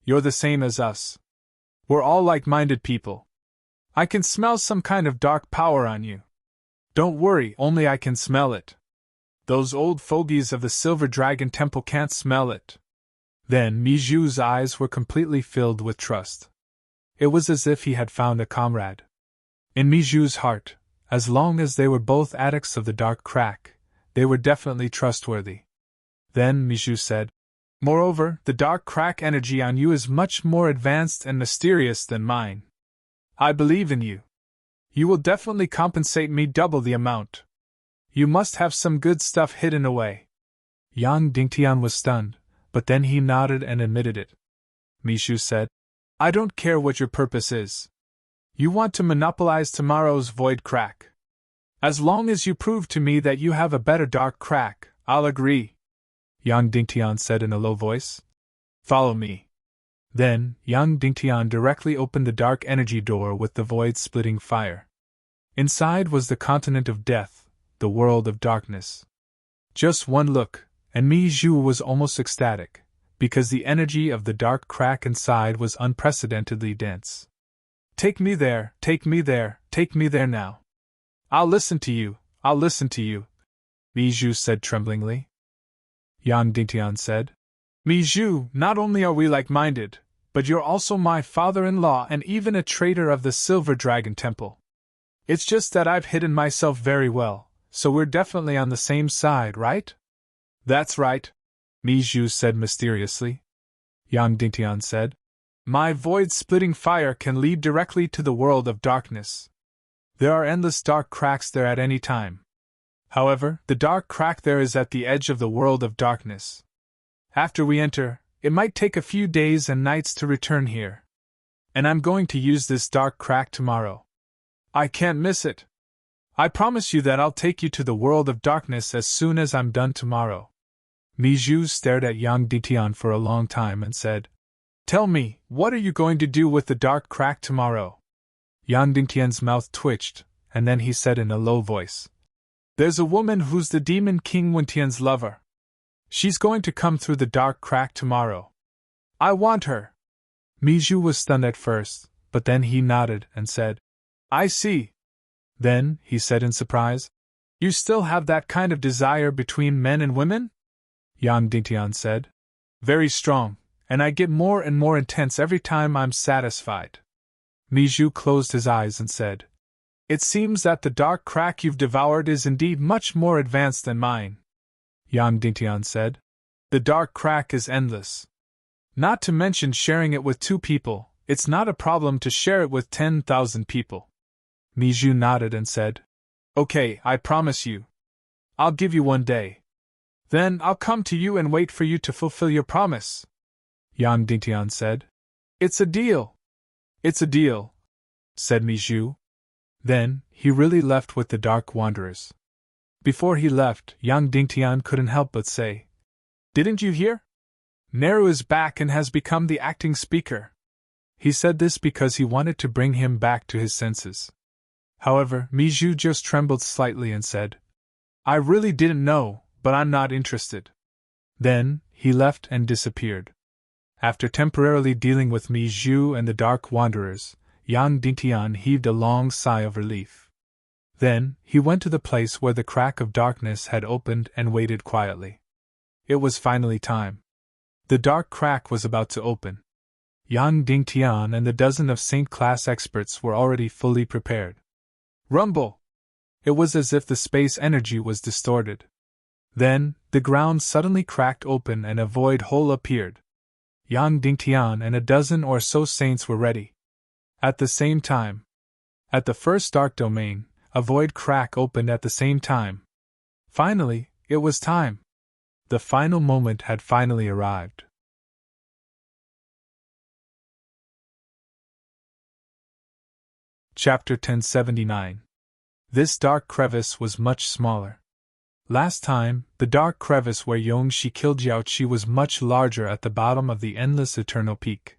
You're the same as us. We're all like-minded people. I can smell some kind of dark power on you. Don't worry, only I can smell it. Those old fogies of the Silver Dragon Temple can't smell it. Then Mi Zhu's eyes were completely filled with trust. It was as if he had found a comrade. In Mi Zhu's heart, as long as they were both addicts of the Dark Crack, they were definitely trustworthy. Then Mi Zhu said, Moreover, the Dark Crack energy on you is much more advanced and mysterious than mine. I believe in you. You will definitely compensate me double the amount. You must have some good stuff hidden away. Yang Dingtian was stunned, but then he nodded and admitted it. Mi Zhu said, I don't care what your purpose is. You want to monopolize tomorrow's Void Crack. As long as you prove to me that you have a better Dark Crack, I'll agree. Yang Dingtian said in a low voice. Follow me. Then, Yang Dingtian directly opened the dark energy door with the void-splitting fire. Inside was the continent of death, the world of darkness. Just one look, and Mi Zhu was almost ecstatic, because the energy of the Dark Crack inside was unprecedentedly dense. Take me there, take me there, take me there now. I'll listen to you, I'll listen to you, Mi Zhu said tremblingly. Yang Dingtian said, Mi Zhu, not only are we like-minded, but you're also my father-in-law and even a traitor of the Silver Dragon Temple. It's just that I've hidden myself very well, so we're definitely on the same side, right? That's right, Mi Zhu said mysteriously. Yang Dingtian said, My void-splitting fire can lead directly to the world of darkness. There are endless dark cracks there at any time. However, the dark crack there is at the edge of the world of darkness. After we enter, it might take a few days and nights to return here. And I'm going to use this dark crack tomorrow. I can't miss it. I promise you that I'll take you to the world of darkness as soon as I'm done tomorrow. Mijou stared at Yang Dingtian for a long time and said, Tell me, what are you going to do with the dark crack tomorrow? Yang Dingtian's mouth twitched, and then he said in a low voice, There's a woman who's the demon King Wentian's lover. She's going to come through the dark crack tomorrow. I want her. Mijou was stunned at first, but then he nodded and said, I see. Then, he said in surprise, You still have that kind of desire between men and women? Yang Dingtian said, Very strong, and I get more and more intense every time I'm satisfied. Mijou closed his eyes and said, It seems that the dark crack you've devoured is indeed much more advanced than mine. Yang Dingtian said, The dark crack is endless. Not to mention sharing it with 2 people, it's not a problem to share it with 10,000 people. Mijou nodded and said, Okay, I promise you. I'll give you 1 day. Then I'll come to you and wait for you to fulfill your promise. Yang Dingtian said, It's a deal. It's a deal, said Mijou. Then, he really left with the Dark Wanderers. Before he left, Yang Dingtian couldn't help but say, Didn't you hear? Neru is back and has become the acting speaker. He said this because he wanted to bring him back to his senses. However, Mijou just trembled slightly and said, I really didn't know, but I'm not interested. Then, he left and disappeared. After temporarily dealing with Mijou and the Dark Wanderers, Yang Dingtian heaved a long sigh of relief. Then, he went to the place where the crack of darkness had opened and waited quietly. It was finally time. The dark crack was about to open. Yang Dingtian and the dozen of Saint-class experts were already fully prepared. Rumble! It was as if the space energy was distorted. Then, the ground suddenly cracked open and a void hole appeared. Yang Dingtian and a dozen or so saints were ready. At the same time. At the first dark domain, a void crack opened at the same time. Finally, it was time. The final moment had finally arrived. Chapter 1079. This dark crevice was much smaller. Last time, the dark crevice where Yongxi killed Jiaoqi was much larger at the bottom of the endless eternal peak.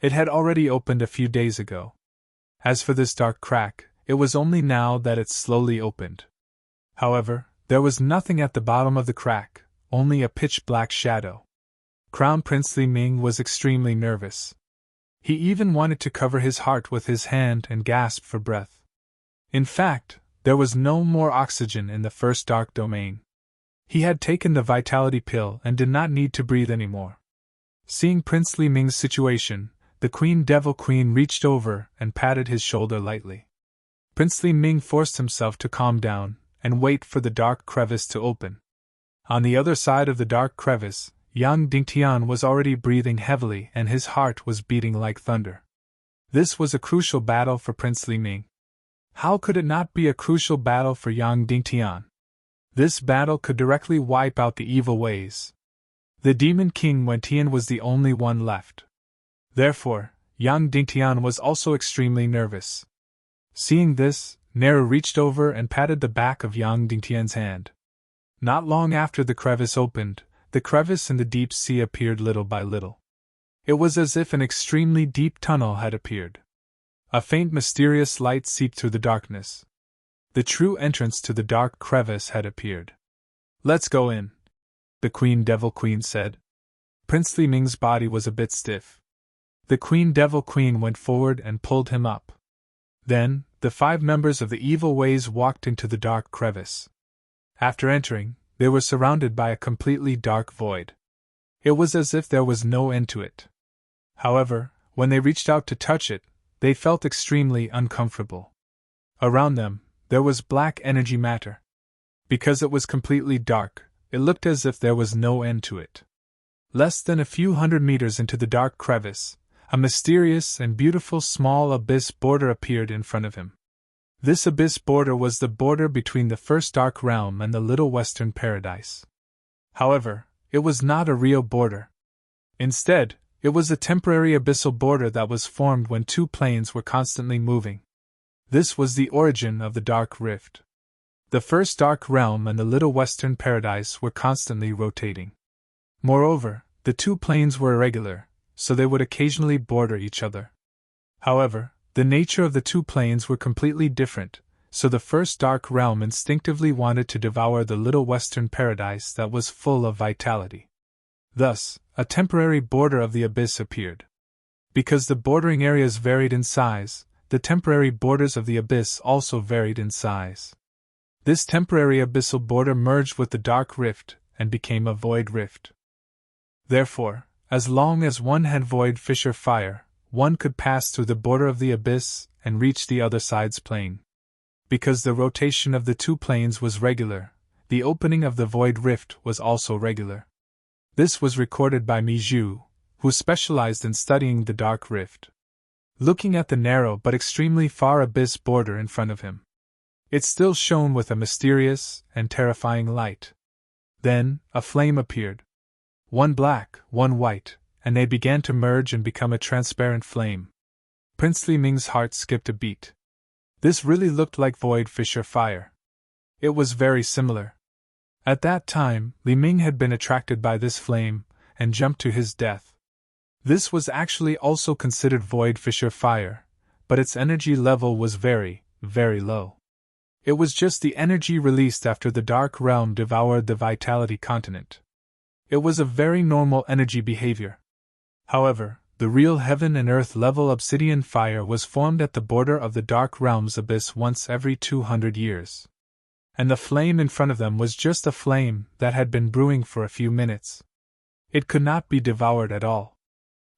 It had already opened a few days ago. As for this dark crack, it was only now that it slowly opened. However, there was nothing at the bottom of the crack, only a pitch-black shadow. Crown Prince Li Ming was extremely nervous. He even wanted to cover his heart with his hand and gasp for breath. In fact, there was no more oxygen in the first dark domain. He had taken the vitality pill and did not need to breathe anymore. Seeing Prince Li Ming's situation, the Queen Devil Queen reached over and patted his shoulder lightly. Prince Li Ming forced himself to calm down and wait for the dark crevice to open. On the other side of the dark crevice, Yang Dingtian was already breathing heavily and his heart was beating like thunder. This was a crucial battle for Prince Li Ming. How could it not be a crucial battle for Yang Dingtian? This battle could directly wipe out the evil ways. The Demon King Wentian was the only one left. Therefore, Yang Dingtian was also extremely nervous. Seeing this, Neru reached over and patted the back of Yang Dingtian's hand. Not long after the crevice opened, the crevice in the deep sea appeared little by little. It was as if an extremely deep tunnel had appeared. A faint mysterious light seeped through the darkness. The true entrance to the dark crevice had appeared. Let's go in, the Queen Devil Queen said. Prince Li Ming's body was a bit stiff. The Queen Devil Queen went forward and pulled him up. Then, the 5 members of the evil ways walked into the dark crevice. After entering, they were surrounded by a completely dark void. It was as if there was no end to it. However, when they reached out to touch it, they felt extremely uncomfortable. Around them, there was black energy matter. Because it was completely dark, it looked as if there was no end to it. Less than a few hundred meters into the dark crevice, a mysterious and beautiful small abyss border appeared in front of him. This abyss border was the border between the first dark realm and the Little Western Paradise. However, it was not a real border. Instead, it was a temporary abyssal border that was formed when two planes were constantly moving. This was the origin of the Dark Rift. The first dark realm and the Little Western Paradise were constantly rotating. Moreover, the two planes were irregular, so they would occasionally border each other. However, the nature of the two planes were completely different, so the first dark realm instinctively wanted to devour the Little Western Paradise that was full of vitality. Thus, a temporary border of the abyss appeared. Because the bordering areas varied in size, the temporary borders of the abyss also varied in size. This temporary abyssal border merged with the Dark Rift and became a Void Rift. Therefore, as long as one had void fissure fire, one could pass through the border of the abyss and reach the other side's plane. Because the rotation of the two planes was regular, the opening of the Void Rift was also regular. This was recorded by Mijou, who specialized in studying the Dark Rift. Looking at the narrow but extremely far abyss border in front of him, it still shone with a mysterious and terrifying light. Then, a flame appeared. One black, one white, and they began to merge and become a transparent flame. Prince Li Ming's heart skipped a beat. This really looked like void fissure fire. It was very similar. At that time, Li Ming had been attracted by this flame, and jumped to his death. This was actually also considered void fissure fire, but its energy level was very, very low. It was just the energy released after the Dark Realm devoured the Vitality Continent. It was a very normal energy behavior. However, the real heaven and earth level obsidian fire was formed at the border of the Dark Realm's abyss once every 200 years. And the flame in front of them was just a flame that had been brewing for a few minutes. It could not be devoured at all.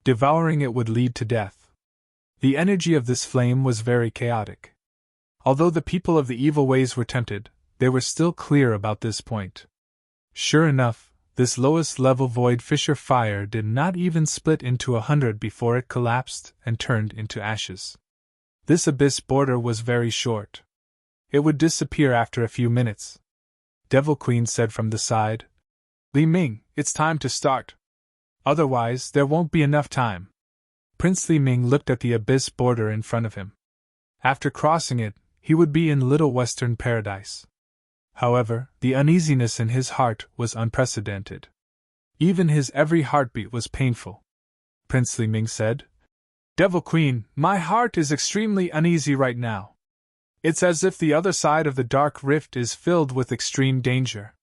Devouring it would lead to death. The energy of this flame was very chaotic. Although the people of the evil ways were tempted, they were still clear about this point. Sure enough, this lowest level void fissure fire did not even split into 100 before it collapsed and turned into ashes. This abyss border was very short. It would disappear after a few minutes. Devil Queen said from the side, "Li Ming, it's time to start. Otherwise, there won't be enough time." Prince Li Ming looked at the abyss border in front of him. After crossing it, he would be in Little Western Paradise. However, the uneasiness in his heart was unprecedented. Even his every heartbeat was painful. Prince Li Ming said, "Devil Queen, my heart is extremely uneasy right now. It's as if the other side of the Dark Rift is filled with extreme danger."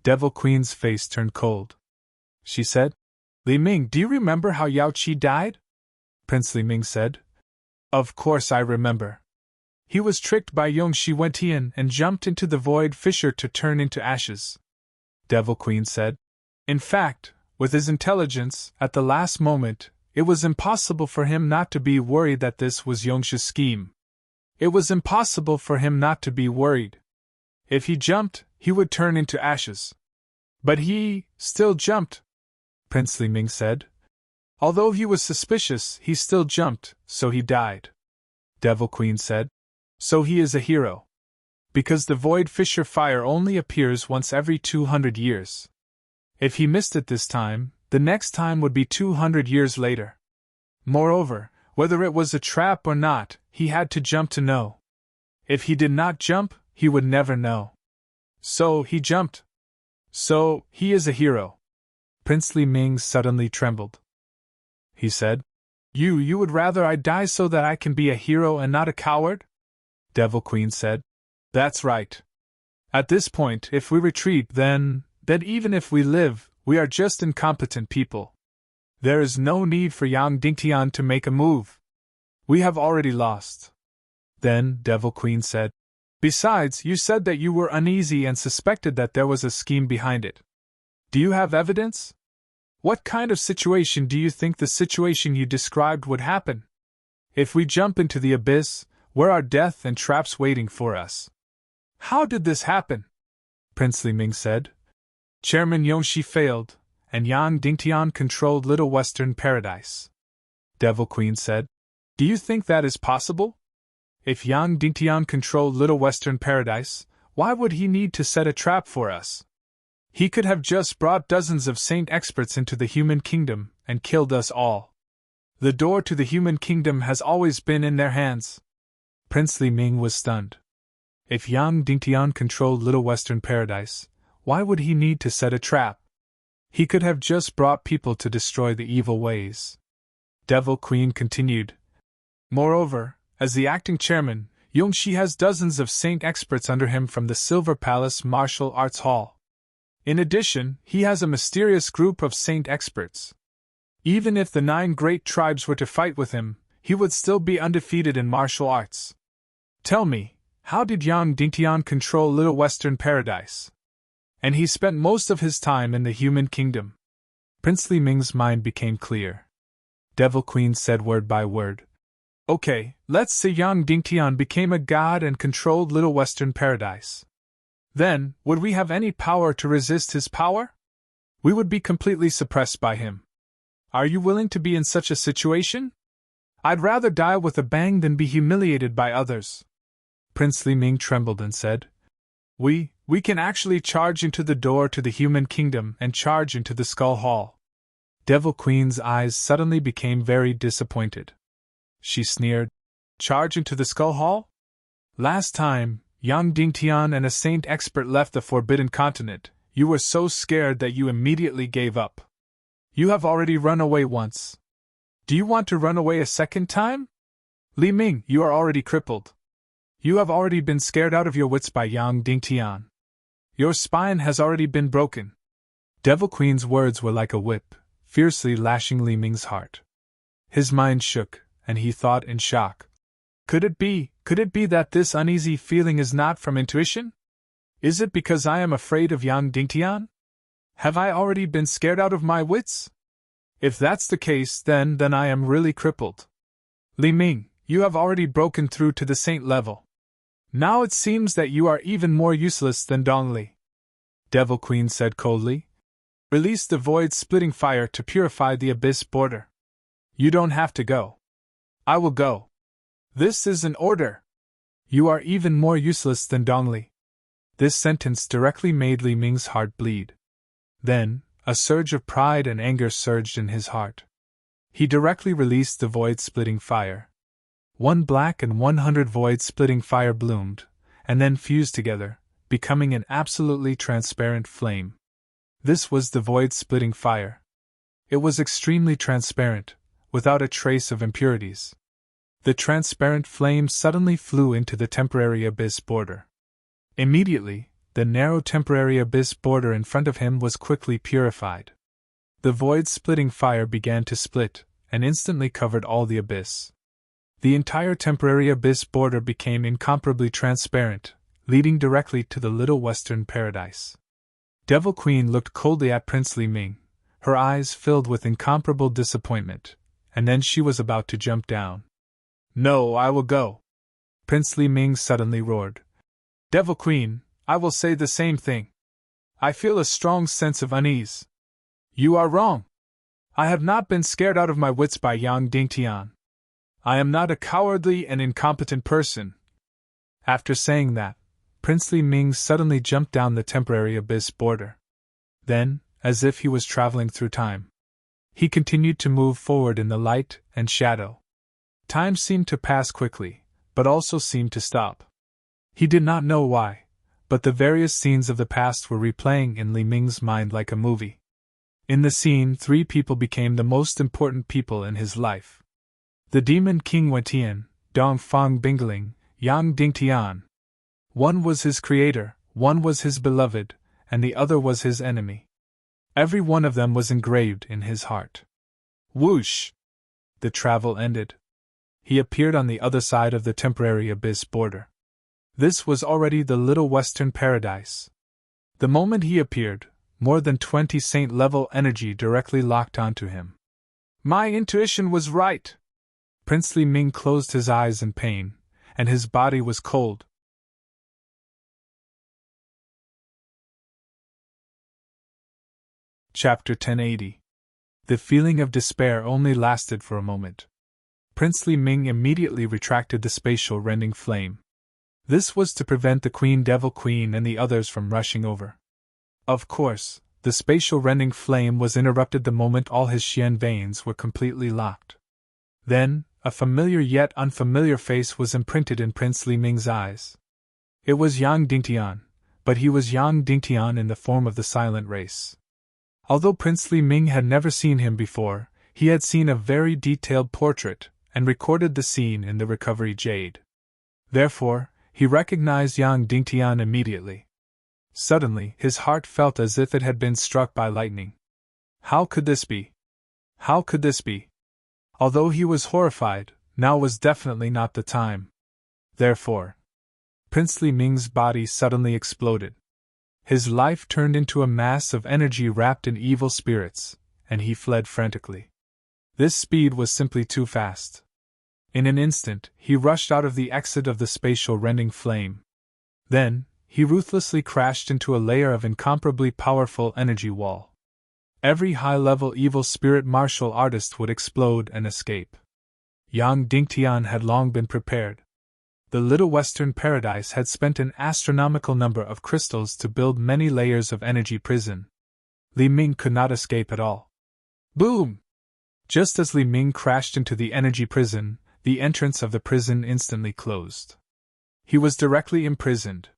Devil Queen's face turned cold. She said, "Li Ming, do you remember how Yao Qi died?" Prince Li Ming said, "Of course I remember. He was tricked by Yongxi Wentian and jumped into the void fissure to turn into ashes." Devil Queen said, "In fact, with his intelligence, at the last moment, it was impossible for him not to be worried that this was Yongxi's scheme. It was impossible for him not to be worried. If he jumped, he would turn into ashes. But he still jumped," Prince Li Ming said. "Although he was suspicious, he still jumped, so he died." Devil Queen said, "So he is a hero. Because the void fissure fire only appears once every 200 years. If he missed it this time, the next time would be 200 years later. Moreover, whether it was a trap or not, he had to jump to know. If he did not jump, he would never know. So he jumped. So he is a hero." Prince Li Ming suddenly trembled. He said, You would rather I die so that I can be a hero and not a coward?" Devil Queen said, "That's right. At this point, if we retreat, then even if we live, we are just incompetent people. There is no need for Yang Dingtian to make a move. We have already lost." Then Devil Queen said, "Besides, you said that you were uneasy and suspected that there was a scheme behind it. Do you have evidence? What kind of situation do you think the situation you described would happen? If we jump into the abyss, where are death and traps waiting for us?" "How did this happen?" Prince Li Ming said. "Chairman Yongxi failed, and Yang Dingtian controlled Little Western Paradise." Devil Queen said, "Do you think that is possible?" If Yang Dingtian controlled Little Western Paradise, why would he need to set a trap for us? He could have just brought dozens of saint experts into the human kingdom and killed us all. The door to the human kingdom has always been in their hands. Prince Li Ming was stunned. If Yang Dingtian controlled Little Western Paradise, why would he need to set a trap? He could have just brought people to destroy the evil ways. Devil Queen continued. Moreover, as the acting chairman, Yongxi has dozens of saint experts under him from the Silver Palace Martial Arts Hall. In addition, he has a mysterious group of saint experts. Even if the 9 great tribes were to fight with him, he would still be undefeated in martial arts. Tell me, how did Yang Dingtian control Little Western Paradise? And he spent most of his time in the human kingdom. Prince Li Ming's mind became clear. Devil Queen said word by word. Okay, let's say Yang Dingtian became a god and controlled Little Western Paradise. Then, would we have any power to resist his power? We would be completely suppressed by him. Are you willing to be in such a situation? I'd rather die with a bang than be humiliated by others. Prince Li Ming trembled and said, We can actually charge into the door to the human kingdom and charge into the Skull Hall. Devil Queen's eyes suddenly became very disappointed. She sneered, Charge into the Skull Hall? Last time, Yang Dingtian and a saint expert left the Forbidden Continent, you were so scared that you immediately gave up. You have already run away once. Do you want to run away a second time? Li Ming, you are already crippled. You have already been scared out of your wits by Yang Dingtian. Your spine has already been broken. Devil Queen's words were like a whip, fiercely lashing Li Ming's heart. His mind shook, and he thought in shock. Could it be that this uneasy feeling is not from intuition? Is it because I am afraid of Yang Dingtian? Have I already been scared out of my wits? If that's the case, then I am really crippled. Li Ming, you have already broken through to the saint level. Now it seems that you are even more useless than Dongli. Devil Queen said coldly. Release the void-splitting fire to purify the abyss border. You don't have to go. I will go. This is an order. You are even more useless than Dongli. This sentence directly made Li Ming's heart bleed. Then, a surge of pride and anger surged in his heart. He directly released the void-splitting fire. 1 black and 100 void-splitting fire bloomed, and then fused together, becoming an absolutely transparent flame. This was the void-splitting fire. It was extremely transparent, without a trace of impurities. The transparent flame suddenly flew into the temporary abyss border. Immediately, the narrow temporary abyss border in front of him was quickly purified. The void-splitting fire began to split, and instantly covered all the abyss. The entire temporary abyss border became incomparably transparent, leading directly to the Little Western Paradise. Devil Queen looked coldly at Prince Li Ming, her eyes filled with incomparable disappointment, and then she was about to jump down. No, I will go. Prince Li Ming suddenly roared. Devil Queen, I will say the same thing. I feel a strong sense of unease. You are wrong. I have not been scared out of my wits by Yang Dingtian. I am not a cowardly and incompetent person. After saying that, Prince Li Ming suddenly jumped down the temporary abyss border. Then, as if he was traveling through time, he continued to move forward in the light and shadow. Time seemed to pass quickly, but also seemed to stop. He did not know why, but the various scenes of the past were replaying in Li Ming's mind like a movie. In the scene, 3 people became the most important people in his life. The demon King Wentian, Dongfang Bingling, Yang Dingtian. One was his creator, one was his beloved, and the other was his enemy. Every one of them was engraved in his heart. Whoosh! The travel ended. He appeared on the other side of the temporary abyss border. This was already the Little Western Paradise. The moment he appeared, more than 20 saint-level energy directly locked onto him. My intuition was right! Prince Li Ming closed his eyes in pain, and his body was cold. Chapter 1080. The feeling of despair only lasted for a moment. Princely Ming immediately retracted the spatial rending flame. This was to prevent the Queen Devil Queen and the others from rushing over. Of course, the spatial rending flame was interrupted the moment all his Xian veins were completely locked. Then, a familiar yet unfamiliar face was imprinted in Princely Ming's eyes. It was Yang Dingtian, but he was Yang Dingtian in the form of the silent race. Although Princely Ming had never seen him before, he had seen a very detailed portrait, and recorded the scene in the recovery jade. Therefore, he recognized Yang Dingtian immediately. Suddenly, his heart felt as if it had been struck by lightning. How could this be? How could this be? Although he was horrified, now was definitely not the time. Therefore, Princely Ming's body suddenly exploded. His life turned into a mass of energy wrapped in evil spirits, and he fled frantically. This speed was simply too fast. In an instant, he rushed out of the exit of the spatial rending flame. Then, he ruthlessly crashed into a layer of incomparably powerful energy wall. Every high-level evil spirit martial artist would explode and escape. Yang Dingtian had long been prepared. The Little Western Paradise had spent an astronomical number of crystals to build many layers of energy prison. Li Ming could not escape at all. Boom! Just as Li Ming crashed into the energy prison, the entrance of the prison instantly closed. He was directly imprisoned.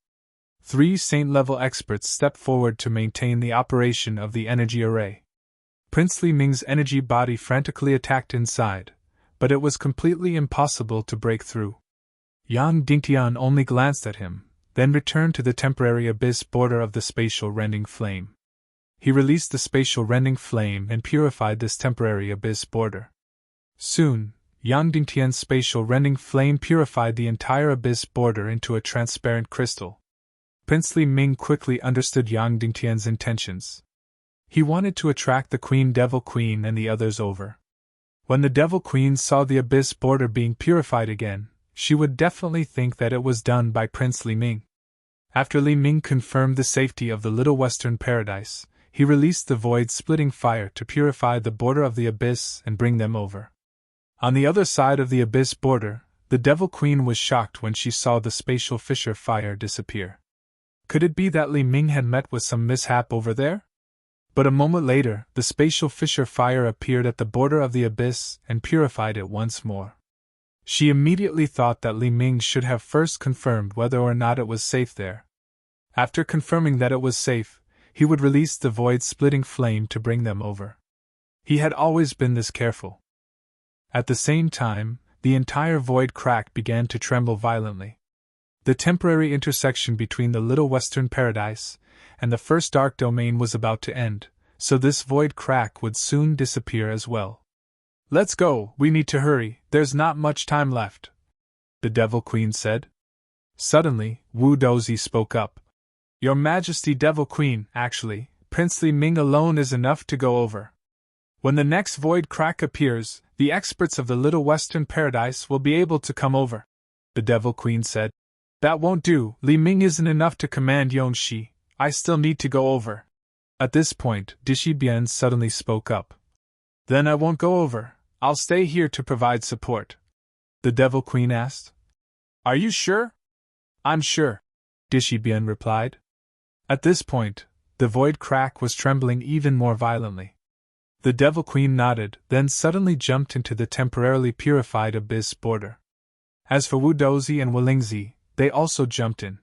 3 saint-level experts stepped forward to maintain the operation of the energy array. Princely Ming's energy body frantically attacked inside, but it was completely impossible to break through. Yang Dingtian only glanced at him, then returned to the temporary abyss border of the spatial rending flame. He released the spatial rending flame and purified this temporary abyss border. Soon, Yang Dingtian's spatial rending flame purified the entire abyss border into a transparent crystal. Princely Ming quickly understood Yang Dingtian's intentions. He wanted to attract the Queen Devil Queen and the others over. When the Devil Queen saw the abyss border being purified again, she would definitely think that it was done by Princely Ming. After Li Ming confirmed the safety of the Little Western Paradise, he released the void-splitting fire to purify the border of the abyss and bring them over. On the other side of the abyss border, the Devil Queen was shocked when she saw the spatial fissure fire disappear. Could it be that Li Ming had met with some mishap over there? But a moment later, the spatial fissure fire appeared at the border of the abyss and purified it once more. She immediately thought that Li Ming should have first confirmed whether or not it was safe there. After confirming that it was safe, he would release the void-splitting flame to bring them over. He had always been this careful. At the same time, the entire void crack began to tremble violently. The temporary intersection between the Little Western Paradise and the first dark domain was about to end, so this void crack would soon disappear as well. Let's go, we need to hurry, there's not much time left, the Devil Queen said. Suddenly, Wu Dozi spoke up. Your Majesty Devil Queen, actually, Princely Ming alone is enough to go over. When the next void crack appears, the experts of the Little Western Paradise will be able to come over, the Devil Queen said. That won't do, Li Ming isn't enough to command Yonshi, I still need to go over. At this point, Dishi Bian suddenly spoke up. Then I won't go over, I'll stay here to provide support, the Devil Queen asked. Are you sure? I'm sure, Dishi Bian replied. At this point, the void crack was trembling even more violently. The Devil Queen nodded, then suddenly jumped into the temporarily purified abyss border. As for Wu Dozi and Walingzi, they also jumped in.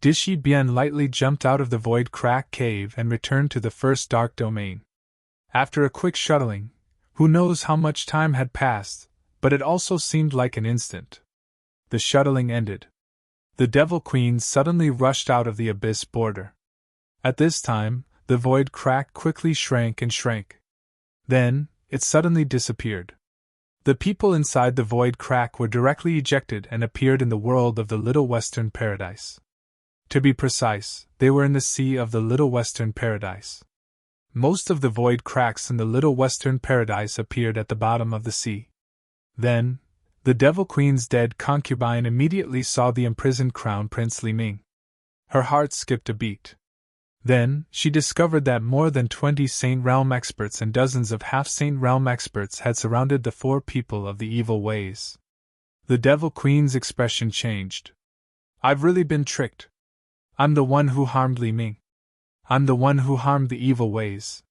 Dishi Bian lightly jumped out of the void crack cave and returned to the first dark domain. After a quick shuttling, who knows how much time had passed, but it also seemed like an instant. The shuttling ended. The Devil Queen suddenly rushed out of the abyss border. At this time, the void crack quickly shrank and shrank. Then, it suddenly disappeared. The people inside the void crack were directly ejected and appeared in the world of the Little Western Paradise. To be precise, they were in the sea of the Little Western Paradise. Most of the void cracks in the Little Western Paradise appeared at the bottom of the sea. Then, the Devil Queen's dead concubine immediately saw the imprisoned Crown Prince Li Ming. Her heart skipped a beat. Then, she discovered that more than 20 Saint Realm experts and dozens of half-Saint Realm experts had surrounded the 4 people of the evil ways. The Devil Queen's expression changed. I've really been tricked. I'm the one who harmed Li Ming. I'm the one who harmed the evil ways.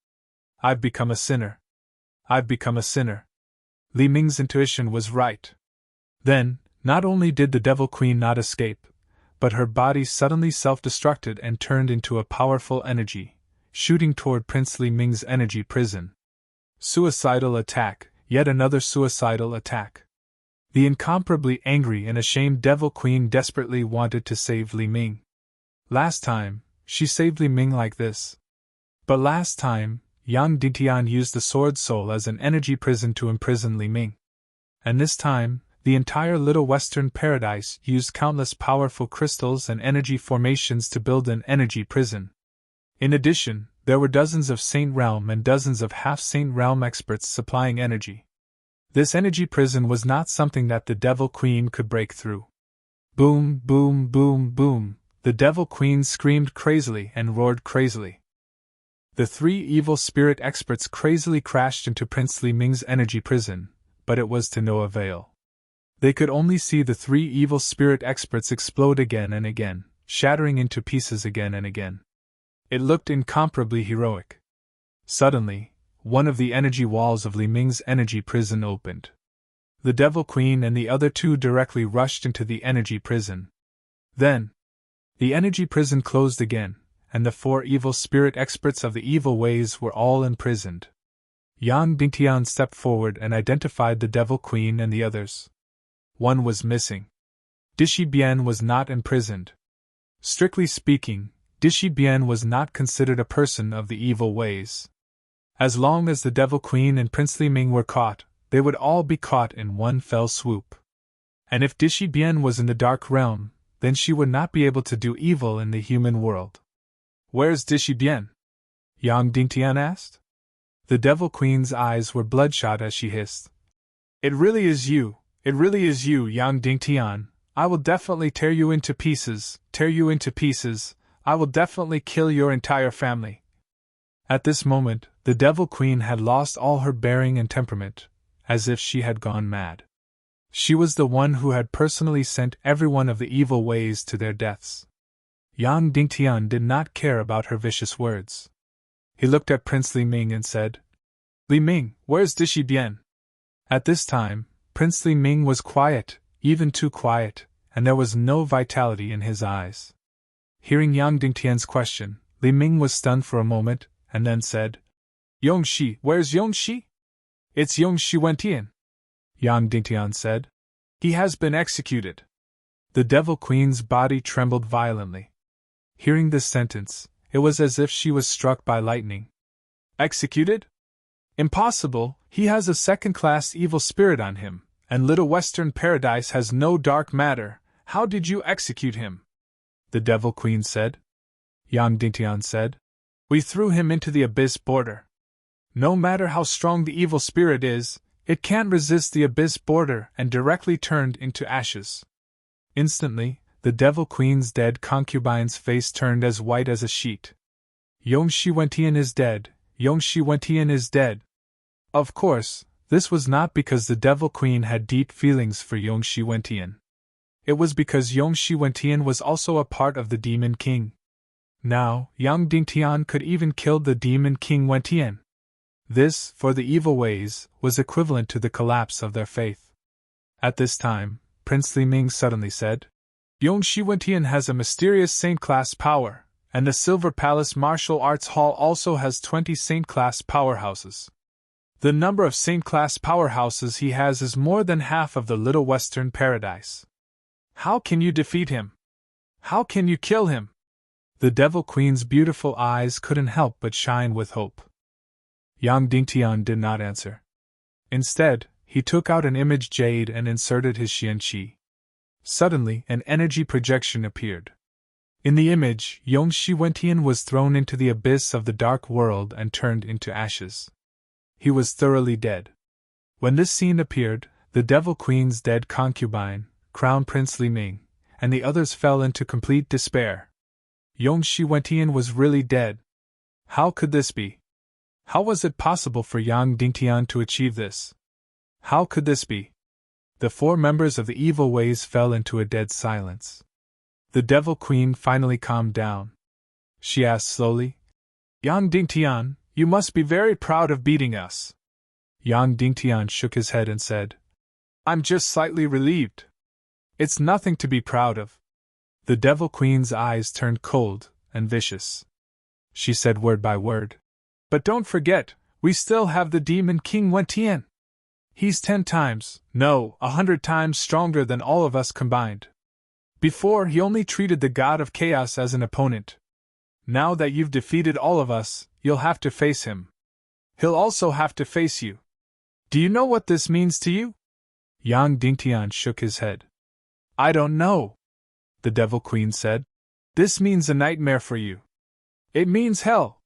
I've become a sinner. I've become a sinner. Li Ming's intuition was right. Then, not only did the Devil Queen not escape, but her body suddenly self-destructed and turned into a powerful energy, shooting toward Prince Li Ming's energy prison. Suicidal attack, yet another suicidal attack. The incomparably angry and ashamed Devil Queen desperately wanted to save Li Ming. Last time, she saved Li Ming like this. But last time, Yang Dingtian used the Sword Soul as an energy prison to imprison Li Ming. And this time, the entire Little Western Paradise used countless powerful crystals and energy formations to build an energy prison. In addition, there were dozens of Saint Realm and dozens of half-Saint Realm experts supplying energy. This energy prison was not something that the Devil Queen could break through. Boom, boom, boom, boom, the Devil Queen screamed crazily and roared crazily. The 3 evil spirit experts crazily crashed into Prince Li Ming's energy prison, but it was to no avail. They could only see the 3 evil spirit experts explode again and again, shattering into pieces again and again. It looked incomparably heroic. Suddenly, one of the energy walls of Li Ming's energy prison opened. The Devil Queen and the other 2 directly rushed into the energy prison. Then, the energy prison closed again, and the 4 evil spirit experts of the evil ways were all imprisoned. Yang Dingtian stepped forward and identified the Devil Queen and the others. One was missing. Dishi Bian was not imprisoned. Strictly speaking, Dishi Bian was not considered a person of the evil ways. As long as the Devil Queen and Prince Li Ming were caught, they would all be caught in one fell swoop. And if Dishi Bian was in the Dark Realm, then she would not be able to do evil in the human world. Where's Dishi Bian? Yang Dingtian asked. The Devil Queen's eyes were bloodshot as she hissed. It really is you, Yang Dingtian. I will definitely tear you into pieces, I will definitely kill your entire family. At this moment, the Devil Queen had lost all her bearing and temperament, as if she had gone mad. She was the one who had personally sent every one of the evil ways to their deaths. Yang Dingtian did not care about her vicious words. He looked at Prince Li Ming and said, Li Ming, where's Dishi Bian? At this time, Prince Li Ming was quiet, even too quiet, and there was no vitality in his eyes. Hearing Yang Dingtian's question, Li Ming was stunned for a moment, and then said, Yongxi, where's Yongxi? It's Yongxi Wentian. Yang Dingtian said. He has been executed. The Devil Queen's body trembled violently. Hearing this sentence, it was as if she was struck by lightning. Executed? Impossible, he has a second-class evil spirit on him, and Little Western Paradise has no dark matter. How did you execute him? The Devil Queen said. Yang Dingtian said. We threw him into the abyss border. No matter how strong the evil spirit is, it can't resist the abyss border and directly turned into ashes. Instantly, the Devil Queen's dead concubine's face turned as white as a sheet. Yongxi Wentian is dead, Yongxi Wentian is dead. Of course, this was not because the Devil Queen had deep feelings for Yongxi Wentian. It was because Yongxi Wentian was also a part of the Demon King. Now, Yang Dingtian could even kill the Demon King Wentian. This, for the evil ways, was equivalent to the collapse of their faith. At this time, Prince Li Ming suddenly said, Yongxi Wentian has a mysterious saint-class power, and the Silver Palace Martial Arts Hall also has 20 saint-class powerhouses. The number of saint-class powerhouses he has is more than half of the Little Western Paradise. How can you defeat him? How can you kill him? The Devil Queen's beautiful eyes couldn't help but shine with hope. Yang Dingtian did not answer. Instead, he took out an image jade and inserted his xianqi. Suddenly, an energy projection appeared. In the image, Yongxi Wentian was thrown into the abyss of the dark world and turned into ashes. He was thoroughly dead. When this scene appeared, the Devil Queen's dead concubine, Crown Prince Li Ming, and the others fell into complete despair. Yongshi Wentian was really dead. How could this be? How was it possible for Yang Dingtian to achieve this? How could this be? The four members of the evil ways fell into a dead silence. The Devil Queen finally calmed down. She asked slowly, Yang Dingtian, you must be very proud of beating us. Yang Dingtian shook his head and said, I'm just slightly relieved. It's nothing to be proud of. The Devil Queen's eyes turned cold and vicious. She said word by word, But don't forget, we still have the Demon King Wentian. He's 10 times, no, 100 times stronger than all of us combined. Before, he only treated the God of Chaos as an opponent. Now that you've defeated all of us, you'll have to face him. He'll also have to face you. Do you know what this means to you? Yang Dingtian shook his head. I don't know, the Devil Queen said. This means a nightmare for you. It means hell.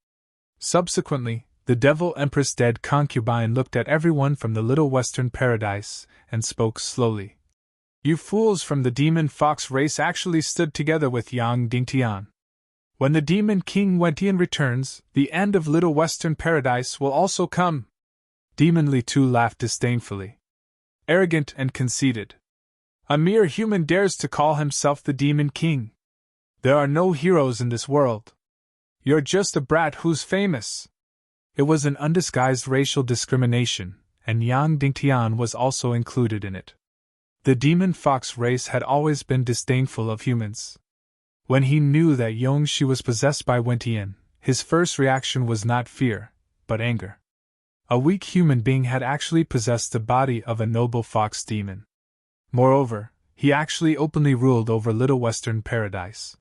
Subsequently, the Devil Empress dead concubine looked at everyone from the Little Western Paradise and spoke slowly. You fools from the Demon Fox race actually stood together with Yang Dingtian. When the Demon King Wentian returns, the end of Little Western Paradise will also come. Demon Li Tu laughed disdainfully. Arrogant and conceited. A mere human dares to call himself the Demon King. There are no heroes in this world. You're just a brat who's famous. It was an undisguised racial discrimination, and Yang Dingtian was also included in it. The Demon Fox race had always been disdainful of humans. When he knew that Yongshi was possessed by Wentian, his first reaction was not fear, but anger. A weak human being had actually possessed the body of a noble fox demon. Moreover, he actually openly ruled over Little Western Paradise.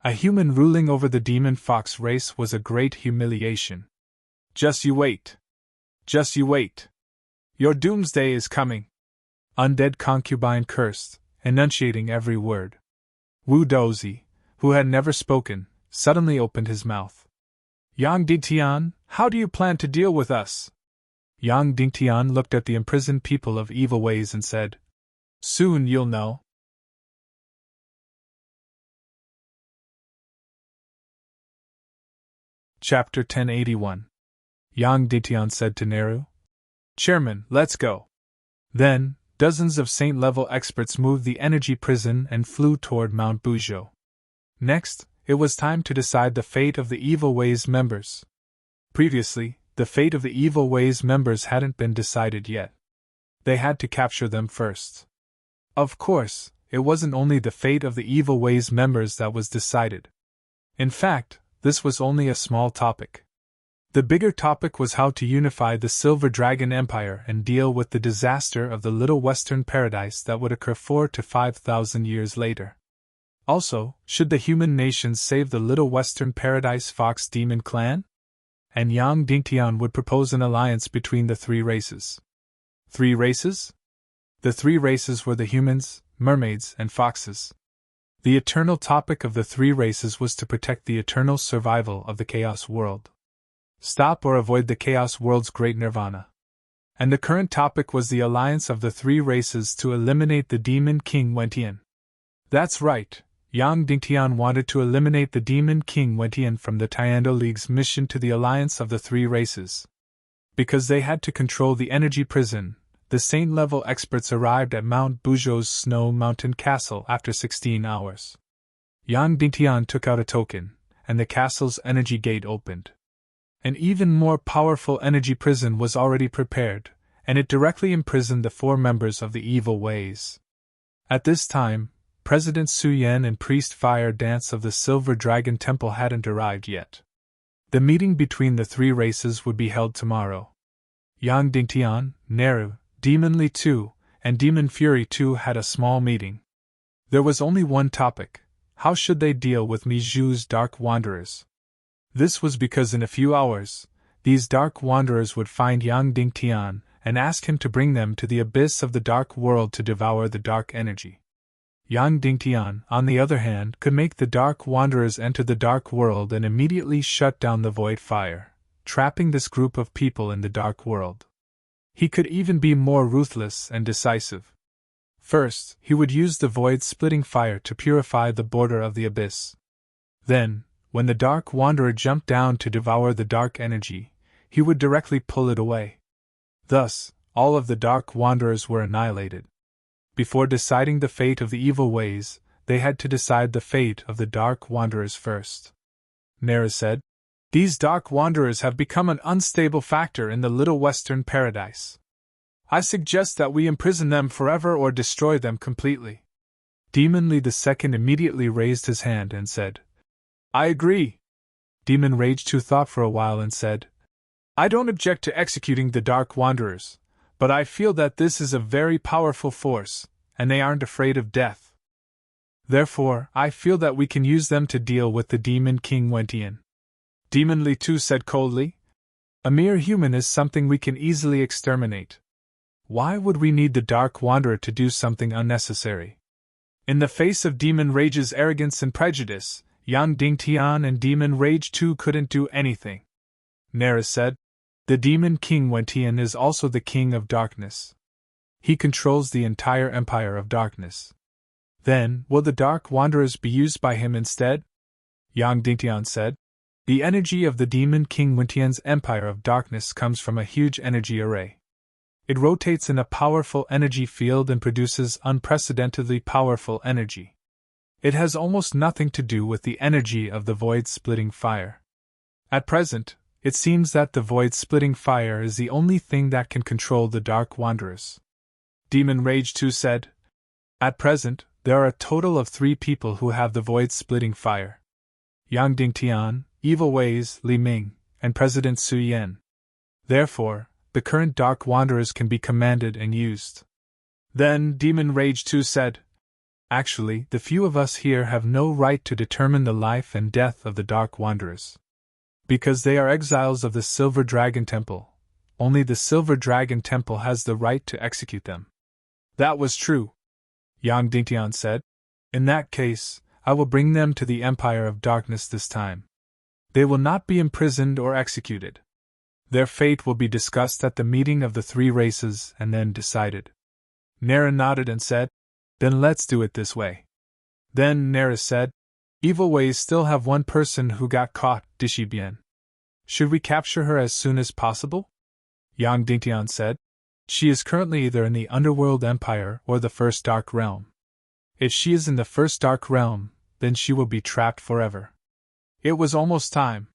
A human ruling over the Demon Fox race was a great humiliation. Just you wait. Just you wait. Your doomsday is coming. Undead concubine cursed, enunciating every word. Wu Dozi, who had never spoken, suddenly opened his mouth. Yang Dingtian, how do you plan to deal with us? Yang Dingtian looked at the imprisoned people of evil ways and said, Soon you'll know. Chapter 1081. Yang Dingtian said to Neru, Chairman, let's go. Then, dozens of Saint-level experts moved the energy prison and flew toward Mount Buzhou. Next, it was time to decide the fate of the Evil Ways members. Previously, the fate of the Evil Ways members hadn't been decided yet. They had to capture them first. Of course, it wasn't only the fate of the Evil Ways members that was decided. In fact, this was only a small topic. The bigger topic was how to unify the Silver Dragon Empire and deal with the disaster of the Little Western Paradise that would occur 4,000 to 5,000 years later. Also, should the human nations save the Little Western Paradise Fox Demon Clan? And Yang Dingtian would propose an alliance between the three races. 3 races? The 3 races were the humans, mermaids, and foxes. The eternal topic of the 3 races was to protect the eternal survival of the Chaos World. Stop or avoid the Chaos World's great nirvana. And the current topic was the alliance of the 3 races to eliminate the Demon King Wentian. That's right, Yang Dingtian wanted to eliminate the Demon King Wentian from the Tiando League's mission to the alliance of the 3 races. Because they had to control the energy prison, the Saint-level experts arrived at Mount Buzhou's Snow Mountain Castle after 16 hours. Yang Dingtian took out a token, and the castle's energy gate opened. An even more powerful energy prison was already prepared, and it directly imprisoned the 4 members of the Evil Ways. At this time, President Su Yan and Priest Fire Dance of the Silver Dragon Temple hadn't arrived yet. The meeting between the 3 races would be held tomorrow. Yang Dingtian, Neru, Demon Li Tu, and Demon Fury Tu had a small meeting. There was only one topic: how should they deal with Miju's Dark Wanderers? This was because in a few hours, these Dark Wanderers would find Yang Dingtian and ask him to bring them to the abyss of the Dark World to devour the dark energy. Yang Dingtian, on the other hand, could make the Dark Wanderers enter the Dark World and immediately shut down the Void Fire, trapping this group of people in the Dark World. He could even be more ruthless and decisive. First, he would use the void-splitting fire to purify the border of the abyss. Then, when the Dark Wanderer jumped down to devour the dark energy, he would directly pull it away. Thus, all of the Dark Wanderers were annihilated. Before deciding the fate of the evil ways, they had to decide the fate of the Dark Wanderers first. Nera said, "These Dark Wanderers have become an unstable factor in the Little Western Paradise. I suggest that we imprison them forever or destroy them completely." Demon Lee II immediately raised his hand and said, "I agree." Demon Rage 2 thought for a while and said, "I don't object to executing the Dark Wanderers, but I feel that this is a very powerful force, and they aren't afraid of death. Therefore, I feel that we can use them to deal with the Demon King Wentian." Demon Lee 2 said coldly, "A mere human is something we can easily exterminate. Why would we need the Dark Wanderer to do something unnecessary?" In the face of Demon Rage's arrogance and prejudice, Yang Dingtian and Demon Rage 2 couldn't do anything. Nera said, "The Demon King Wentian is also the King of Darkness. He controls the entire Empire of Darkness. Then, will the Dark Wanderers be used by him instead?" Yang Dingtian said, "The energy of the Demon King Wentian's Empire of Darkness comes from a huge energy array. It rotates in a powerful energy field and produces unprecedentedly powerful energy. It has almost nothing to do with the energy of the void-splitting fire. At present, it seems that the void-splitting fire is the only thing that can control the Dark Wanderers." Demon Rage 2 said, "At present, there are a total of 3 people who have the void-splitting fire: Yang Dingtian, Evil Ways, Li Ming, and President Su Yen. Therefore, the current Dark Wanderers can be commanded and used." Then Demon Rage 2 said, "Actually, the few of us here have no right to determine the life and death of the Dark Wanderers. Because they are exiles of the Silver Dragon Temple, only the Silver Dragon Temple has the right to execute them." "That was true," Yang Dingtian said. "In that case, I will bring them to the Empire of Darkness this time. They will not be imprisoned or executed. Their fate will be discussed at the meeting of the 3 races and then decided." Nera nodded and said, "Then let's do it this way." Then Nera said, "Evil Ways still have one person who got caught, Dishibian. Should we capture her as soon as possible?" Yang Dingtian said, "She is currently either in the Underworld Empire or the First Dark Realm. If she is in the First Dark Realm, then she will be trapped forever." It was almost time.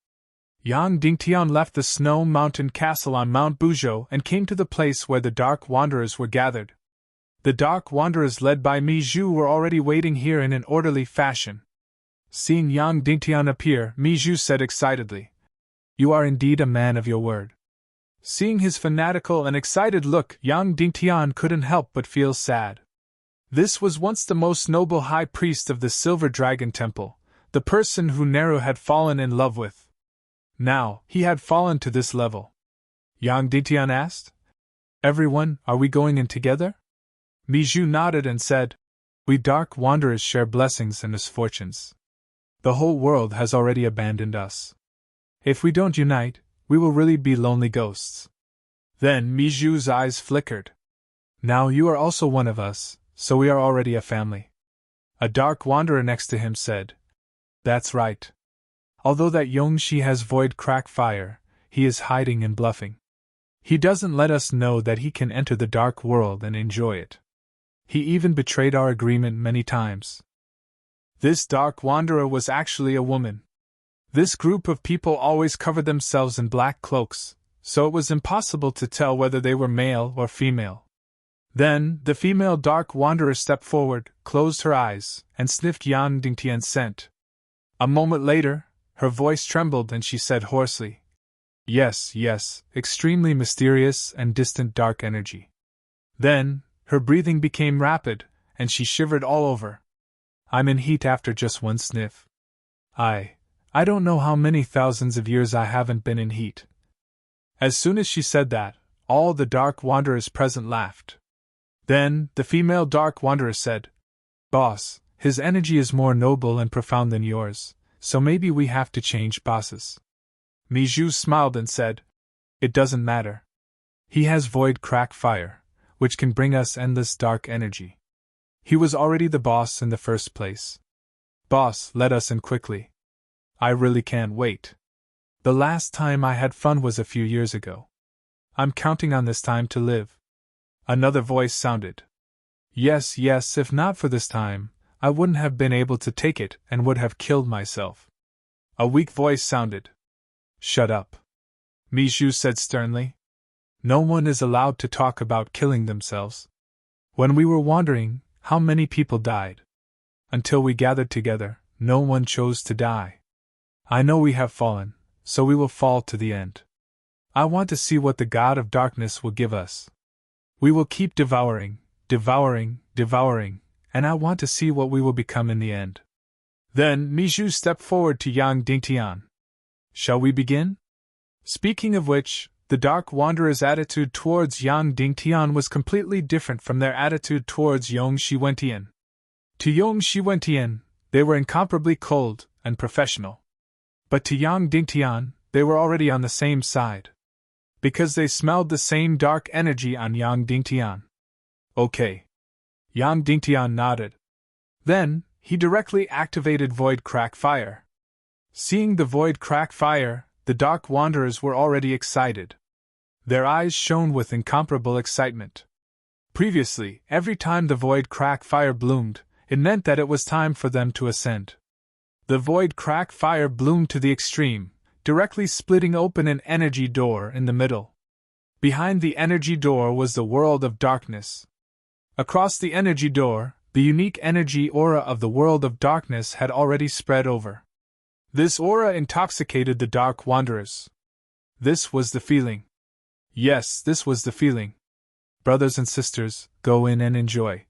Yang Dingtian left the Snow Mountain Castle on Mount Buzhou and came to the place where the Dark Wanderers were gathered. The Dark Wanderers led by Mi Zhu were already waiting here in an orderly fashion. Seeing Yang Dingtian appear, Mi Zhu said excitedly, "You are indeed a man of your word." Seeing his fanatical and excited look, Yang Dingtian couldn't help but feel sad. This was once the most noble high priest of the Silver Dragon Temple, the person who Nero had fallen in love with. Now, he had fallen to this level. Yang Dingtian asked, "Everyone, are we going in together?" Mi Zhu nodded and said, "We Dark Wanderers share blessings and misfortunes. The whole world has already abandoned us. If we don't unite, we will really be lonely ghosts." Then Mi Zhu's eyes flickered. "Now you are also one of us, so we are already a family." A Dark Wanderer next to him said, "That's right. Although that Yongxi has void crack fire, he is hiding and bluffing. He doesn't let us know that he can enter the dark world and enjoy it. He even betrayed our agreement many times." This Dark Wanderer was actually a woman. This group of people always covered themselves in black cloaks, so it was impossible to tell whether they were male or female. Then, the female Dark Wanderer stepped forward, closed her eyes, and sniffed Yang Dingtian's scent. A moment later, her voice trembled and she said hoarsely, "Yes, yes, extremely mysterious and distant dark energy." Then, her breathing became rapid, and she shivered all over. "I'm in heat after just one sniff. I don't know how many thousands of years I haven't been in heat." As soon as she said that, all the Dark Wanderers present laughed. Then, the female Dark Wanderer said, "Boss, his energy is more noble and profound than yours, so maybe we have to change bosses." Mi Zhu smiled and said, "It doesn't matter. He has void crack fire, which can bring us endless dark energy. He was already the boss in the first place. Boss, let us in quickly." I really can't wait. The last time I had fun was a few years ago. I'm counting on this time to live. Another voice sounded. Yes, if not for this time, I wouldn't have been able to take it and would have killed myself. A weak voice sounded. Shut up, Mijou said sternly. No one is allowed to talk about killing themselves. When we were wandering, how many people died? Until we gathered together, no one chose to die. I know we have fallen, so we will fall to the end. I want to see what the God of Darkness will give us. We will keep devouring, and I want to see what we will become in the end. Then Mijou stepped forward to Yang Dingtian. Shall we begin? Speaking of which, the Dark Wanderer's attitude towards Yang Dingtian was completely different from their attitude towards Yong Shiwentian. To Yong Shiwentian, they were incomparably cold and professional. But to Yang Dingtian, they were already on the same side. Because they smelled the same dark energy on Yang Dingtian. Okay. Yang Dingtian nodded. Then, he directly activated Void Crack Fire. Seeing the Void Crack Fire, the Dark Wanderers were already excited. Their eyes shone with incomparable excitement. Previously, every time the Void Crack Fire bloomed, it meant that it was time for them to ascend. The Void Crack Fire bloomed to the extreme, directly splitting open an energy door in the middle. Behind the energy door was the world of darkness. Across the energy door, the unique energy aura of the world of darkness had already spread over. This aura intoxicated the Dark Wanderers. This was the feeling. Yes, this was the feeling. Brothers and sisters, go in and enjoy,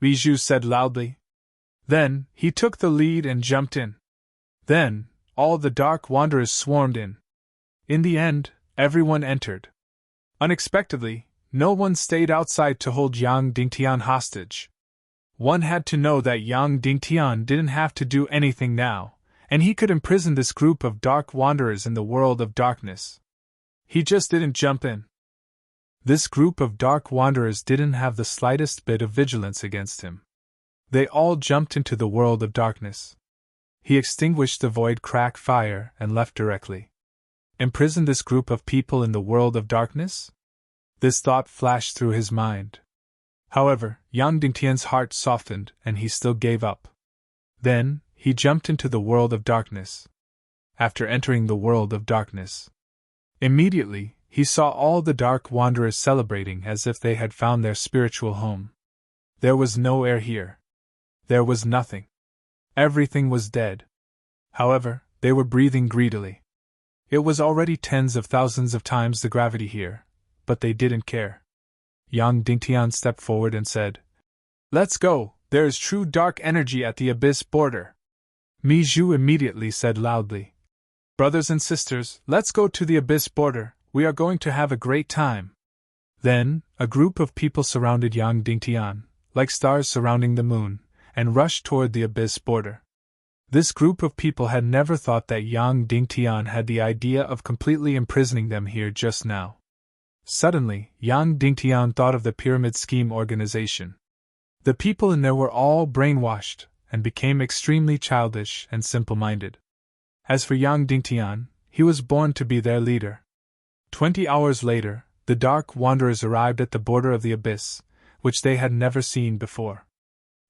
Bijou said loudly. Then, he took the lead and jumped in. Then, all the Dark Wanderers swarmed in. In the end, everyone entered. Unexpectedly, no one stayed outside to hold Yang Dingtian hostage. One had to know that Yang Dingtian didn't have to do anything now, and he could imprison this group of Dark Wanderers in the world of darkness. He just didn't jump in. This group of Dark Wanderers didn't have the slightest bit of vigilance against him. They all jumped into the world of darkness. He extinguished the Void Crack Fire and left directly. Imprison this group of people in the world of darkness? This thought flashed through his mind. However, Yang Dingtian's heart softened and he still gave up. Then, he jumped into the world of darkness. After entering the world of darkness, immediately, he saw all the Dark Wanderers celebrating as if they had found their spiritual home. There was no air here. There was nothing. Everything was dead. However, they were breathing greedily. It was already tens of thousands of times the gravity here, but they didn't care. Yang Dingtian stepped forward and said, "Let's go, there is true dark energy at the abyss border." Mijou immediately said loudly, "Brothers and sisters, let's go to the abyss border, we are going to have a great time." Then, a group of people surrounded Yang Dingtian, like stars surrounding the moon, and rushed toward the abyss border. This group of people had never thought that Yang Dingtian had the idea of completely imprisoning them here just now. Suddenly, Yang Dingtian thought of the pyramid scheme organization. The people in there were all brainwashed, and became extremely childish and simple-minded. As for Yang Dingtian, he was born to be their leader. 20 hours later, the Dark Wanderers arrived at the border of the abyss, which they had never seen before.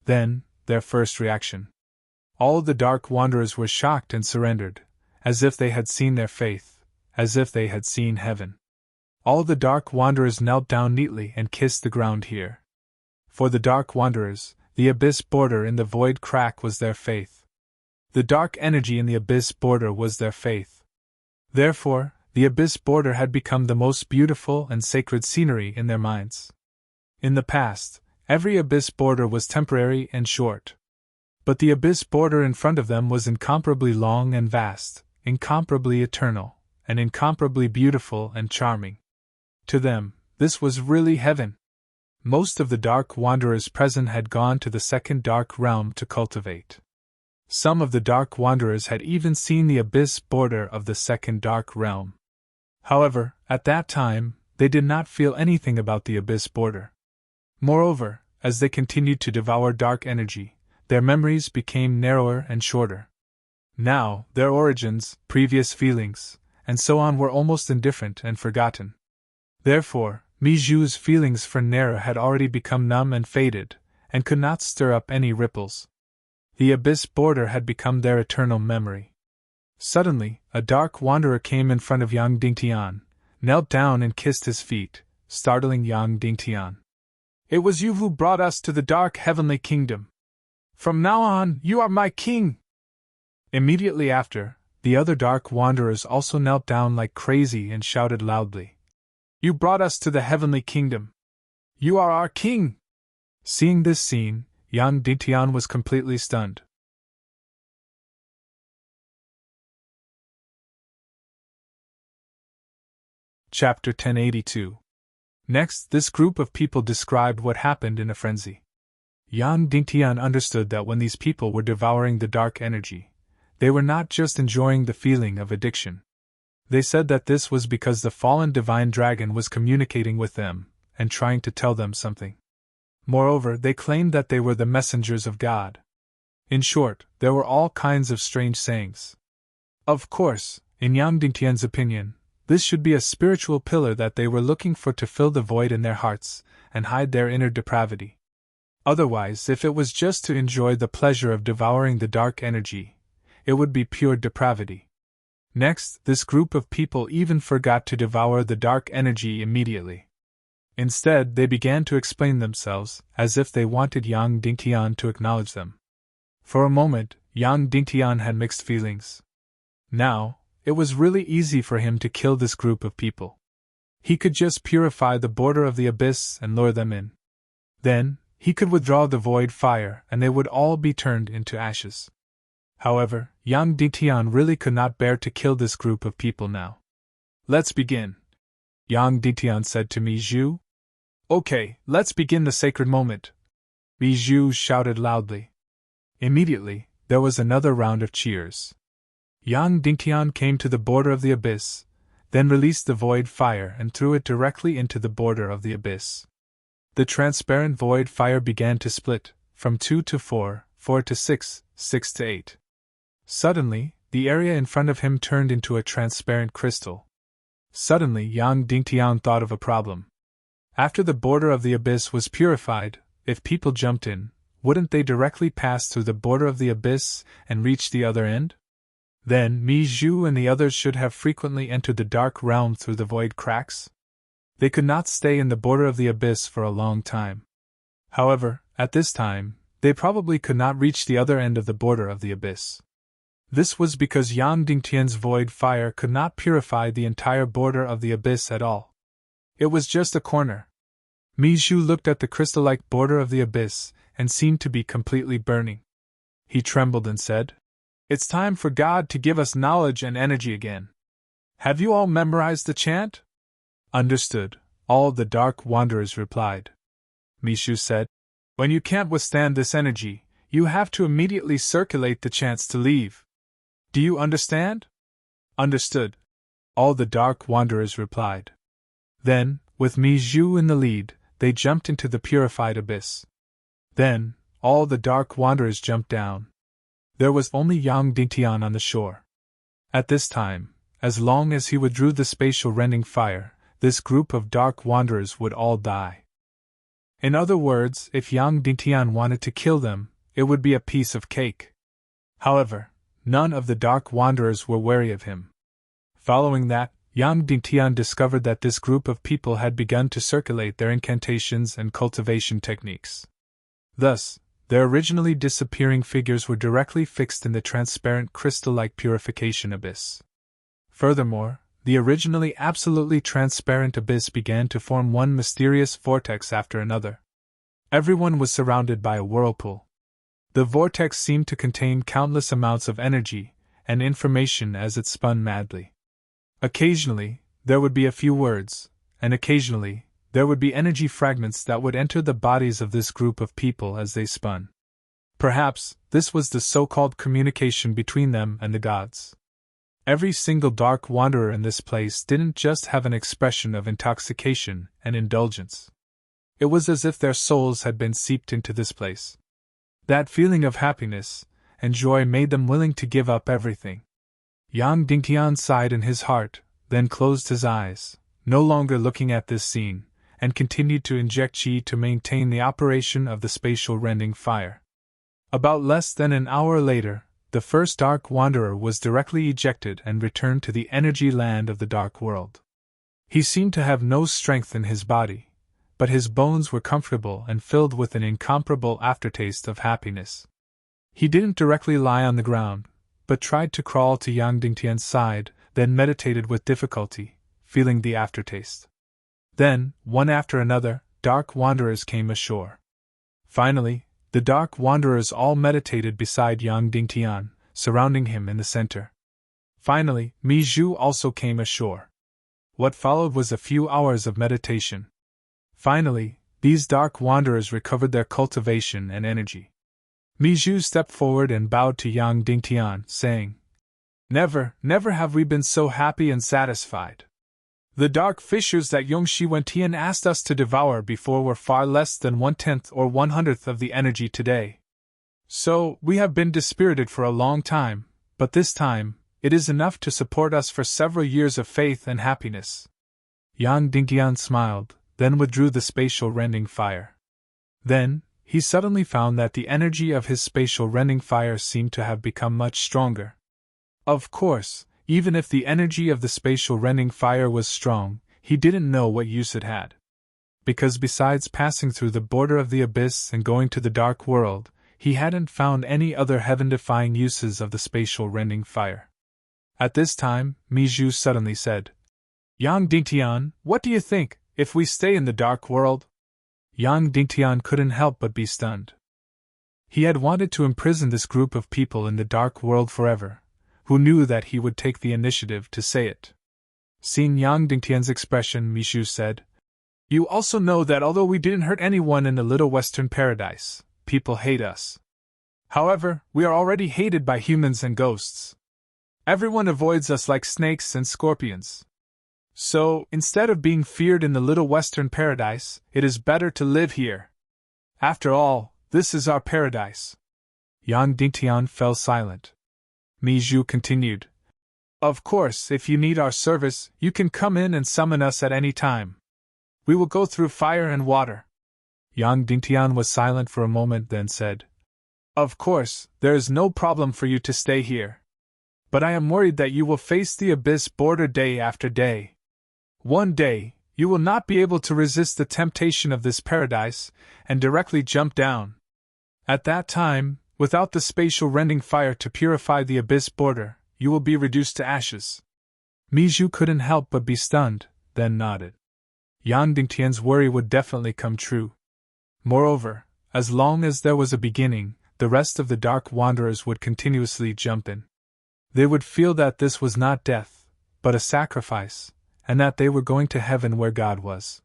Then, their first reaction. All the Dark Wanderers were shocked and surrendered, as if they had seen their faith, as if they had seen heaven. All the Dark Wanderers knelt down neatly and kissed the ground here. For the Dark Wanderers, the abyss border in the void crack was their faith. The dark energy in the abyss border was their faith. Therefore, the abyss border had become the most beautiful and sacred scenery in their minds. In the past, every abyss border was temporary and short. But the abyss border in front of them was incomparably long and vast, incomparably eternal, and incomparably beautiful and charming. To them, this was really heaven. Most of the Dark Wanderers present had gone to the second dark realm to cultivate. Some of the Dark Wanderers had even seen the abyss border of the second dark realm. However, at that time, they did not feel anything about the abyss border. Moreover, as they continued to devour dark energy, their memories became narrower and shorter. Now, their origins, previous feelings, and so on were almost indifferent and forgotten. Therefore, Miju's feelings for Nera had already become numb and faded, and could not stir up any ripples. The abyss border had become their eternal memory. Suddenly, a dark wanderer came in front of Yang Dingtian, knelt down and kissed his feet, startling Yang Dingtian. "It was you who brought us to the dark heavenly kingdom. From now on, you are my king!" Immediately after, the other dark wanderers also knelt down like crazy and shouted loudly, "You brought us to the heavenly kingdom! You are our king!" Seeing this scene, Yang Dingtian was completely stunned. Chapter 1082. Next, this group of people described what happened in a frenzy. Yang Dingtian understood that when these people were devouring the dark energy, they were not just enjoying the feeling of addiction. They said that this was because the fallen divine dragon was communicating with them and trying to tell them something. Moreover, they claimed that they were the messengers of God. In short, there were all kinds of strange sayings. Of course, in Yang Dingtian's opinion, this should be a spiritual pillar that they were looking for to fill the void in their hearts and hide their inner depravity. Otherwise, if it was just to enjoy the pleasure of devouring the dark energy, it would be pure depravity. Next, this group of people even forgot to devour the dark energy immediately. Instead, they began to explain themselves, as if they wanted Yang Dingtian to acknowledge them. For a moment, Yang Dingtian had mixed feelings. Now, it was really easy for him to kill this group of people. He could just purify the border of the abyss and lure them in. Then, he could withdraw the void fire and they would all be turned into ashes. However, Yang Dingtian really could not bear to kill this group of people now. "Let's begin," Yang Dingtian said to Miju. "Okay, let's begin the sacred moment," Miju shouted loudly. Immediately, there was another round of cheers. Yang Dingtian came to the border of the abyss, then released the void fire and threw it directly into the border of the abyss. The transparent void fire began to split, from 2 to 4, 4 to 6, 6 to 8. Suddenly, the area in front of him turned into a transparent crystal. Suddenly, Yang Dingtian thought of a problem. After the border of the abyss was purified, if people jumped in, wouldn't they directly pass through the border of the abyss and reach the other end? Then Miju and the others should have frequently entered the dark realm through the void cracks. They could not stay in the border of the abyss for a long time. However, at this time, they probably could not reach the other end of the border of the abyss. This was because Yang Dingtian's void fire could not purify the entire border of the abyss at all. It was just a corner. Miju looked at the crystal-like border of the abyss and seemed to be completely burning. He trembled and said, "It's time for God to give us knowledge and energy again. Have you all memorized the chant?" "Understood," all the dark wanderers replied. Mishu said, "When you can't withstand this energy, you have to immediately circulate the chants to leave. Do you understand?" "Understood," all the dark wanderers replied. Then, with Mishu in the lead, they jumped into the purified abyss. Then, all the dark wanderers jumped down. There was only Yang Dingtian on the shore. At this time, as long as he withdrew the spatial rending fire, this group of dark wanderers would all die. In other words, if Yang Dingtian wanted to kill them, it would be a piece of cake. However, none of the dark wanderers were wary of him. Following that, Yang Dingtian discovered that this group of people had begun to circulate their incantations and cultivation techniques. Thus, their originally disappearing figures were directly fixed in the transparent crystal-like purification abyss. Furthermore, the originally absolutely transparent abyss began to form one mysterious vortex after another. Everyone was surrounded by a whirlpool. The vortex seemed to contain countless amounts of energy and information as it spun madly. Occasionally, there would be a few words, and occasionally, there would be energy fragments that would enter the bodies of this group of people as they spun. Perhaps, this was the so-called communication between them and the gods. Every single dark wanderer in this place didn't just have an expression of intoxication and indulgence. It was as if their souls had been seeped into this place. That feeling of happiness, and joy made them willing to give up everything. Yang Dingtian sighed in his heart, then closed his eyes, no longer looking at this scene, and continued to inject qi to maintain the operation of the spatial rending fire. About less than an hour later, the first Dark Wanderer was directly ejected and returned to the energy land of the Dark World. He seemed to have no strength in his body, but his bones were comfortable and filled with an incomparable aftertaste of happiness. He didn't directly lie on the ground, but tried to crawl to Yang Dingtian's side, then meditated with difficulty, feeling the aftertaste. Then, one after another, Dark Wanderers came ashore. Finally, the Dark Wanderers all meditated beside Yang Dingtian, surrounding him in the center. Finally, Mi Zhu also came ashore. What followed was a few hours of meditation. Finally, these Dark Wanderers recovered their cultivation and energy. Mi Zhu stepped forward and bowed to Yang Dingtian, saying, Never have we been so happy and satisfied. The dark fissures that Yongxi Wentian asked us to devour before were far less than 1/10 or 1/100th of the energy today. So, we have been dispirited for a long time, but this time, it is enough to support us for several years of faith and happiness. Yang Dingtian smiled, then withdrew the spatial rending fire. Then, he suddenly found that the energy of his spatial rending fire seemed to have become much stronger. Of course, even if the energy of the spatial rending fire was strong, he didn't know what use it had. Because besides passing through the border of the abyss and going to the Dark World, he hadn't found any other heaven-defying uses of the spatial rending fire. At this time, Mi Zhu suddenly said, Yang Dingtian, what do you think, if we stay in the Dark World? Yang Dingtian couldn't help but be stunned. He had wanted to imprison this group of people in the Dark World forever. Who knew that he would take the initiative to say it? Seeing Yang Dingtian's expression, Mi Zhu said, You also know that although we didn't hurt anyone in the Little Western Paradise, people hate us. However, we are already hated by humans and ghosts. Everyone avoids us like snakes and scorpions. So, instead of being feared in the Little Western Paradise, it is better to live here. After all, this is our paradise. Yang Dingtian fell silent. Mi Zhu continued, Of course, if you need our service, you can come in and summon us at any time. We will go through fire and water. Yang Dingtian was silent for a moment, then said, Of course, there is no problem for you to stay here. But I am worried that you will face the abyss border day after day. One day, you will not be able to resist the temptation of this paradise, and directly jump down. At that time, without the spatial rending fire to purify the abyss border, you will be reduced to ashes. Mi Zhu couldn't help but be stunned, then nodded. Yang Dingtian's worry would definitely come true. Moreover, as long as there was a beginning, the rest of the Dark Wanderers would continuously jump in. They would feel that this was not death, but a sacrifice, and that they were going to heaven where God was.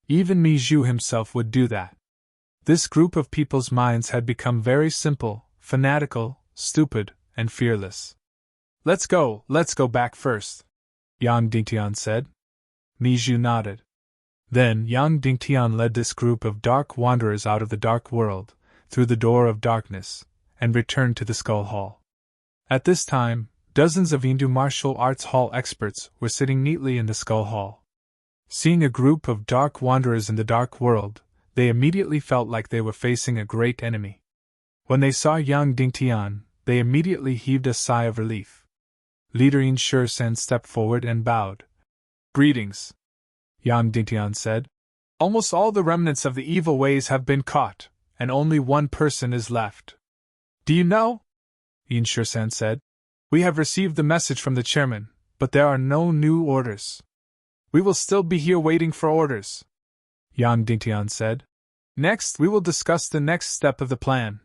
Even Mi Zhu himself would do that. This group of people's minds had become very simple, fanatical, stupid, and fearless. Let's go back first, Yang Dingtian said. Mi Zhu nodded. Then Yang Dingtian led this group of Dark Wanderers out of the Dark World, through the door of darkness, and returned to the Skull Hall. At this time, dozens of Hindu martial arts hall experts were sitting neatly in the Skull Hall. Seeing a group of Dark Wanderers in the Dark World, they immediately felt like they were facing a great enemy. When they saw Yang Dingtian, they immediately heaved a sigh of relief. Leader Yin Shursen stepped forward and bowed. Greetings, Yang Dingtian said. Almost all the remnants of the evil ways have been caught, and only one person is left. Do you know? Yin Shursen said. We have received the message from the chairman, but there are no new orders. We will still be here waiting for orders, Yang Dingtian said. Next, we will discuss the next step of the plan.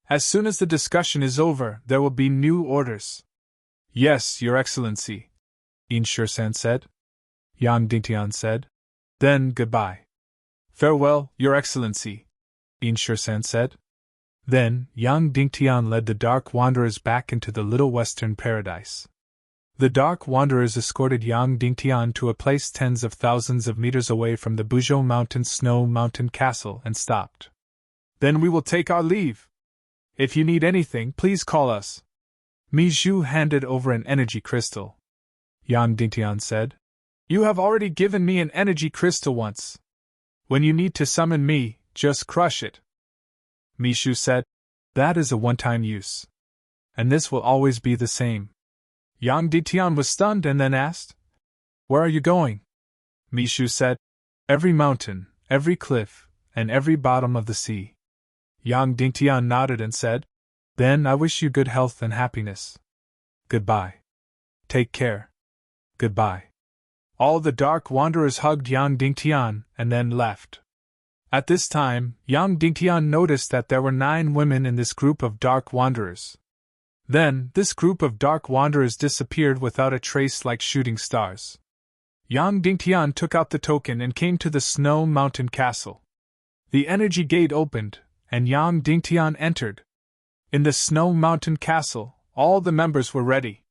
As soon as the discussion is over, there will be new orders. Yes, Your Excellency, Yin Shursen said. Yang Dingtian said. Then goodbye. Farewell, Your Excellency, Yin Shursen said. Then, Yang Dingtian led the Dark Wanderers back into the Little Western Paradise. The Dark Wanderers escorted Yang Dingtian to a place tens of thousands of meters away from the Buzhou Mountain Snow Mountain Castle and stopped. Then we will take our leave, If you need anything, please call us. Mi Zhu handed over an energy crystal. Yang Dingtian said, You have already given me an energy crystal once. When you need to summon me, just crush it. Mi Zhu said, That is a one-time use. And this will always be the same. Yang Dingtian was stunned and then asked, Where are you going? Mi Zhu said, Every mountain, every cliff, and every bottom of the sea. Yang Dingtian nodded and said, Then I wish you good health and happiness. Goodbye. Take care. Goodbye. All the dark wanderers hugged Yang Dingtian and then left. At this time, Yang Dingtian noticed that there were 9 women in this group of dark wanderers. Then, this group of dark wanderers disappeared without a trace like shooting stars. Yang Dingtian took out the token and came to the Snow Mountain Castle. The energy gate opened, and Yang Dingtian entered. In the Snow Mountain Castle, all the members were ready.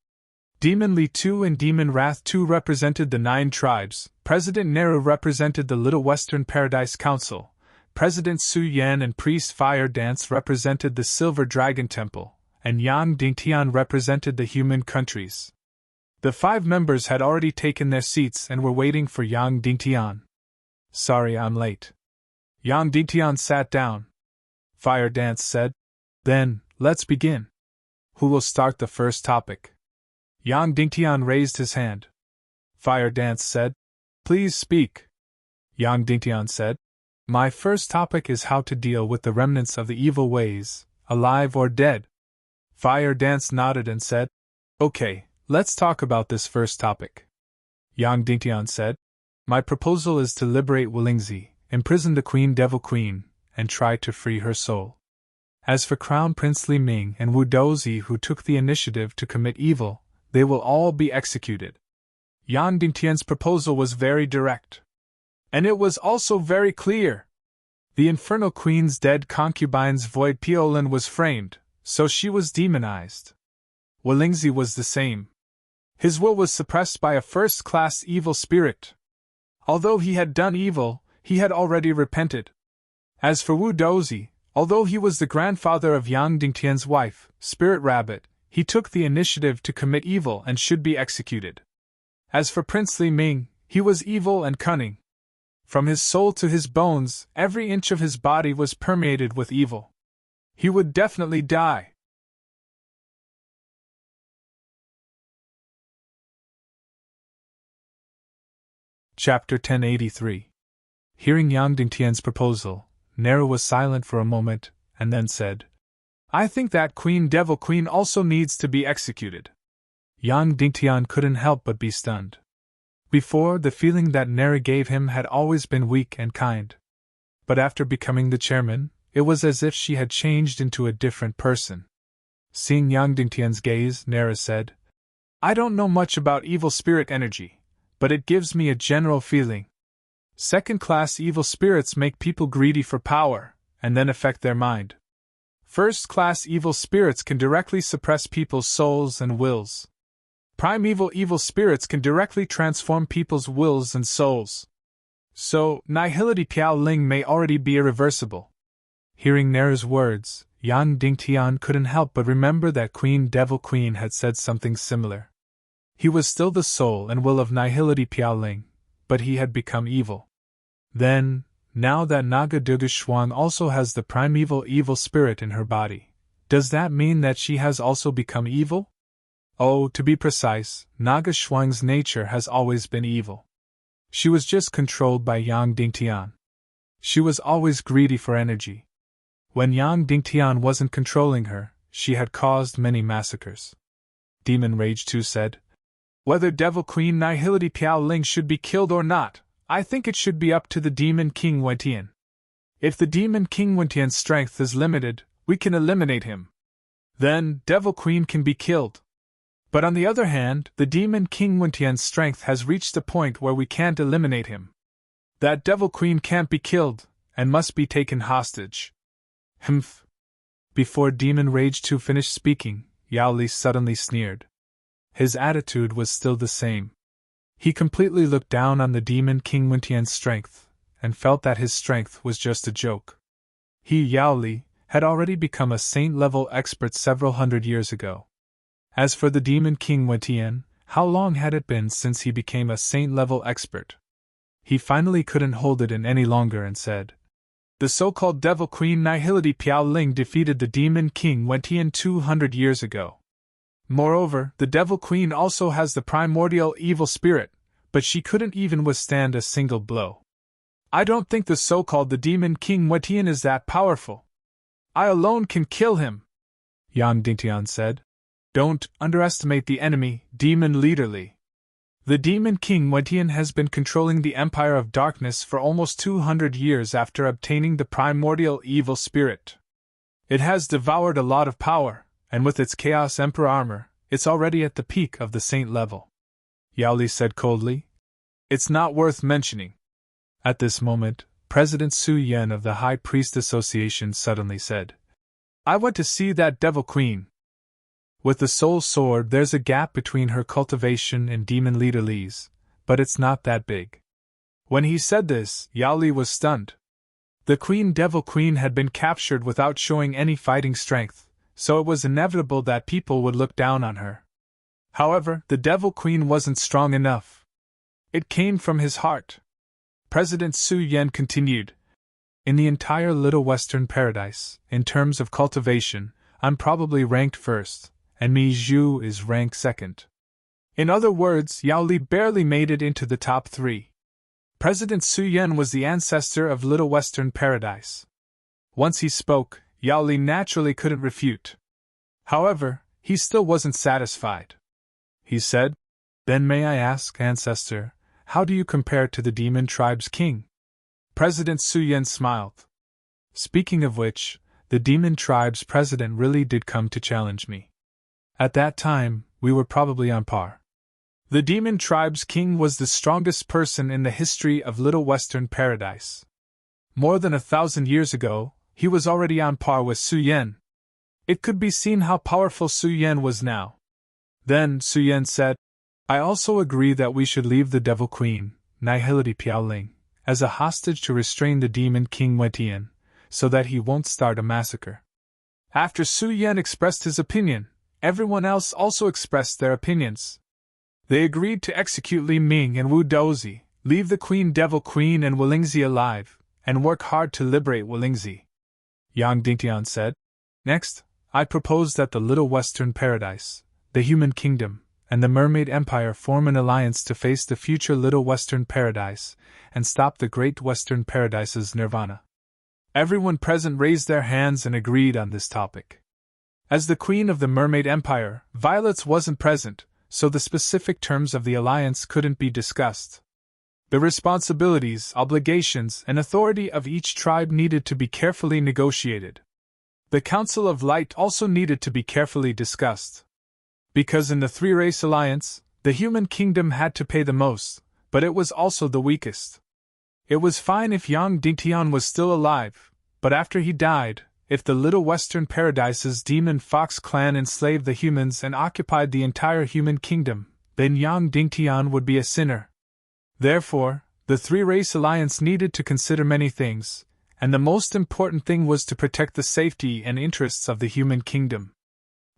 Demon Li Tu and Demon Wrath Tu represented the 9 tribes, President Neru represented the Little Western Paradise Council, President Su Yan and Priest Fire Dance represented the Silver Dragon Temple, and Yang Dingtian represented the human countries. The 5 members had already taken their seats and were waiting for Yang Dingtian. Sorry I'm late. Yang Dingtian sat down. Fire Dance said, Then, let's begin. Who will start the first topic? Yang Dingtian raised his hand. Fire Dance said, Please speak. Yang Dingtian said, My first topic is how to deal with the remnants of the evil ways, alive or dead. Fire Dance nodded and said, Okay, let's talk about this first topic. Yang Dingtian said, My proposal is to liberate Wulingzi, imprison the Queen Devil Queen, and try to free her soul. As for Crown Prince Li Ming and Wu Dozi who took the initiative to commit evil, they will all be executed. Yang Dingtian's proposal was very direct. And it was also very clear. The Infernal Queen's dead concubine's Void Piolin was framed, so she was demonized. Wulingzi was the same. His will was suppressed by a first-class evil spirit. Although he had done evil, he had already repented. As for Wu Dozi, although he was the grandfather of Yang Dingtian's wife, Spirit Rabbit, he took the initiative to commit evil and should be executed. As for Prince Li Ming, he was evil and cunning. From his soul to his bones, every inch of his body was permeated with evil. He would definitely die. Chapter 1083. Hearing Yang Dingtian's proposal, Neru was silent for a moment, and then said, I think that Queen Devil Queen also needs to be executed. Yang Dingtian couldn't help but be stunned. Before, the feeling that Neru gave him had always been weak and kind. But after becoming the chairman, it was as if she had changed into a different person. Seeing Yang Dingtian's gaze, Neru said, I don't know much about evil spirit energy, but it gives me a general feeling. Second-class evil spirits make people greedy for power, and then affect their mind. First-class evil spirits can directly suppress people's souls and wills. Primeval evil spirits can directly transform people's wills and souls. So, Nihility Piao Ling may already be irreversible. Hearing Neru's words, Yang Dingtian couldn't help but remember that Queen Devil Queen had said something similar. He was still the soul and will of Nihility Piao Ling, but he had become evil. Then, now that Naga Dugu Shuang also has the primeval evil spirit in her body, does that mean that she has also become evil? Oh, to be precise, Naga Shuang's nature has always been evil. She was just controlled by Yang Dingtian. She was always greedy for energy. When Yang Dingtian wasn't controlling her, she had caused many massacres. Demon Rage 2 said, Whether Devil Queen Nihility Piao Ling should be killed or not, I think it should be up to the Demon King Wentian. If the Demon King Wentian's strength is limited, we can eliminate him. Then, Devil Queen can be killed. But on the other hand, the Demon King Wentian's strength has reached a point where we can't eliminate him. That Devil Queen can't be killed, and must be taken hostage. Humph. Before Demon Rage 2 finished speaking, Yao Li suddenly sneered. His attitude was still the same. He completely looked down on the Demon King Wentian's strength, and felt that his strength was just a joke. He, Yao Li, had already become a saint-level expert several hundred years ago. As for the demon king Wentian, how long had it been since he became a saint-level expert? He finally couldn't hold it in any longer and said, "The so-called devil queen Nihility Piao Ling defeated the demon king Wentian 200 years ago. Moreover, the devil queen also has the primordial evil spirit, but she couldn't even withstand a single blow. I don't think the so-called the demon king Wentian is that powerful. I alone can kill him," Yang Dingtian said. "Don't underestimate the enemy, demon leader Li. The demon king Wentian has been controlling the Empire of Darkness for almost 200 years after obtaining the primordial evil spirit. It has devoured a lot of power, and with its Chaos Emperor armor, it's already at the peak of the saint level," Yao Li said coldly. "It's not worth mentioning." At this moment, President Su Yan of the High Priest Association suddenly said, "I want to see that devil queen. With the soul sword, there's a gap between her cultivation and demon leader Li's, but it's not that big." When he said this, Yao Li was stunned. The devil queen had been captured without showing any fighting strength, so it was inevitable that people would look down on her. However, the devil queen wasn't strong enough. It came from his heart. President Su Yan continued, "In the entire Little Western Paradise, in terms of cultivation, I'm probably ranked first, and Mi Zhu is ranked second." In other words, Yao Li barely made it into the top 3. President Su Yan was the ancestor of Little Western Paradise. Once he spoke, Yao Li naturally couldn't refute. However, he still wasn't satisfied. He said, "Then may I ask, ancestor, how do you compare to the demon tribe's king?" President Su Yan smiled. "Speaking of which, the demon tribe's president really did come to challenge me. At that time, we were probably on par. The demon tribe's king was the strongest person in the history of Little Western Paradise. More than 1,000 years ago, he was already on par with Su Yan. It could be seen how powerful Su Yan was now." Then Su Yan said, "I also agree that we should leave the devil queen, Nihility Piao Ling, as a hostage to restrain the demon king Wentian, so that he won't start a massacre." After Su Yan expressed his opinion, everyone else also expressed their opinions. They agreed to execute Li Ming and Wu Dozi, leave the devil queen and Wolingzi alive, and work hard to liberate Wolingzi. Yang Dingtian said, "Next, I propose that the Little Western Paradise, the Human Kingdom, and the Mermaid Empire form an alliance to face the future Little Western Paradise and stop the Great Western Paradise's nirvana." Everyone present raised their hands and agreed on this topic. As the Queen of the Mermaid Empire, Violets wasn't present, so the specific terms of the alliance couldn't be discussed. The responsibilities, obligations, and authority of each tribe needed to be carefully negotiated. The Council of Light also needed to be carefully discussed. Because in the three-race alliance, the human kingdom had to pay the most, but it was also the weakest. It was fine if Yang Dingtian was still alive, but after he died, if the Little Western Paradise's demon fox clan enslaved the humans and occupied the entire human kingdom, then Yang Dingtian would be a sinner. Therefore, the three-race alliance needed to consider many things, and the most important thing was to protect the safety and interests of the human kingdom.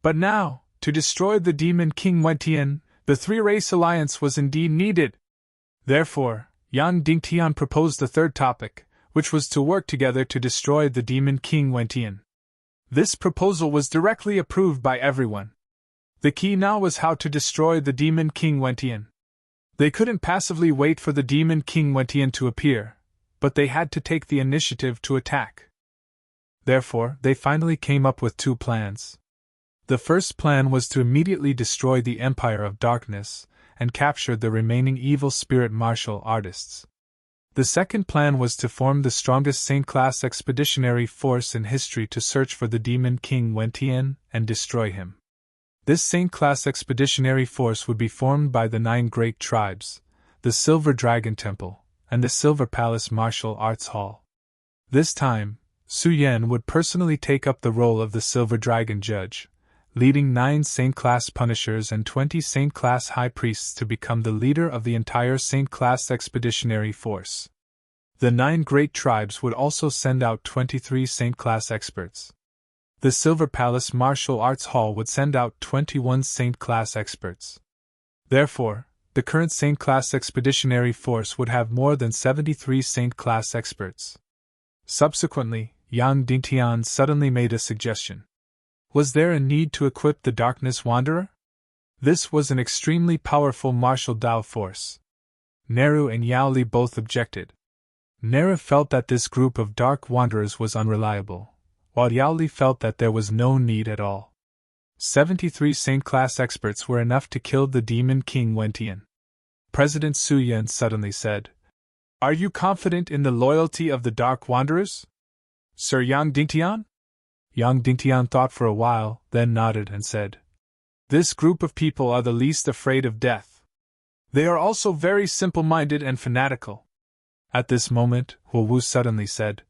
But now, to destroy the demon king Wentian, the three-race alliance was indeed needed. Therefore, Yang Dingtian proposed the third topic, which was to work together to destroy the demon king Wentian. This proposal was directly approved by everyone. The key now was how to destroy the demon king Wentian. They couldn't passively wait for the demon king Wentian to appear, but they had to take the initiative to attack. Therefore, they finally came up with 2 plans. The first plan was to immediately destroy the Empire of Darkness and capture the remaining evil spirit martial artists. The second plan was to form the strongest Saint-class expeditionary force in history to search for the demon king Wentian and destroy him. This Saint-class expeditionary force would be formed by the 9 great tribes, the Silver Dragon Temple, and the Silver Palace Martial Arts Hall. This time, Su Yan would personally take up the role of the Silver Dragon Judge, leading 9 Saint-class Punishers and 20 Saint-class High Priests to become the leader of the entire Saint-class expeditionary force. The 9 great tribes would also send out 23 Saint-class experts, The Silver Palace Martial Arts Hall would send out 21 Saint-class experts. Therefore, the current Saint-class expeditionary force would have more than 73 Saint-class experts. Subsequently, Yang Dingtian suddenly made a suggestion. Was there a need to equip the Darkness Wanderer? This was an extremely powerful martial Dao force. Neru and Yao Li both objected. Neru felt that this group of Dark Wanderers was unreliable, while Yao Li felt that there was no need at all. 73 Saint-class experts were enough to kill the Demon King Wentian. President Su Yan suddenly said, "Are you confident in the loyalty of the Dark Wanderers, Sir Yang Dingtian?" Yang Dingtian thought for a while, then nodded and said, "This group of people are the least afraid of death. They are also very simple-minded and fanatical." At this moment, Huo Wu suddenly said,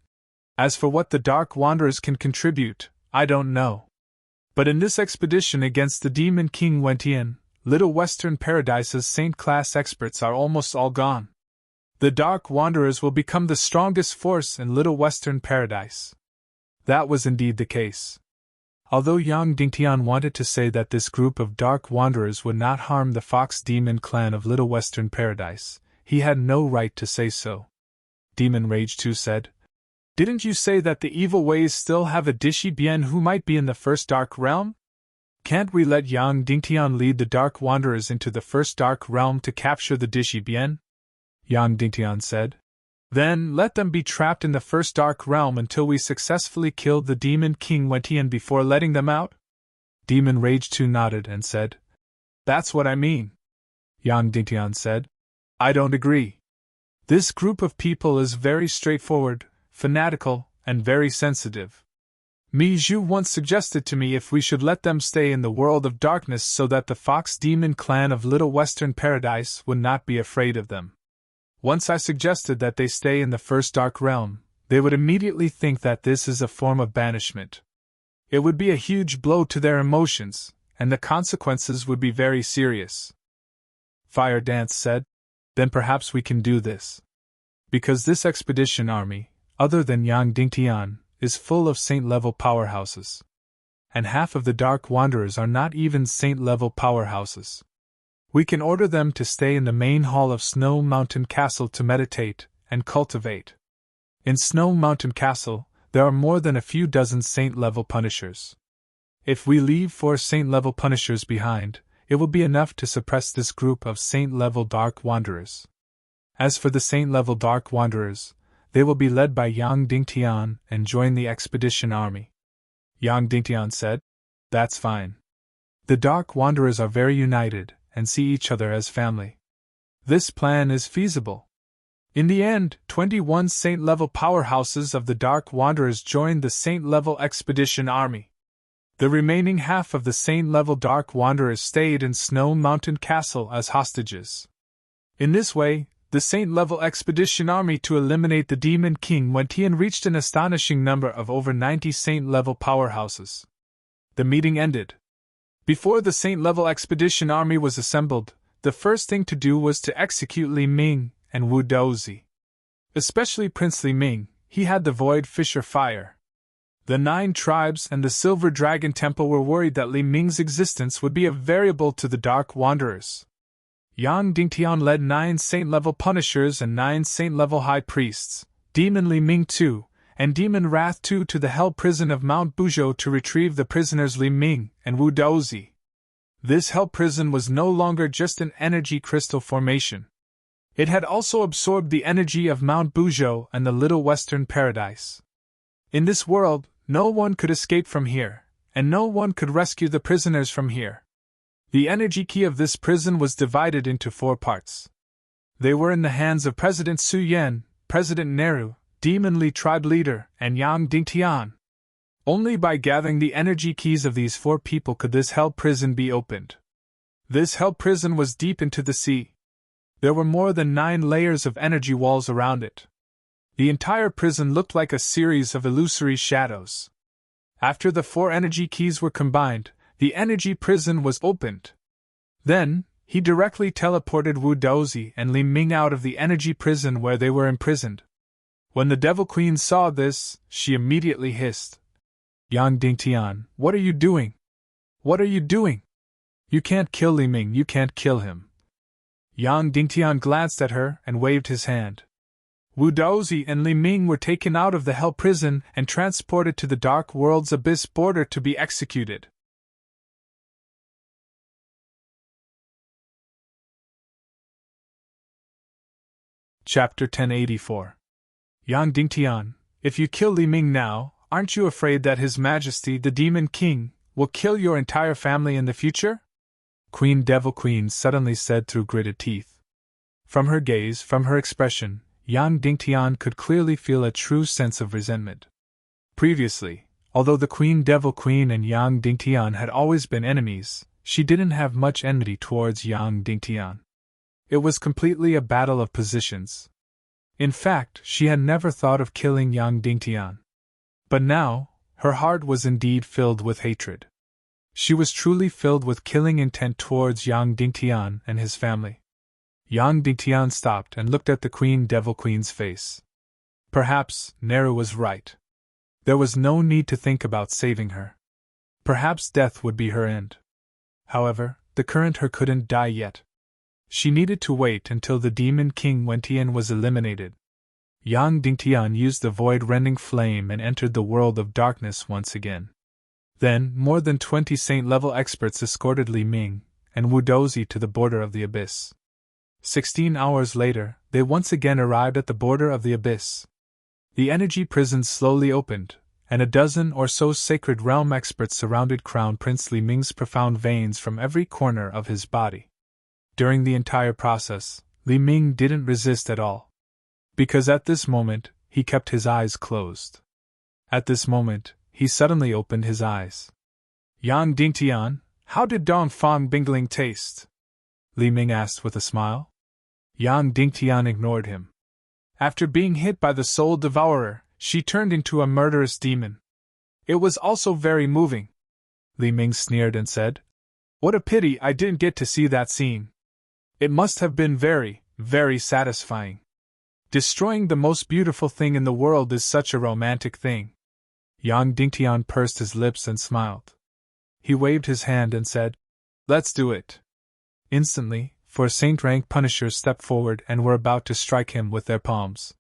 "As for what the Dark Wanderers can contribute, I don't know. But in this expedition against the Demon King Wentian, Little Western Paradise's Saint-class experts are almost all gone. The Dark Wanderers will become the strongest force in Little Western Paradise." That was indeed the case. Although Yang Dingtian wanted to say that this group of Dark Wanderers would not harm the Fox Demon clan of Little Western Paradise, he had no right to say so. Demon Rage 2 said, "Didn't you say that the evil ways still have a Dishi Bien who might be in the first Dark Realm? Can't we let Yang Dingtian lead the Dark Wanderers into the first Dark Realm to capture the Dishi Bien?" Yang Dingtian said, "Then let them be trapped in the first Dark Realm until we successfully kill the Demon King Wentian before letting them out?" Demon Rage 2 nodded and said, "That's what I mean." Yang Dingtian said, "I don't agree. This group of people is very straightforward, fanatical, and very sensitive. Mi Zhu once suggested to me if we should let them stay in the world of darkness so that the Fox Demon clan of Little Western Paradise would not be afraid of them. Once I suggested that they stay in the first Dark Realm, they would immediately think that this is a form of banishment. It would be a huge blow to their emotions, and the consequences would be very serious." Fire Dance said, "Then perhaps we can do this. Because this expedition army, other than Yang Dingtian, is full of Saint-level powerhouses. And half of the Dark Wanderers are not even Saint-level powerhouses. We can order them to stay in the main hall of Snow Mountain Castle to meditate and cultivate. In Snow Mountain Castle, there are more than a few dozen Saint-level Punishers. If we leave 4 Saint-level Punishers behind, it will be enough to suppress this group of Saint-level Dark Wanderers. As for the Saint-level Dark Wanderers, they will be led by Yang Dingtian and join the expedition army." Yang Dingtian said, "That's fine. The Dark Wanderers are very united and see each other as family. This plan is feasible." In the end, 21 Saint-level powerhouses of the Dark Wanderers joined the Saint-level expedition army. The remaining half of the Saint-level Dark Wanderers stayed in Snow Mountain Castle as hostages. In this way, the Saint-level expedition army to eliminate the Demon King Wentian reached an astonishing number of over 90 Saint-level powerhouses. The meeting ended. Before the Saint-level expedition army was assembled, the first thing to do was to execute Li Ming and Wu Dozi. Especially Prince Li Ming, he had the Void Fisher Fire. The 9 tribes and the Silver Dragon Temple were worried that Li Ming's existence would be a variable to the Dark Wanderers. Yang Dingtian led 9 Saint-level Punishers and 9 Saint-level High Priests, Demon Li Ming 2, and Demon Wrath 2 to the Hell Prison of Mount Buzhou to retrieve the prisoners Li Ming and Wu Dozi. This Hell Prison was no longer just an energy crystal formation. It had also absorbed the energy of Mount Buzhou and the Little Western Paradise. In this world, no one could escape from here, and no one could rescue the prisoners from here. The energy key of this prison was divided into 4 parts. They were in the hands of President Su Yan, President Neru, Demon Li tribe leader, and Yang Dingtian. Only by gathering the energy keys of these 4 people could this hell prison be opened. This hell prison was deep into the sea. There were more than 9 layers of energy walls around it. The entire prison looked like a series of illusory shadows. After the 4 energy keys were combined, the energy prison was opened. Then, he directly teleported Wu Dozi and Li Ming out of the energy prison where they were imprisoned. When the Devil Queen saw this, she immediately hissed, Yang Dingtian, what are you doing? What are you doing? You can't kill Li Ming, you can't kill him. Yang Dingtian glanced at her and waved his hand. Wu Daozi and Li Ming were taken out of the hell prison and transported to the dark world's abyss border to be executed. Chapter 1084. Yang Dingtian, if you kill Li Ming now, aren't you afraid that His Majesty the Demon King will kill your entire family in the future? Queen Devil Queen suddenly said through gritted teeth. From her gaze, from her expression, Yang Dingtian could clearly feel a true sense of resentment. Previously, although the Queen Devil Queen and Yang Dingtian had always been enemies, she didn't have much enmity towards Yang Dingtian. It was completely a battle of positions. In fact, she had never thought of killing Yang Dingtian. But now, her heart was indeed filled with hatred. She was truly filled with killing intent towards Yang Dingtian and his family. Yang Dingtian stopped and looked at the Queen Devil Queen's face. Perhaps Neru was right. There was no need to think about saving her. Perhaps death would be her end. However, the current her couldn't die yet. She needed to wait until the Demon King Wentian was eliminated. Yang Dingtian used the void-rending flame and entered the world of darkness once again. Then, more than 20 saint-level experts escorted Li Ming and Wu Dozi to the border of the abyss. 16 hours later, they once again arrived at the border of the abyss. The energy prisons slowly opened, and a dozen or so sacred realm experts surrounded Crown Prince Li Ming's profound veins from every corner of his body. During the entire process, Li Ming didn't resist at all. Because at this moment, he kept his eyes closed. At this moment, he suddenly opened his eyes. Yang Dingtian, how did Dong Fang Bingling taste? Li Ming asked with a smile. Yang Dingtian ignored him. After being hit by the Soul Devourer, she turned into a murderous demon. It was also very moving. Li Ming sneered and said, What a pity I didn't get to see that scene. It must have been very, very satisfying. Destroying the most beautiful thing in the world is such a romantic thing. Yang Dingtian pursed his lips and smiled. He waved his hand and said, Let's do it. Instantly, 4 saint-rank punishers stepped forward and were about to strike him with their palms.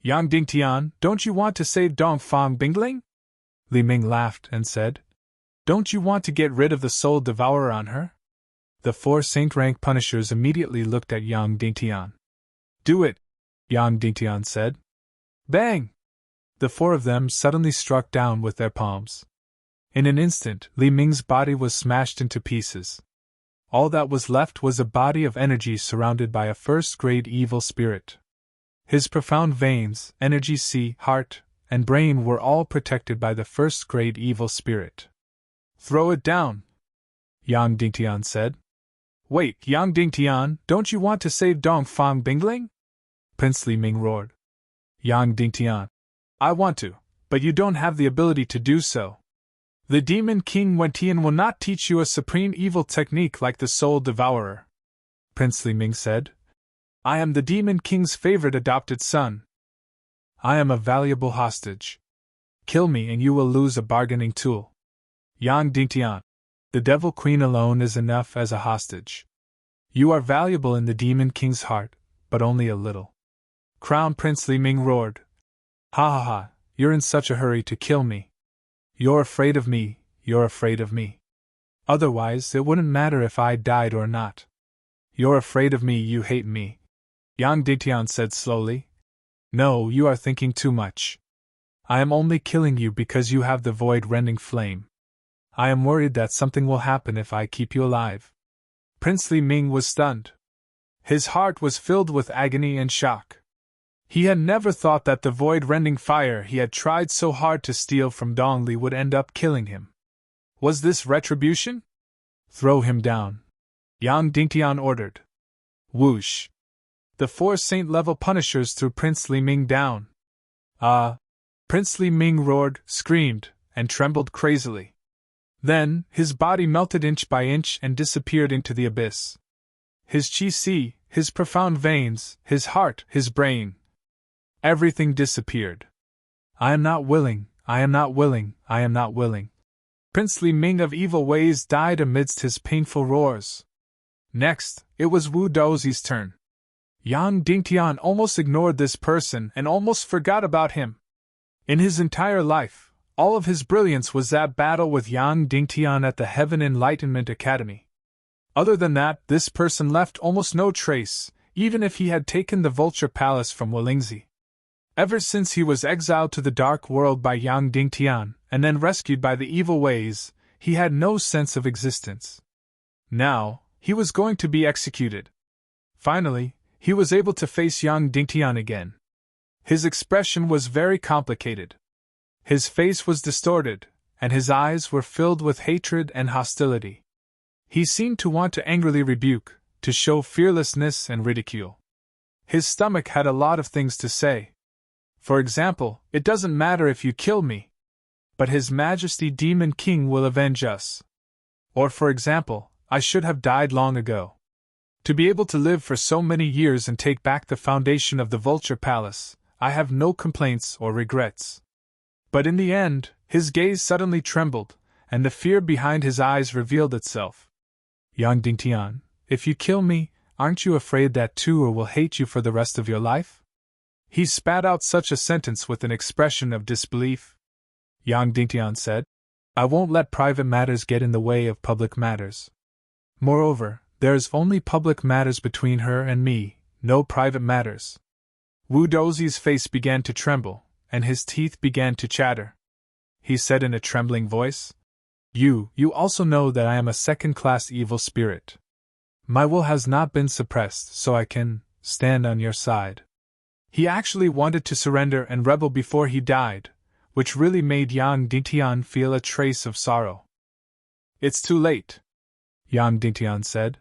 Yang Dingtian, don't you want to save Dong Fang Bingling? Li Ming laughed and said, Don't you want to get rid of the Soul Devourer on her? The 4 saint-rank punishers immediately looked at Yang Dingtian. Do it, Yang Dingtian said. Bang! The 4 of them suddenly struck down with their palms. In an instant, Li Ming's body was smashed into pieces. All that was left was a body of energy surrounded by a first-grade evil spirit. His profound veins, energy C, heart, and brain were all protected by the first-grade evil spirit. Throw it down, Yang Dingtian said. Wait, Yang Dingtian, don't you want to save Dong Fang Bingling? Prince Li Ming roared. Yang Dingtian, I want to, but you don't have the ability to do so. The Demon King Wentian will not teach you a supreme evil technique like the Soul Devourer. Prince Li Ming said. I am the Demon King's favorite adopted son. I am a valuable hostage. Kill me and you will lose a bargaining tool. Yang Dingtian, the Devil Queen alone is enough as a hostage. You are valuable in the Demon King's heart, but only a little. Crown Prince Li Ming roared. Ha ha ha, you're in such a hurry to kill me. You're afraid of me, you're afraid of me. Otherwise, it wouldn't matter if I died or not. You're afraid of me, you hate me. Yang Dingtian said slowly. No, you are thinking too much. I am only killing you because you have the void-rending flame. I am worried that something will happen if I keep you alive. Prince Li Ming was stunned. His heart was filled with agony and shock. He had never thought that the void-rending fire he had tried so hard to steal from Dong Li would end up killing him. Was this retribution? Throw him down, Yang Dingtian ordered. Whoosh! The 4 saint-level punishers threw Prince Li Ming down. Ah! Prince Li Ming roared, screamed, and trembled crazily. Then, his body melted inch by inch and disappeared into the abyss. His chi-si, his profound veins, his heart, his brain. Everything disappeared. I am not willing, I am not willing, I am not willing. Prince Li Ming of evil ways died amidst his painful roars. Next, it was Wu Dozi's turn. Yang Dingtian almost ignored this person and almost forgot about him. In his entire life, all of his brilliance was that battle with Yang Dingtian at the Heaven Enlightenment Academy. Other than that, this person left almost no trace, even if he had taken the Vulture Palace from Wolingzi. Ever since he was exiled to the Dark World by Yang Dingtian, and then rescued by the evil ways, he had no sense of existence. Now, he was going to be executed. Finally, he was able to face Yang Dingtian again. His expression was very complicated. His face was distorted, and his eyes were filled with hatred and hostility. He seemed to want to angrily rebuke, to show fearlessness and ridicule. His stomach had a lot of things to say. For example, it doesn't matter if you kill me, but His Majesty Demon King will avenge us. Or for example, I should have died long ago. To be able to live for so many years and take back the foundation of the Vulture Palace, I have no complaints or regrets. But in the end, his gaze suddenly trembled, and the fear behind his eyes revealed itself. Yang Dingtian, if you kill me, aren't you afraid that Tuer will hate you for the rest of your life? He spat out such a sentence with an expression of disbelief. Yang Dingtian said, I won't let private matters get in the way of public matters. Moreover, there is only public matters between her and me, no private matters. Wu Dozi's face began to tremble, and his teeth began to chatter. He said in a trembling voice, You also know that I am a second-class evil spirit. My will has not been suppressed, so I can stand on your side. He actually wanted to surrender and rebel before he died, which really made Yang Dingtian feel a trace of sorrow. It's too late, Yang Dingtian said.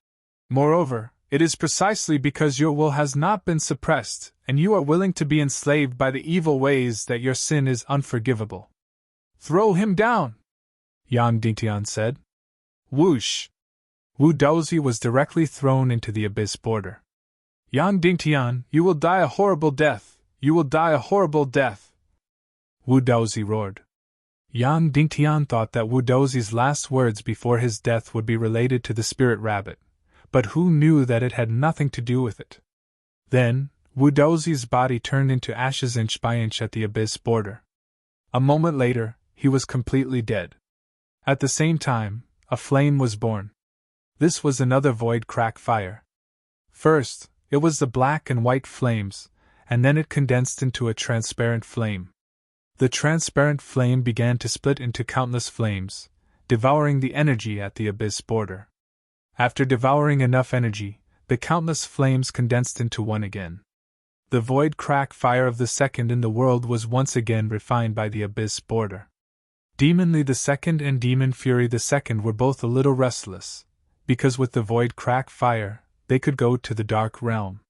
Moreover, it is precisely because your will has not been suppressed, and you are willing to be enslaved by the evil ways that your sin is unforgivable. Throw him down, Yang Dingtian said. Whoosh! Wu Dozi was directly thrown into the abyss border. Yang Dingtian, you will die a horrible death, you will die a horrible death! Wu Dozi roared. Yang Dingtian thought that Wu Dozi's last words before his death would be related to the spirit rabbit, but who knew that it had nothing to do with it? Then, Wu Dozi's body turned into ashes inch by inch at the abyss border. A moment later, he was completely dead. At the same time, a flame was born. This was another void crack fire. First, it was the black and white flames, and then it condensed into a transparent flame. The transparent flame began to split into countless flames, devouring the energy at the abyss border. After devouring enough energy, the countless flames condensed into one again. The void crack fire of the second in the world was once again refined by the abyss border. Demon Li II and Demon Fury II were both a little restless, because with the void crack fire, they could go to the dark realm.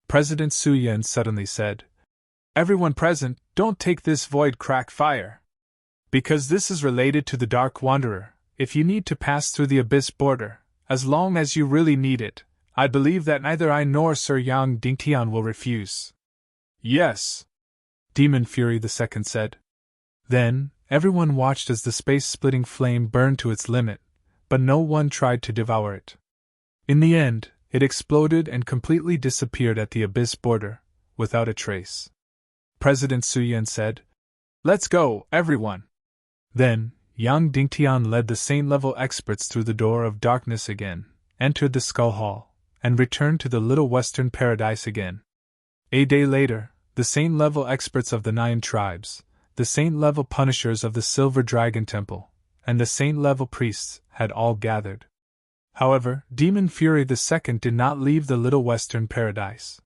President Su Yan suddenly said, Everyone present, don't take this void crack fire. Because this is related to the Dark Wanderer, if you need to pass through the abyss border, as long as you really need it, I believe that neither I nor Sir Yang Dingtian will refuse. Yes, Demon Fury II said. Then, everyone watched as the space-splitting flame burned to its limit, but no one tried to devour it. In the end, it exploded and completely disappeared at the abyss border, without a trace. President Su Yan said, Let's go, everyone! Then, Yang Dingtian led the Saint-level experts through the door of darkness again, entered the Skull Hall, and returned to the Little Western Paradise again. A day later, the Saint-level experts of the 9 tribes, the Saint-level punishers of the Silver Dragon Temple, and the Saint-level priests had all gathered. However, Demon Fury II did not leave the Little Western Paradise.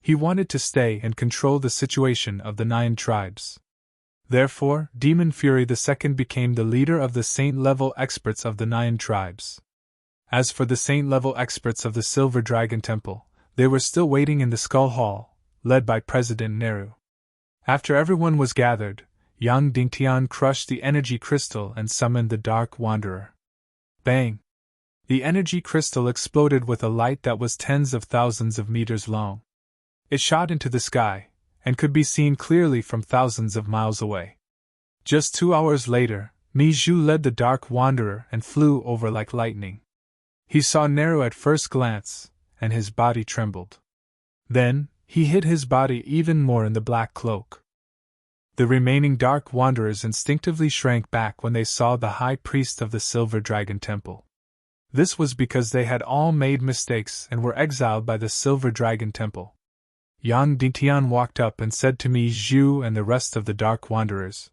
He wanted to stay and control the situation of the 9 tribes. Therefore, Demon Fury II became the leader of the Saint-level experts of the 9 tribes. As for the Saint-level experts of the Silver Dragon Temple, they were still waiting in the Skull Hall, led by President Nehru. After everyone was gathered, Yang Dingtian crushed the energy crystal and summoned the Dark Wanderer. Bang! The energy crystal exploded with a light that was tens of thousands of meters long. It shot into the sky, and could be seen clearly from thousands of miles away. Just 2 hours later, Miju led the Dark Wanderer and flew over like lightning. He saw Neru at first glance, and his body trembled. Then, he hid his body even more in the black cloak. The remaining Dark Wanderers instinctively shrank back when they saw the High Priest of the Silver Dragon Temple. This was because they had all made mistakes and were exiled by the Silver Dragon Temple. Yang Dingtian walked up and said to Miju and the rest of the Dark Wanderers,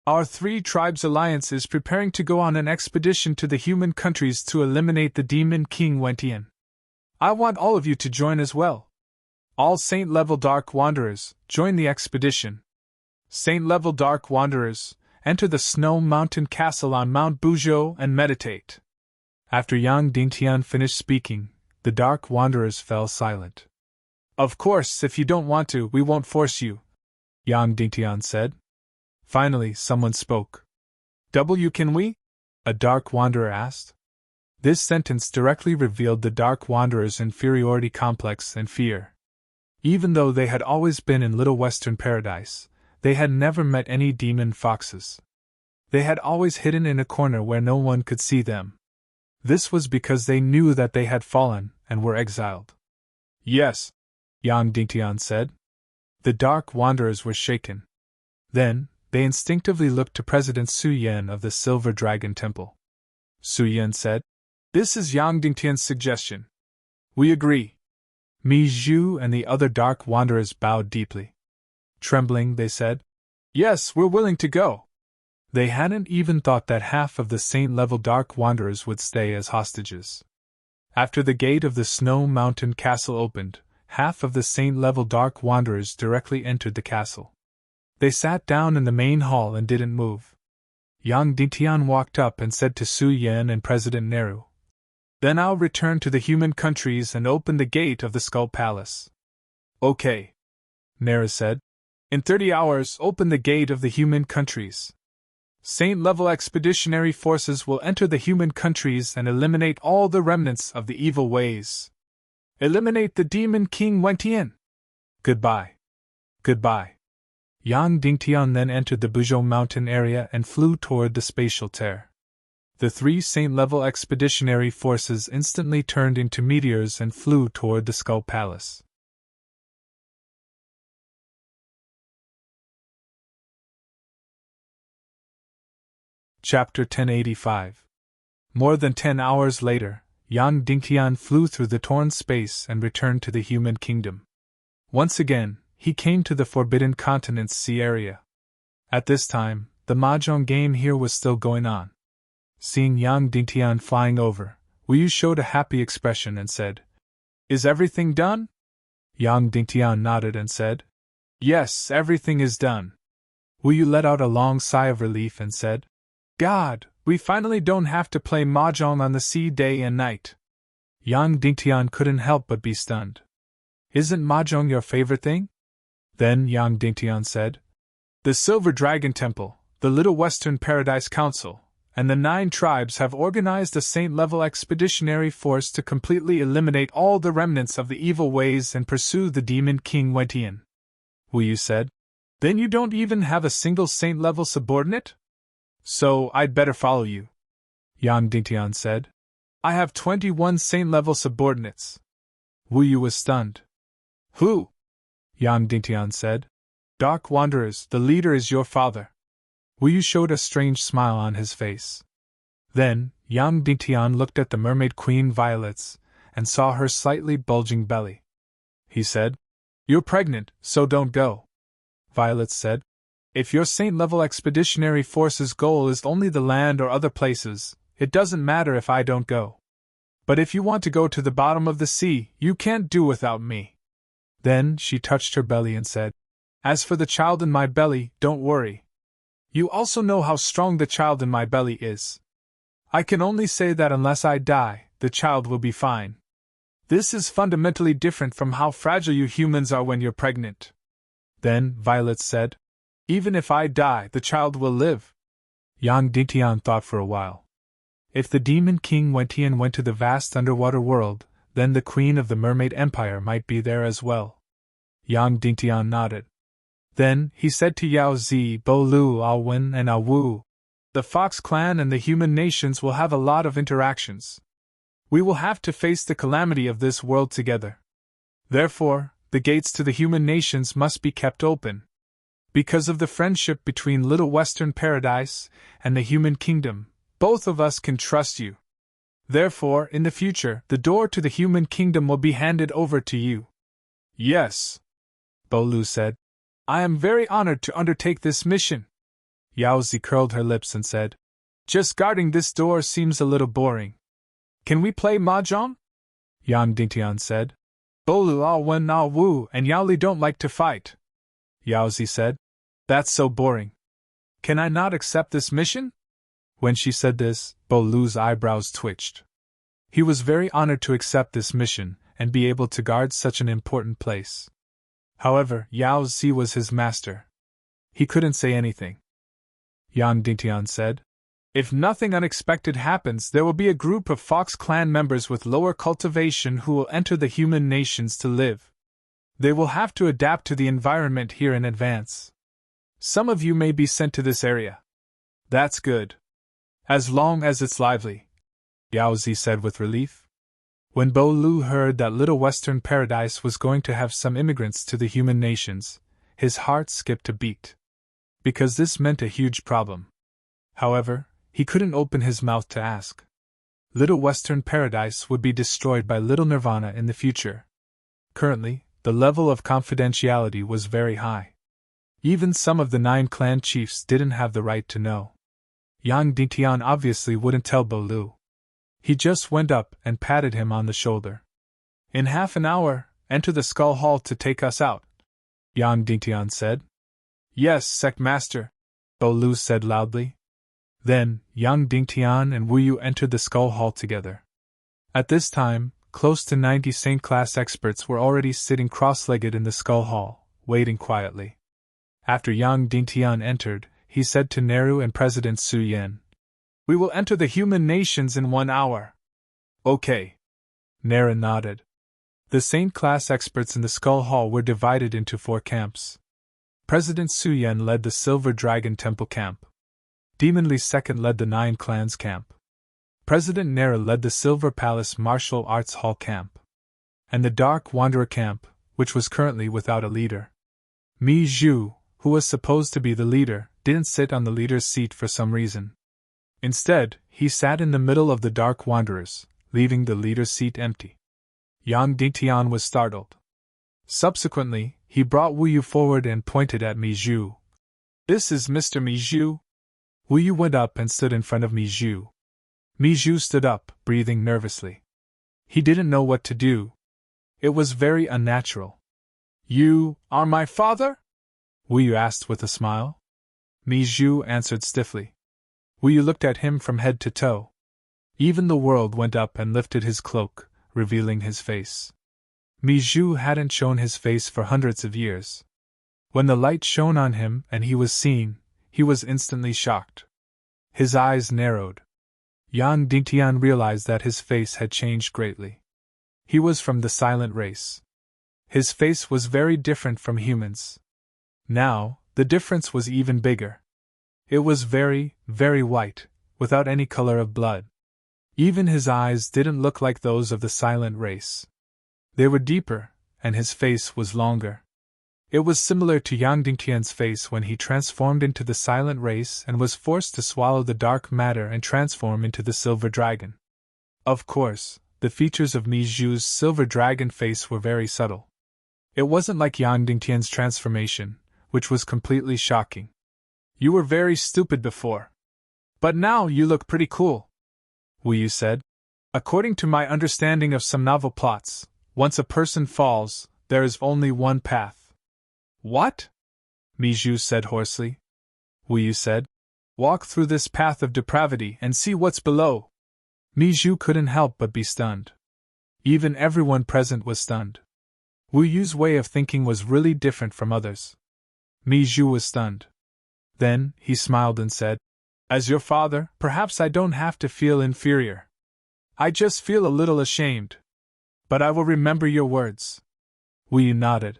"Our three tribes' alliance is preparing to go on an expedition to the human countries to eliminate the demon King Wentian. I want all of you to join as well. All Saint-level Dark Wanderers, join the expedition. Saint-level Dark Wanderers, enter the Snow Mountain Castle on Mount Buzhou and meditate." After Yang Dingtian finished speaking, the Dark Wanderers fell silent. "Of course, if you don't want to, we won't force you," Yang Dingtian said. Finally, someone spoke. Can we?" a Dark Wanderer asked. This sentence directly revealed the Dark Wanderer's inferiority complex and fear. Even though they had always been in Little Western Paradise, they had never met any demon foxes. They had always hidden in a corner where no one could see them. This was because they knew that they had fallen and were exiled. "Yes," Yang Dingtian said. The Dark Wanderers were shaken. Then, they instinctively looked to President Su Yan of the Silver Dragon Temple. Su Yan said, "This is Yang Dingtian's suggestion. We agree." Miju and the other Dark Wanderers bowed deeply. Trembling, they said, "Yes, we're willing to go." They hadn't even thought that half of the Saint-level Dark Wanderers would stay as hostages. After the gate of the Snow Mountain Castle opened, half of the Saint-level Dark Wanderers directly entered the castle. They sat down in the main hall and didn't move. Yang Dingtian walked up and said to Su Yan and President Neru, "Then I'll return to the human countries and open the gate of the Skull Palace." "Okay," Neru said. "In 30 hours, open the gate of the human countries. Saint-level expeditionary forces will enter the human countries and eliminate all the remnants of the evil ways. Eliminate the demon King Wentian. Goodbye." "Goodbye." Yang Dingtian then entered the Buzhou mountain area and flew toward the spatial tear. The three Saint-level expeditionary forces instantly turned into meteors and flew toward the Skull Palace. Chapter 1085. More than 10 hours later, Yang Dingtian flew through the torn space and returned to the human kingdom. Once again, he came to the Forbidden Continent's sea area. At this time, the mahjong game here was still going on. Seeing Yang Dingtian flying over, Wu Yu showed a happy expression and said, "Is everything done?" Yang Dingtian nodded and said, "Yes, everything is done." Wu Yu let out a long sigh of relief and said, "God, we finally don't have to play mahjong on the sea day and night." Yang Dingtian couldn't help but be stunned. "Isn't mahjong your favorite thing?" Then Yang Dingtian said, "The Silver Dragon Temple, the Little Western Paradise Council, and the 9 tribes have organized a Saint-level expeditionary force to completely eliminate all the remnants of the evil ways and pursue the demon King Wentian." Wu Yu said, "Then you don't even have a single Saint-level subordinate? So, I'd better follow you." Yang Dingtian said, "I have 21 Saint-level subordinates." Wu Yu was stunned. "Who?" Yang Dingtian said. "Dark Wanderers, the leader is your father." Wu Yu showed a strange smile on his face. Then, Yang Dingtian looked at the Mermaid Queen Violets, and saw her slightly bulging belly. He said, "You're pregnant, so don't go." Violets said, "If your Saint-level expeditionary force's goal is only the land or other places, it doesn't matter if I don't go. But if you want to go to the bottom of the sea, you can't do without me." Then she touched her belly and said, "As for the child in my belly, don't worry. You also know how strong the child in my belly is. I can only say that unless I die, the child will be fine. This is fundamentally different from how fragile you humans are when you're pregnant." Then Violet said, "Even if I die, the child will live." Yang Dingtian thought for a while. If the demon King Wentian went to the vast underwater world, then the Queen of the Mermaid Empire might be there as well. Yang Dingtian nodded. Then he said to Yao Zi, Bo Lu, Ao Wen, and Ao Wu, the Fox clan and the human nations will have a lot of interactions. We will have to face the calamity of this world together. Therefore, the gates to the human nations must be kept open. Because of the friendship between Little Western Paradise and the human kingdom, both of us can trust you. Therefore, in the future, the door to the human kingdom will be handed over to you. Yes, Bo Lu said. I am very honored to undertake this mission. Yao Zi curled her lips and said, just guarding this door seems a little boring. Can we play mahjong? Yang Dingtian said. Bo Lu, Ao Wen, Ao Wu, and Yao Li don't like to fight. Yao Zi said. That's so boring. Can I not accept this mission? When she said this, Bo Lu's eyebrows twitched. He was very honored to accept this mission and be able to guard such an important place. However, Yao Zi was his master. He couldn't say anything. Yang Dingtian said, if nothing unexpected happens, there will be a group of Fox clan members with lower cultivation who will enter the human nations to live. They will have to adapt to the environment here in advance. Some of you may be sent to this area. That's good. As long as it's lively, Yao Zi said with relief. When Bo Lu heard that Little Western Paradise was going to have some immigrants to the human nations, his heart skipped a beat. Because this meant a huge problem. However, he couldn't open his mouth to ask. Little Western Paradise would be destroyed by Little Nirvana in the future. Currently, the level of confidentiality was very high. Even some of the 9 clan chiefs didn't have the right to know. Yang Dingtian obviously wouldn't tell Bo Lu. He just went up and patted him on the shoulder. In half an hour, enter the Skull Hall to take us out, Yang Dingtian said. Yes, Sect Master, Bo Lu said loudly. Then, Yang Dingtian and Wu Yu entered the Skull Hall together. At this time, close to 90 Saint class experts were already sitting cross-legged in the Skull Hall, waiting quietly. After Yang Dingtian entered, he said to Neru and President Su Yen, we will enter the human nations in 1 hour. Okay. Neru nodded. The Saint class experts in the Skull Hall were divided into 4 camps. President Su Yen led the Silver Dragon Temple camp. Demon Li second led the 9 clans camp. President Neru led the Silver Palace Martial Arts Hall camp. And the Dark Wanderer camp, which was currently without a leader. Mi Zhu, who was supposed to be the leader, didn't sit on the leader's seat for some reason. Instead, he sat in the middle of the Dark Wanderers, leaving the leader's seat empty. Yang Dingtian was startled. Subsequently, he brought Wu Yu forward and pointed at Mi Zhu. This is Mr. Mi Zhu. Wu Yu went up and stood in front of Mi Zhu. Mi Zhu stood up, breathing nervously. He didn't know what to do. It was very unnatural. You are my father? Wu Yu asked with a smile. Mi Zhu answered stiffly. Wu Yu looked at him from head to toe. Even the world went up and lifted his cloak, revealing his face. Mi Zhu hadn't shown his face for hundreds of years. When the light shone on him and he was seen, he was instantly shocked. His eyes narrowed. Yang Dingtian realized that his face had changed greatly. He was from the silent race. His face was very different from humans. Now, the difference was even bigger. It was very, very white, without any color of blood. Even his eyes didn't look like those of the silent race. They were deeper, and his face was longer. It was similar to Yang Dingtian's face when he transformed into the silent race and was forced to swallow the dark matter and transform into the silver dragon. Of course, the features of Mi Zhu's silver dragon face were very subtle. It wasn't like Yang Dingtian's transformation, which was completely shocking. You were very stupid before. But now you look pretty cool, Wu Yu said. According to my understanding of some novel plots, once a person falls, there is only one path. What? Mi Zhu said hoarsely. Wu Yu said, walk through this path of depravity and see what's below. Mi Zhu couldn't help but be stunned. Even everyone present was stunned. Wu Yu's way of thinking was really different from others. Mi Zhu was stunned. Then, he smiled and said, as your father, perhaps I don't have to feel inferior. I just feel a little ashamed. But I will remember your words. Wu Yu nodded.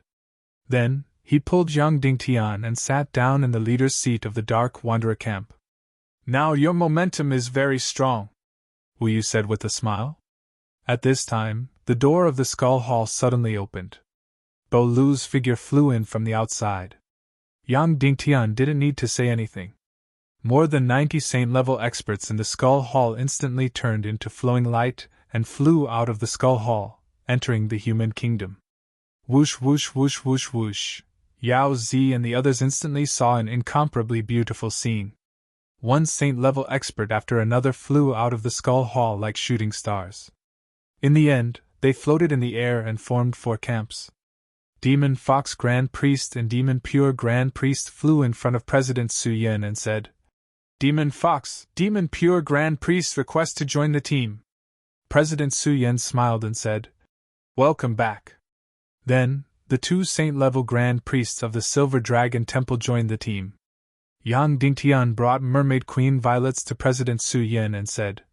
Then, he pulled young Dingtian and sat down in the leader's seat of the Dark Wanderer camp. Now your momentum is very strong, Wu Yu said with a smile. At this time, the door of the Skull Hall suddenly opened. Bo Lu's figure flew in from the outside. Yang Dingtian didn't need to say anything. More than 90 Saint-level experts in the Skull Hall instantly turned into flowing light and flew out of the Skull Hall, entering the human kingdom. Whoosh whoosh whoosh whoosh whoosh. Yao Zi and the others instantly saw an incomparably beautiful scene. One Saint-level expert after another flew out of the Skull Hall like shooting stars. In the end, they floated in the air and formed 4 camps. Demon Fox Grand Priest and Demon Pure Grand Priest flew in front of President Su Yen and said, Demon Fox, Demon Pure Grand Priest request to join the team. President Su Yen smiled and said, Welcome back. Then, the 2 Saint-level Grand Priests of the Silver Dragon Temple joined the team. Yang Dingtian brought Mermaid Queen Violets to President Su Yen and said,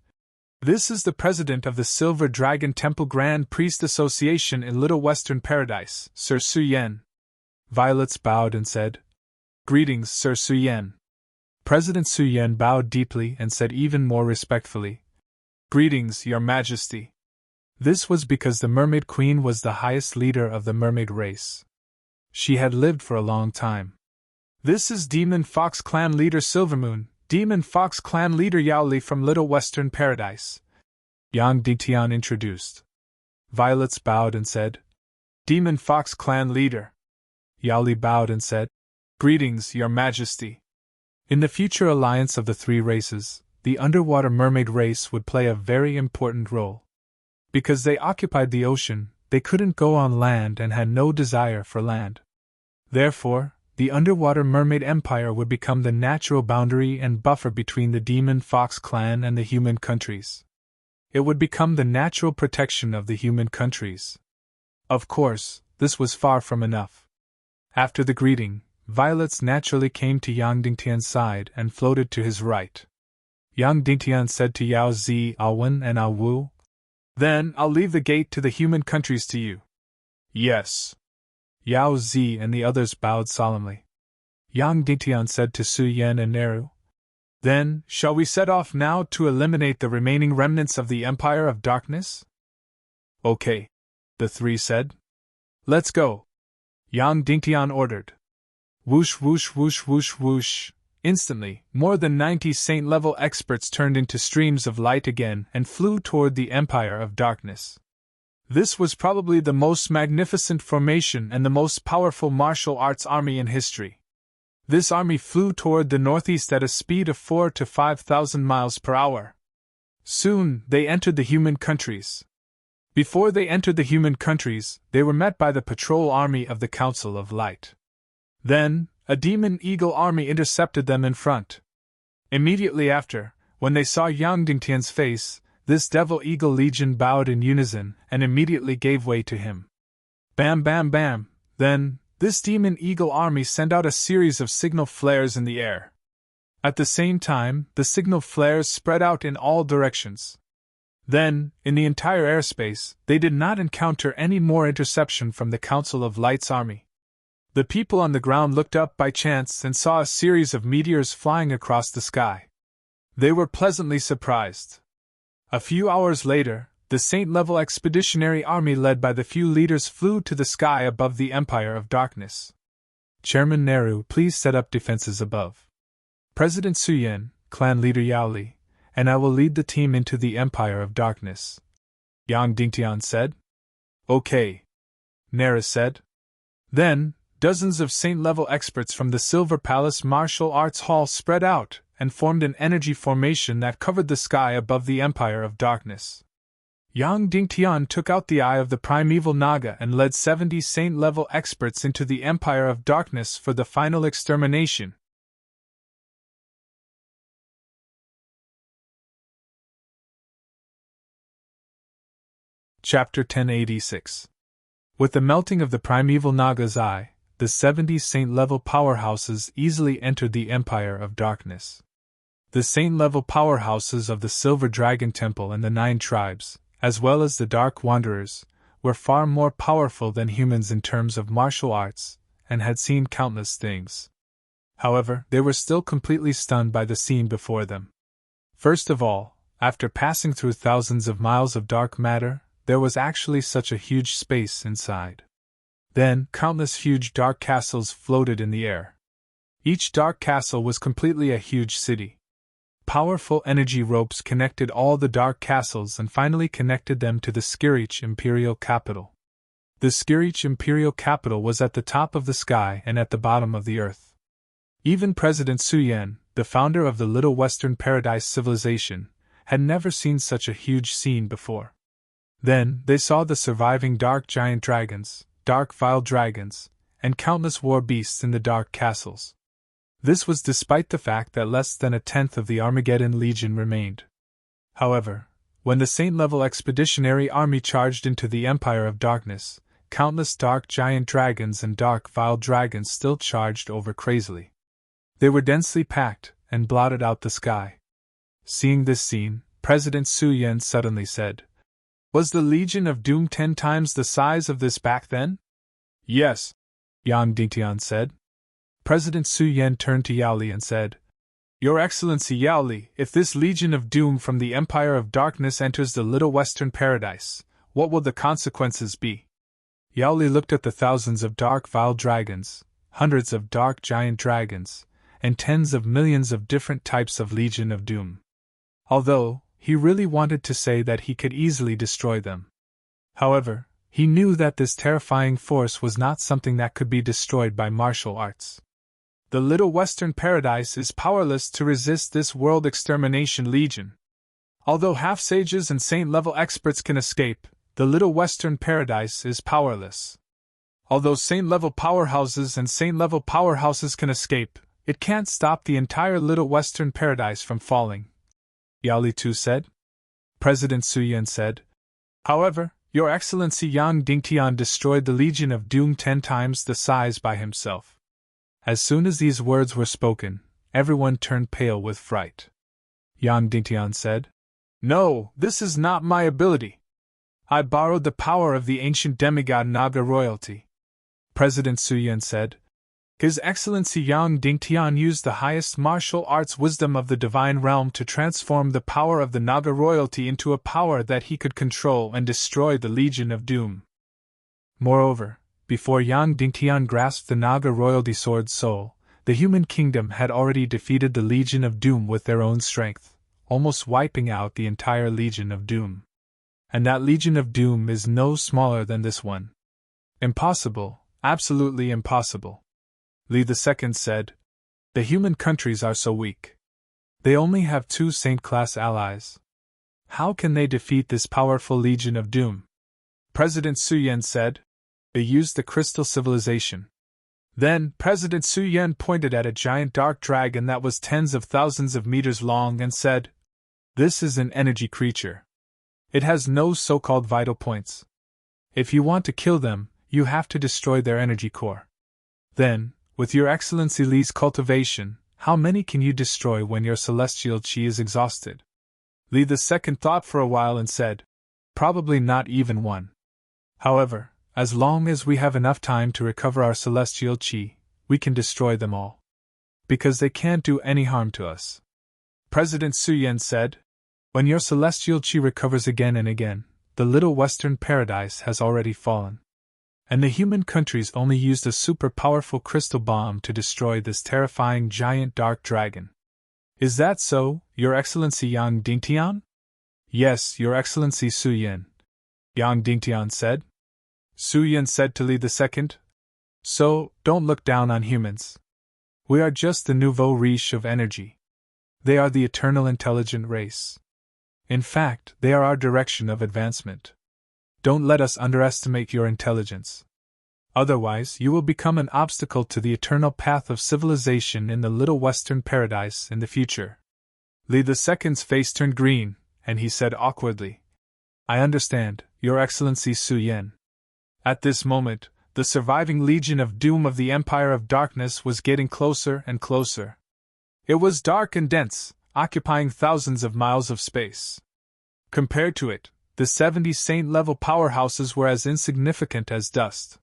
This is the President of the Silver Dragon Temple Grand Priest Association in Little Western Paradise, Sir Su Yen. Violets bowed and said, Greetings, Sir Su Yen. President Su Yen bowed deeply and said even more respectfully, Greetings, Your Majesty. This was because the Mermaid Queen was the highest leader of the mermaid race. She had lived for a long time. This is Demon Fox Clan Leader Silvermoon, Demon Fox Clan Leader Yaoli from Little Western Paradise. Yang Dingtian introduced. Violets bowed and said, Demon Fox Clan Leader. Yaoli bowed and said, Greetings, Your Majesty. In the future alliance of the 3 races, the underwater mermaid race would play a very important role. Because they occupied the ocean, they couldn't go on land and had no desire for land. Therefore, the underwater mermaid empire would become the natural boundary and buffer between the Demon Fox clan and the human countries. It would become the natural protection of the human countries. Of course, this was far from enough. After the greeting, Violets naturally came to Yang Dingtian's side and floated to his right. Yang Dingtian said to Yao Zi, Alwen, and Ao Wu, Then I'll leave the gate to the human countries to you. Yes. Yao Zi and the others bowed solemnly. Yang Dingtian said to Su Yen and Neru, Then, shall we set off now to eliminate the remaining remnants of the Empire of Darkness? Okay, the 3 said. Let's go. Yang Dingtian ordered. Whoosh whoosh whoosh whoosh whoosh. Instantly, more than 90 Saint-level experts turned into streams of light again and flew toward the Empire of Darkness. This was probably the most magnificent formation and the most powerful martial arts army in history. This army flew toward the northeast at a speed of 4,000 to 5,000 miles per hour. Soon, they entered the human countries. Before they entered the human countries, they were met by the patrol army of the Council of Light. Then, a demon eagle army intercepted them in front. Immediately after, when they saw Yang Dingtian's face, this Devil Eagle Legion bowed in unison and immediately gave way to him. Bam bam bam, then, this Demon Eagle army sent out a series of signal flares in the air. At the same time, the signal flares spread out in all directions. Then, in the entire airspace, they did not encounter any more interception from the Council of Light's army. The people on the ground looked up by chance and saw a series of meteors flying across the sky. They were pleasantly surprised. A few hours later, the Saint-level expeditionary army led by the few leaders flew to the sky above the Empire of Darkness. Chairman Neru, please set up defenses above. President Su Yen, clan leader Yao Li, and I will lead the team into the Empire of Darkness. Yang Dingtian said. Okay. Neru said. Then, dozens of Saint-level experts from the Silver Palace Martial Arts Hall spread out and formed an energy formation that covered the sky above the Empire of Darkness. Yang Dingtian took out the eye of the primeval Naga and led 70 Saint-level experts into the Empire of Darkness for the final extermination. Chapter 1086. With the melting of the primeval Naga's eye, the 70 Saint-level powerhouses easily entered the Empire of Darkness. The Saint-level powerhouses of the Silver Dragon Temple and the 9 tribes, as well as the Dark Wanderers, were far more powerful than humans in terms of martial arts, and had seen countless things. However, they were still completely stunned by the scene before them. First of all, after passing through thousands of miles of dark matter, there was actually such a huge space inside. Then, countless huge dark castles floated in the air. Each dark castle was completely a huge city. Powerful energy ropes connected all the dark castles and finally connected them to the Skirich imperial capital. The Skirich imperial capital was at the top of the sky and at the bottom of the earth. Even President Suyen, the founder of the Little Western Paradise civilization, had never seen such a huge scene before. Then, they saw the surviving dark giant dragons, dark vile dragons, and countless war beasts in the dark castles. This was despite the fact that less than a tenth of the Armageddon Legion remained. However, when the Saint-level expeditionary army charged into the Empire of Darkness, countless dark giant dragons and dark vile dragons still charged over crazily. They were densely packed and blotted out the sky. Seeing this scene, President Suyen suddenly said, "Was the Legion of Doom 10 times the size of this back then?" "Yes," Yang Dingtian said. President Suyen turned to Yao Li and said, "Your Excellency Yao Li, if this Legion of Doom from the Empire of Darkness enters the Little Western Paradise, what will the consequences be?" Yao Li looked at the thousands of dark vile dragons, hundreds of dark giant dragons, and tens of millions of different types of Legion of Doom. Although, he really wanted to say that he could easily destroy them. However, he knew that this terrifying force was not something that could be destroyed by martial arts. The Little Western Paradise is powerless to resist this World Extermination Legion. Although half-sages and saint-level experts can escape, the Little Western Paradise is powerless. Although saint-level powerhouses and saint-level powerhouses can escape, it can't stop the entire Little Western Paradise from falling, Yao Li too said. President Suyen said, "However, Your Excellency Yang Dingtian destroyed the Legion of Doom 10 times the size by himself." As soon as these words were spoken, everyone turned pale with fright. Yang Dingtian said, "No, this is not my ability. I borrowed the power of the ancient demigod Naga royalty." President Suyen said, "His Excellency Yang Dingtian used the highest martial arts wisdom of the divine realm to transform the power of the Naga royalty into a power that he could control and destroy the Legion of Doom." Moreover, before Yang Dingtian grasped the Naga royalty sword soul, the human kingdom had already defeated the Legion of Doom with their own strength, almost wiping out the entire Legion of Doom. And that Legion of Doom is no smaller than this one. Impossible, absolutely impossible. Li II said, "The human countries are so weak. They only have 2 saint-class allies. How can they defeat this powerful Legion of Doom?" President Suyen said, "They used the crystal civilization." Then, President Suyen pointed at a giant dark dragon that was tens of thousands of meters long and said, "This is an energy creature. It has no so-called vital points. If you want to kill them, you have to destroy their energy core. Then, with Your Excellency Li's cultivation, how many can you destroy when your celestial chi is exhausted?" Li II thought for a while and said, "Probably not even one. However, as long as we have enough time to recover our celestial chi, we can destroy them all. Because they can't do any harm to us." President Suyen said, "When your celestial chi recovers again and again, the Little Western Paradise has already fallen. And the human countries only used a super-powerful crystal bomb to destroy this terrifying giant dark dragon. Is that so, Your Excellency Yang Dingtian?" "Yes, Your Excellency Suyen," Yang Dingtian said. Suyen said to Li II, "So, don't look down on humans. We are just the nouveau riche of energy. They are the eternal intelligent race. In fact, they are our direction of advancement. Don't let us underestimate your intelligence. Otherwise, you will become an obstacle to the eternal path of civilization in the Little Western Paradise in the future." Li II's face turned green, and he said awkwardly, "I understand, Your Excellency Suyen." At this moment, the surviving Legion of Doom of the Empire of Darkness was getting closer and closer. It was dark and dense, occupying thousands of miles of space. Compared to it, the 70 saint-level powerhouses were as insignificant as dust.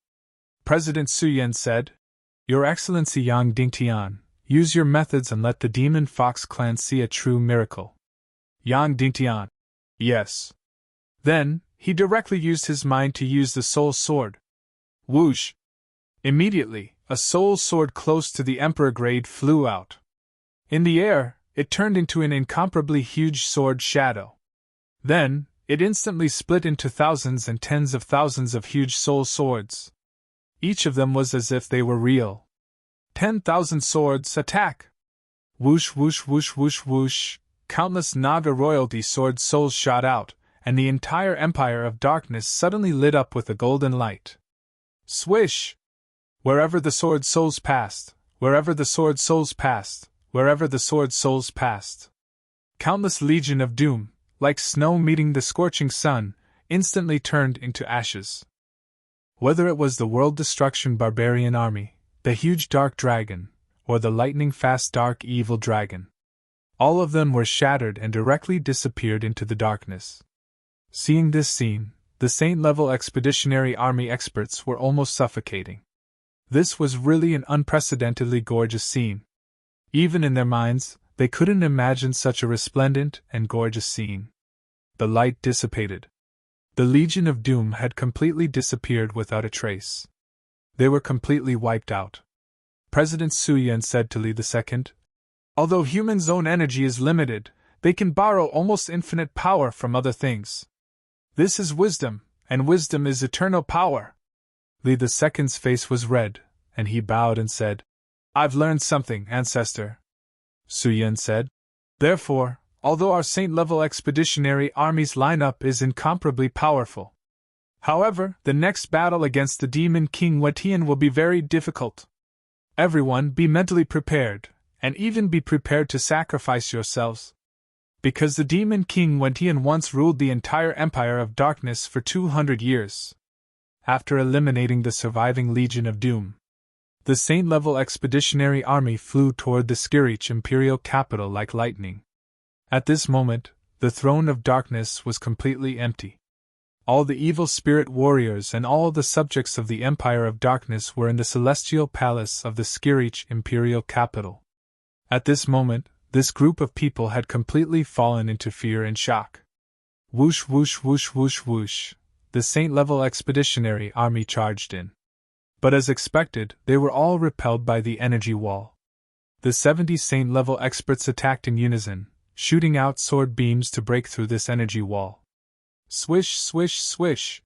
President Suyen said, Your Excellency Yang Dingtian, use your methods and let the Demon Fox clan see a true miracle. Yang Dingtian. Yes. Then, he directly used his mind to use the soul sword. Whoosh! Immediately, a soul sword close to the Emperor grade flew out. In the air, it turned into an incomparably huge sword shadow. Then, it instantly split into thousands and tens of thousands of huge soul swords. Each of them was as if they were real. 10,000 swords, attack! Whoosh, whoosh, whoosh, whoosh, whoosh. Countless Naga royalty sword souls shot out, and the entire Empire of Darkness suddenly lit up with a golden light. Swish! Wherever the sword souls passed, wherever the sword souls passed, wherever the sword souls passed. Countless legion of doom, like snow meeting the scorching sun, instantly turned into ashes. Whether it was the world destruction barbarian army, the huge dark dragon, or the lightning fast dark evil dragon, all of them were shattered and directly disappeared into the darkness. Seeing this scene, the Saint-level expeditionary army experts were almost suffocating. This was really an unprecedentedly gorgeous scene. Even in their minds, they couldn't imagine such a resplendent and gorgeous scene. The light dissipated. The Legion of Doom had completely disappeared without a trace. They were completely wiped out. President Su Yan said to Li II, "Although humans' own energy is limited, they can borrow almost infinite power from other things. This is wisdom, and wisdom is eternal power." Li II's face was red, and he bowed and said, "I've learned something, Ancestor." Su Yan said, "Therefore, although our Saint-level expeditionary army's lineup is incomparably powerful, however, the next battle against the Demon King Wetian will be very difficult. Everyone be mentally prepared, and even be prepared to sacrifice yourselves. Because the Demon King Wetian once ruled the entire Empire of Darkness for 200 years. After eliminating the surviving Legion of Doom, the Saint-level expeditionary army flew toward the Skirich imperial capital like lightning. At this moment, the throne of darkness was completely empty. All the evil spirit warriors and all the subjects of the Empire of Darkness were in the celestial palace of the Skirich imperial capital. At this moment, this group of people had completely fallen into fear and shock. Whoosh, whoosh, whoosh, whoosh, whoosh. The Saint-level expeditionary army charged in. But as expected, they were all repelled by the energy wall. The 70 Saint-level experts attacked in unison, shooting out sword beams to break through this energy wall. Swish, swish, swish.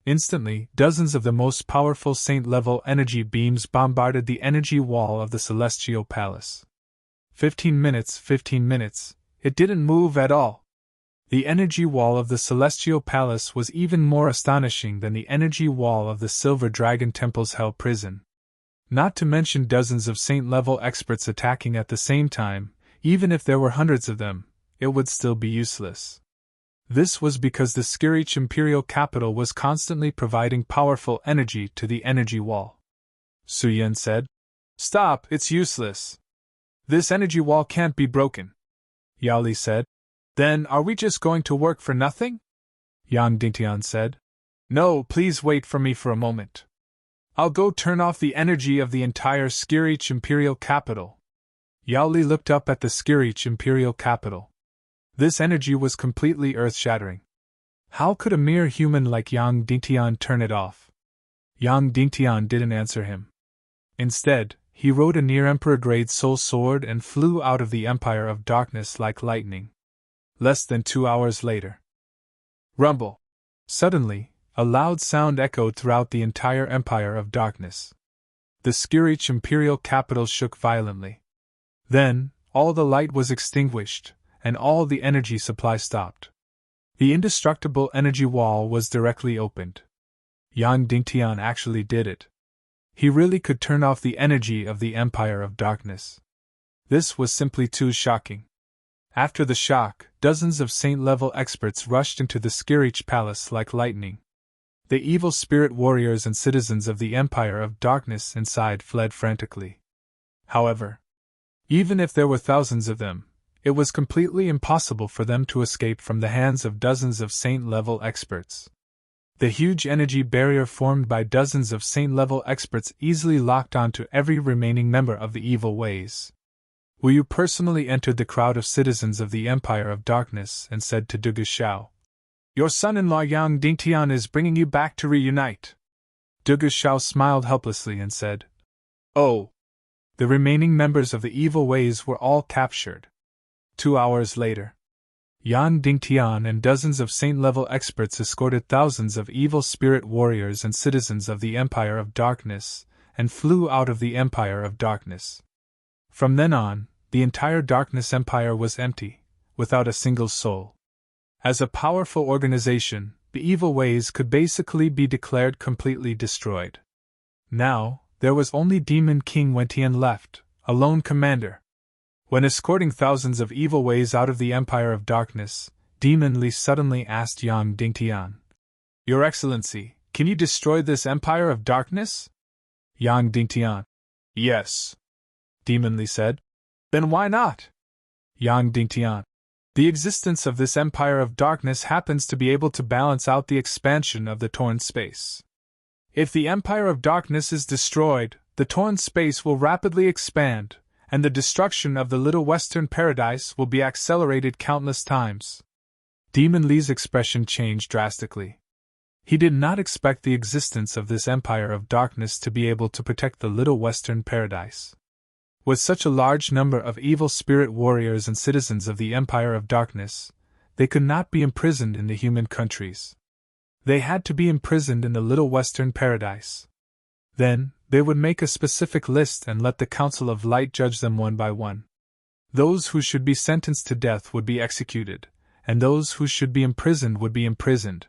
Instantly, dozens of the most powerful Saint-level energy beams bombarded the energy wall of the celestial palace. 15 minutes, it didn't move at all. The energy wall of the Celestial Palace was even more astonishing than the energy wall of the Silver Dragon Temple's Hell Prison. Not to mention dozens of Saint-level experts attacking at the same time, even if there were hundreds of them, it would still be useless. This was because the Skirich Imperial Capital was constantly providing powerful energy to the energy wall. Su Yan said, "Stop, it's useless. This energy wall can't be broken." Yao Li said, "Then are we just going to work for nothing?" Yang Dingtian said, "No, please wait for me for a moment. I'll go turn off the energy of the entire Skirich Imperial Capital." Yao Li looked up at the Skirich Imperial Capital. This energy was completely earth-shattering. How could a mere human like Yang Dingtian turn it off? Yang Dingtian didn't answer him. Instead, he rode a near-emperor-grade soul sword and flew out of the Empire of Darkness like lightning. Less than 2 hours later. Rumble! Suddenly, a loud sound echoed throughout the entire Empire of Darkness. The Skirich Imperial Capital shook violently. Then, all the light was extinguished, and all the energy supply stopped. The indestructible energy wall was directly opened. Yang Dingtian actually did it. He really could turn off the energy of the Empire of Darkness. This was simply too shocking. After the shock, dozens of Saint-level experts rushed into the Skirich Palace like lightning. The evil spirit warriors and citizens of the Empire of Darkness inside fled frantically. However, even if there were thousands of them, it was completely impossible for them to escape from the hands of dozens of Saint-level experts. The huge energy barrier formed by dozens of Saint-level experts easily locked onto every remaining member of the evil ways. Wu Yu personally entered the crowd of citizens of the Empire of Darkness and said to Dugu Shao, "Your son-in-law Yang Dingtian is bringing you back to reunite." Dugu Shao smiled helplessly and said, "Oh." The remaining members of the evil ways were all captured. 2 hours later, Yang Dingtian and dozens of Saint-level experts escorted thousands of evil spirit warriors and citizens of the Empire of Darkness and flew out of the Empire of Darkness. From then on, the entire Darkness Empire was empty, without a single soul. As a powerful organization, the evil ways could basically be declared completely destroyed. Now, there was only Demon King Wentian left, a lone commander. When escorting thousands of evil ways out of the Empire of Darkness, Demon Li suddenly asked Yang Dingtian, "Your Excellency, can you destroy this Empire of Darkness?" Yang Dingtian, "Yes," Demon Li said. "Then why not?" Yang Dingtian, "The existence of this Empire of Darkness happens to be able to balance out the expansion of the torn space. If the Empire of Darkness is destroyed, the torn space will rapidly expand, and the destruction of the Little Western Paradise will be accelerated countless times." Demon Li's expression changed drastically. He did not expect the existence of this Empire of Darkness to be able to protect the Little Western Paradise. With such a large number of evil spirit warriors and citizens of the Empire of Darkness, they could not be imprisoned in the human countries. They had to be imprisoned in the Little Western Paradise. Then, they would make a specific list and let the Council of Light judge them one by one. Those who should be sentenced to death would be executed, and those who should be imprisoned would be imprisoned.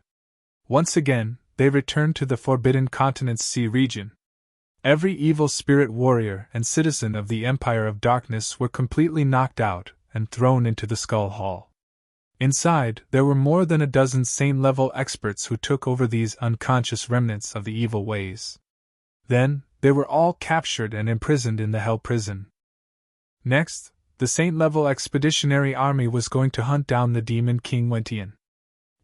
Once again, they returned to the Forbidden Continent's sea region. Every evil spirit warrior and citizen of the Empire of Darkness were completely knocked out and thrown into the Skull Hall. Inside, there were more than a dozen Saint-level experts who took over these unconscious remnants of the evil ways. Then, they were all captured and imprisoned in the Hell Prison. Next, the Saint-level expeditionary army was going to hunt down the Demon King Wentian.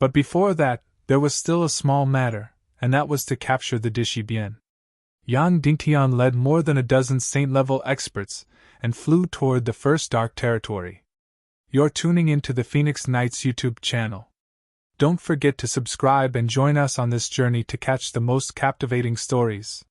But before that, there was still a small matter, and that was to capture the Dishi Bien. Yang Dingtian led more than a dozen Saint-level experts and flew toward the First Dark Territory. You're tuning into the Phoenix Knights YouTube channel. Don't forget to subscribe and join us on this journey to catch the most captivating stories.